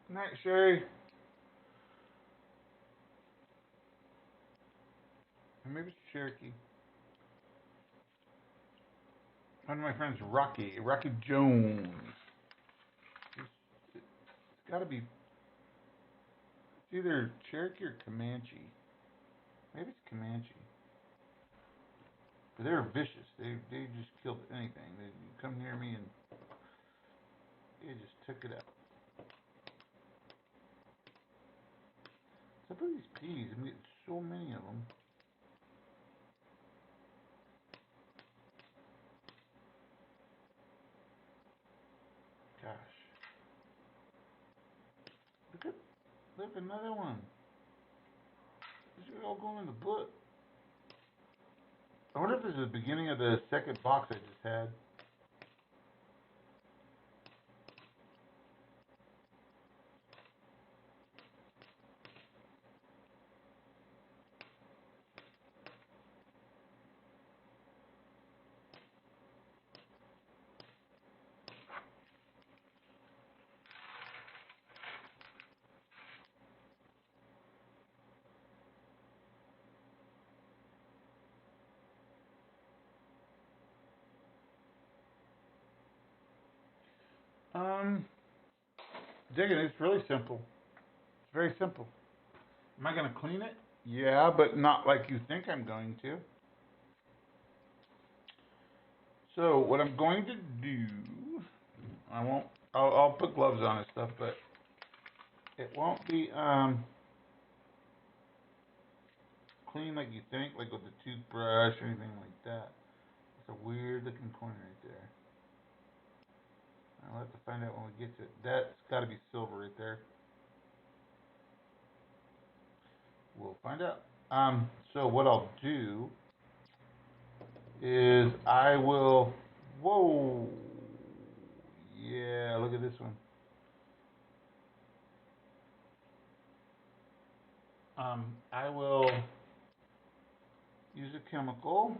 Good night, Sherry. Or maybe it's Cherokee. One of my friends, Rocky Jones. It's got to be. It's either Cherokee or Comanche. Maybe it's Comanche. But they're vicious. They just killed anything. They come near me and they just took it out. What's up with these peas? I'm getting so many of them. Gosh. Look, another one. These are all going in the book. I wonder if this is the beginning of the second box I just had. Digging, it's really simple. It's very simple. Am I going to clean it? Yeah, but not like you think I'm going to. So what I'm going to do, I'll put gloves on and stuff, but it won't be clean like you think, like with the toothbrush or anything like that. It's a weird looking corner right there. I'll have to find out when we get to it. That's got to be silver right there. We'll find out. So what I'll do is I will, whoa, yeah, look at this one. I will use a chemical,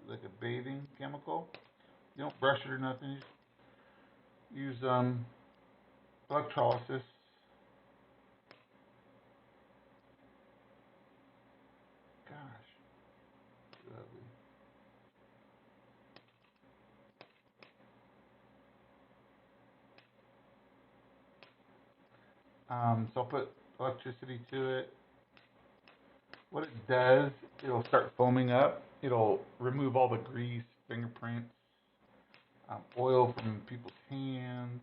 like a bathing chemical. You don't brush it or nothing. You just use electrolysis. Gosh, lovely. So I'll put electricity to it. What it does, it'll start foaming up. It'll remove all the grease, fingerprints, oil from people's hands.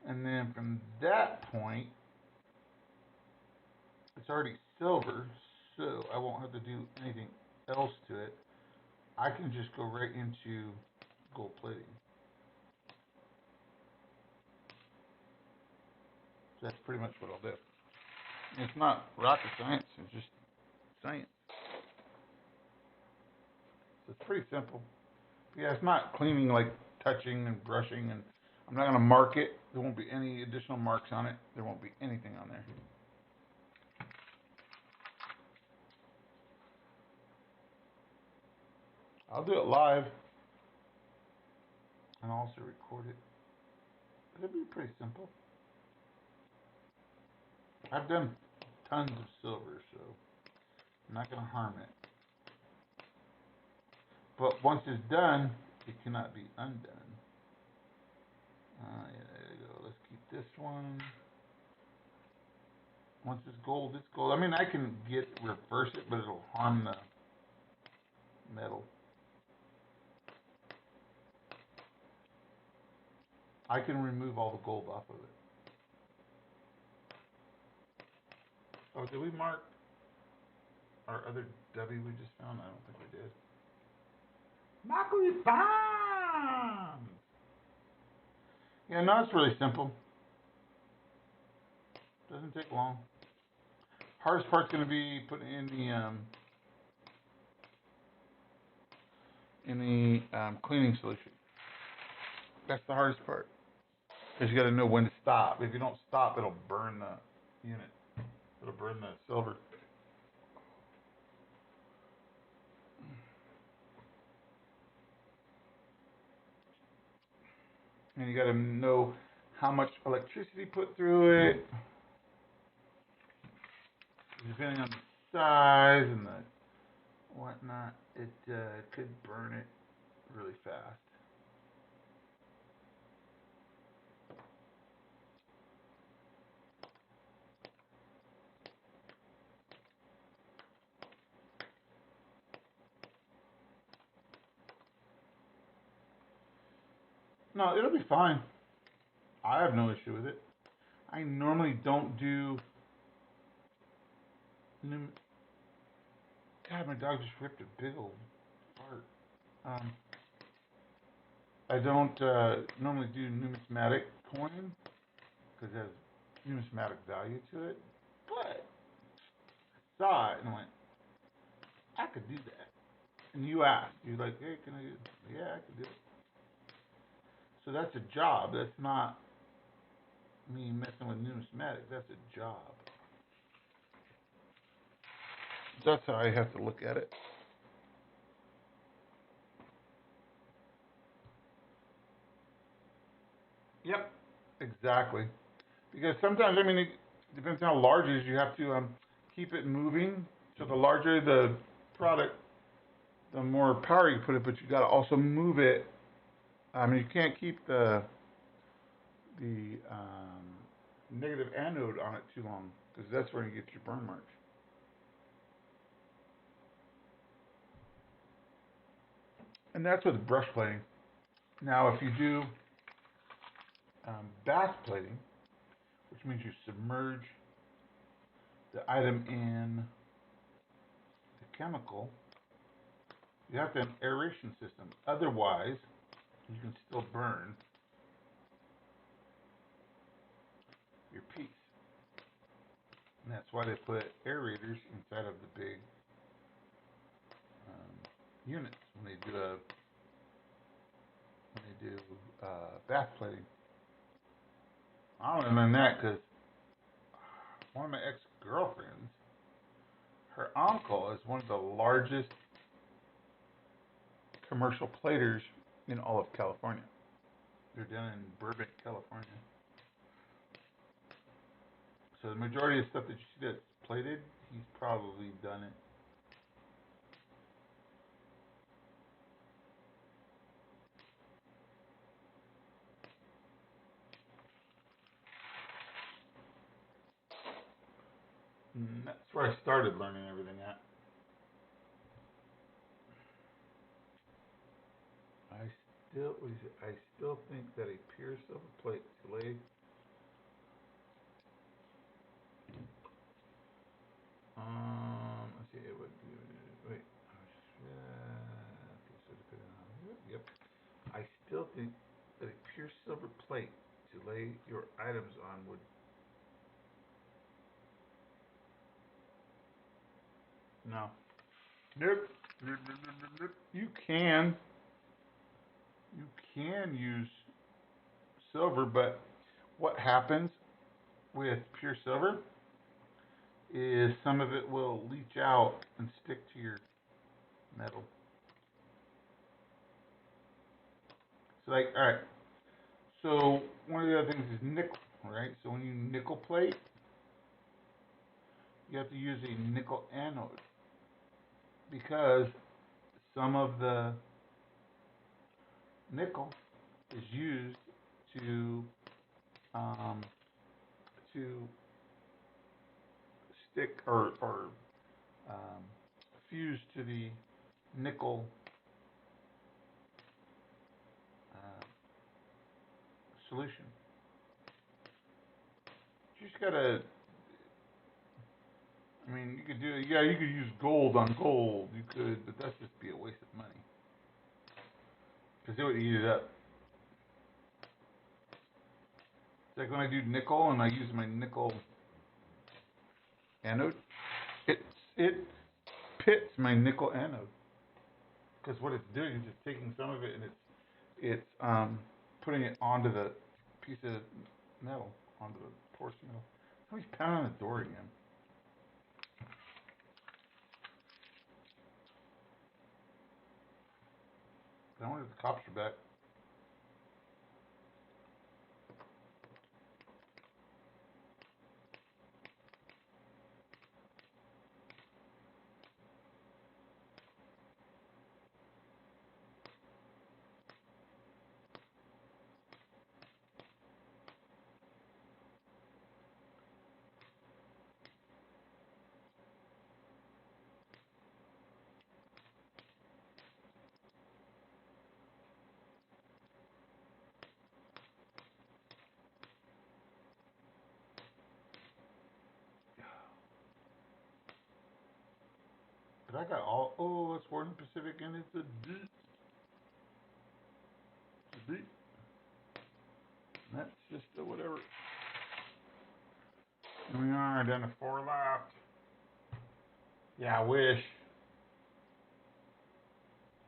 And then from that point, it's already silver, so I won't have to do anything else to it. I can just go right into gold plating. So that's pretty much what I'll do. It's not rocket science, it's just science. So it's pretty simple. Yeah, it's not cleaning like touching and brushing, and I'm not going to mark it. There won't be any additional marks on it. There won't be anything on there. I'll do it live and I'll also record it. It'll be pretty simple. I've done tons of silver, so I'm not going to harm it. But once it's done, it cannot be undone. Yeah, there you go. Let's keep this one. Once it's gold, it's gold. I mean, I can reverse it, but it'll harm the metal. I can remove all the gold off of it. Oh, did we mark our other W we just found? I don't think we did. Mercury Farms! Yeah, no, it's really simple. Doesn't take long. Hardest part's going to be putting in the cleaning solution. That's the hardest part. Because you got to know when to stop. If you don't stop, it'll burn the unit. It'll burn the silver. And you got to know how much electricity put through it. Depending on the size and the whatnot, it could burn it really fast. No, it'll be fine. I have no issue with it. I normally don't do. God, my dog just ripped a big old fart. I don't normally do numismatic coin because it has numismatic value to it. But saw it and went, I could do that. And you asked, you're like, hey, can I do it? Yeah, I could do it. So that's a job. That's not me messing with numismatics. That's a job. That's how I have to look at it. Yep, exactly. Because sometimes, I mean, it depends on how large it is. You have to keep it moving. So the larger the product, the more power you put it. But you got to also move it. I mean, you can't keep the negative anode on it too long because that's where you get your burn marks. And that's with brush plating. Now, if you do bath plating, which means you submerge the item in the chemical, you have to have an aeration system. Otherwise, you can still burn your piece. And that's why they put aerators inside of the big units when they do bath plating. I only learned that because one of my ex-girlfriends, her uncle is one of the largest commercial platers in all of California. They're down in Burbank, California. So the majority of stuff that you see that's plated, he's probably done it. And that's where I started learning everything at. I still think that a pure silver plate fillet. Let's see, it would be, wait. Okay, so depending on, yep. I still think that a pure silver plate to lay your items on would. No. Nope. You can use silver, but what happens with pure silver is some of it will leach out and stick to your metal. So like, alright, so one of the other things is nickel, right? So when you nickel plate, you have to use a nickel anode because some of the nickel is used to stick or fuse to the nickel solution. You just gotta. I mean, you could do. Yeah, you could use gold on gold. You could, but that's just be a waste of money because it would eat it up. It's like when I do nickel and I use my nickel anode, it pits my nickel anode because what it's doing is it's taking some of it and it's putting it onto the piece of metal, onto the porous metal. Somebody's pounding on the door again. I wonder if the cops are back. Cause I got all, oh, it's Warden Pacific and it's a deep. It's a deep. That's just a whatever. Here we are, down to 4 left. Yeah, I wish.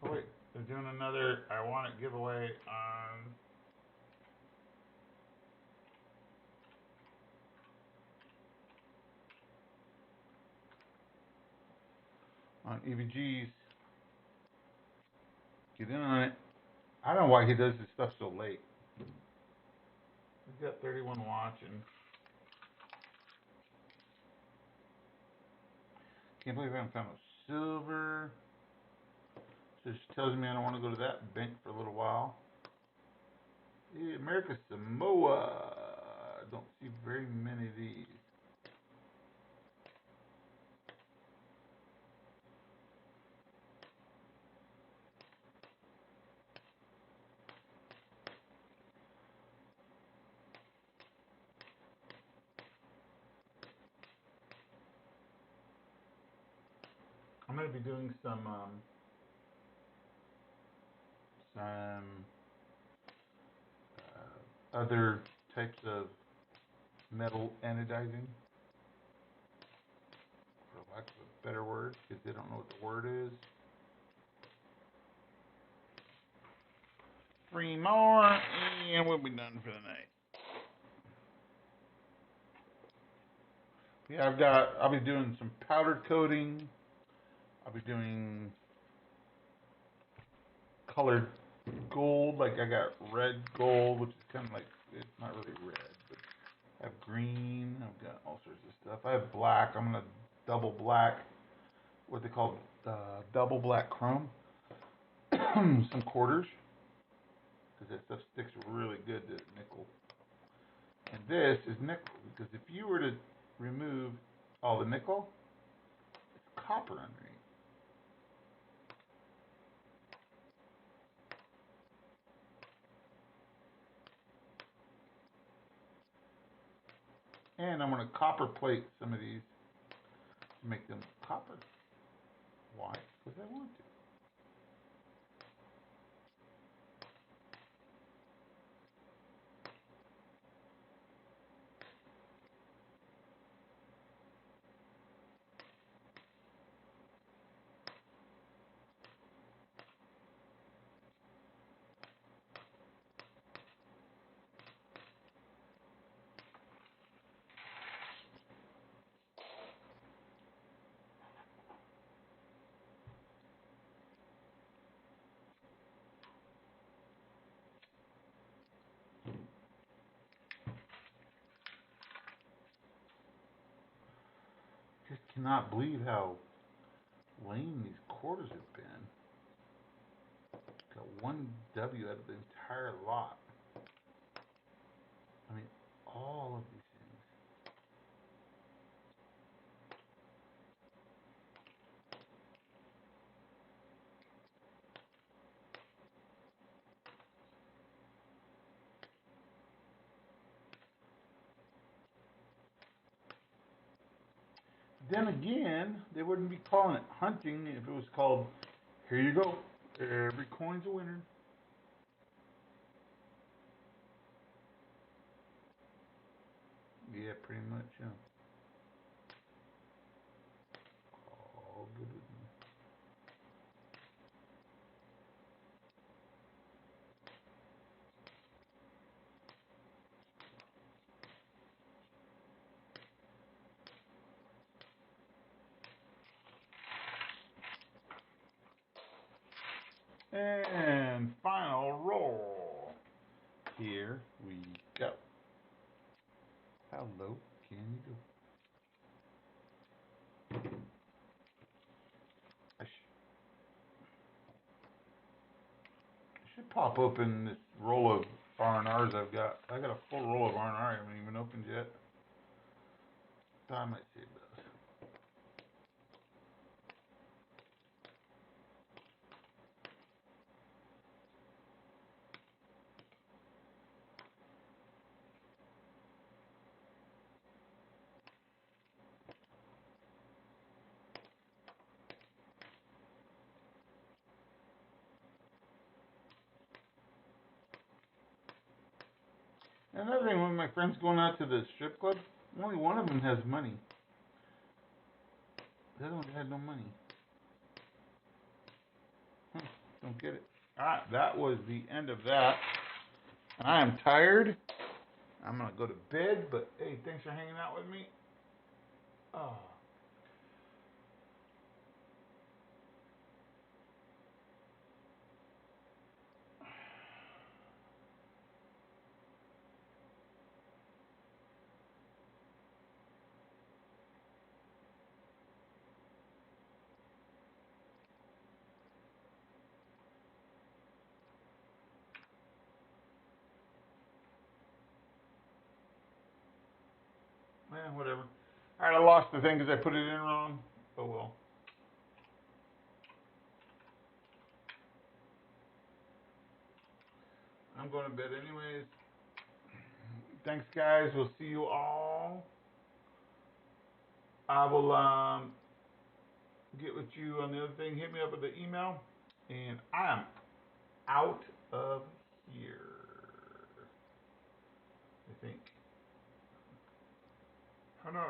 Oh wait, they're doing another I Want It giveaway on EVGs. Get in on it. I don't know why he does this stuff so late. We've got 31 watching. Can't believe I haven't found a silver. Just tells me I don't want to go to that bank for a little while. Yeah, America Samoa. Don't see very many of these. I'm going to be doing some other types of metal anodizing, for lack of a better word, because they don't know what the word is. 3 more, and we'll be done for the night. Yeah, I'll be doing some powder coating. I'll be doing colored gold, like I got red gold, which is kind of like, it's not really red, but I have green, I've got all sorts of stuff. I have black, I'm going to double black, what they call double black chrome, some quarters, because that stuff sticks really good to nickel. And this is nickel, because if you were to remove all the nickel, it's copper underneath. And I'm going to copper plate some of these to make them copper. Why? Because I want to. Just cannot believe how lame these quarters have been. Got 1 W out of the entire lot. I mean, all of these things. Then again, they wouldn't be calling it hunting if it was called, here you go, every coin's a winner. Yeah, pretty much, yeah. All good with me. And final roll. Here we go. How low can you go? I should pop open this roll of R&Rs I've got. I got a full roll of R&R I haven't even opened yet. I might save those. Another thing, when my friends going out to the strip club, only one of them has money. The other one had no money. Don't get it. Alright, that was the end of that. I am tired. I'm gonna go to bed, but hey, thanks for hanging out with me. Oh. Whatever. Alright, I lost the thing because I put it in wrong. Oh well. I'm going to bed anyways. Thanks, guys. We'll see you all. I will get with you on the other thing. Hit me up with the email. And I am out of here. I think. Oh no.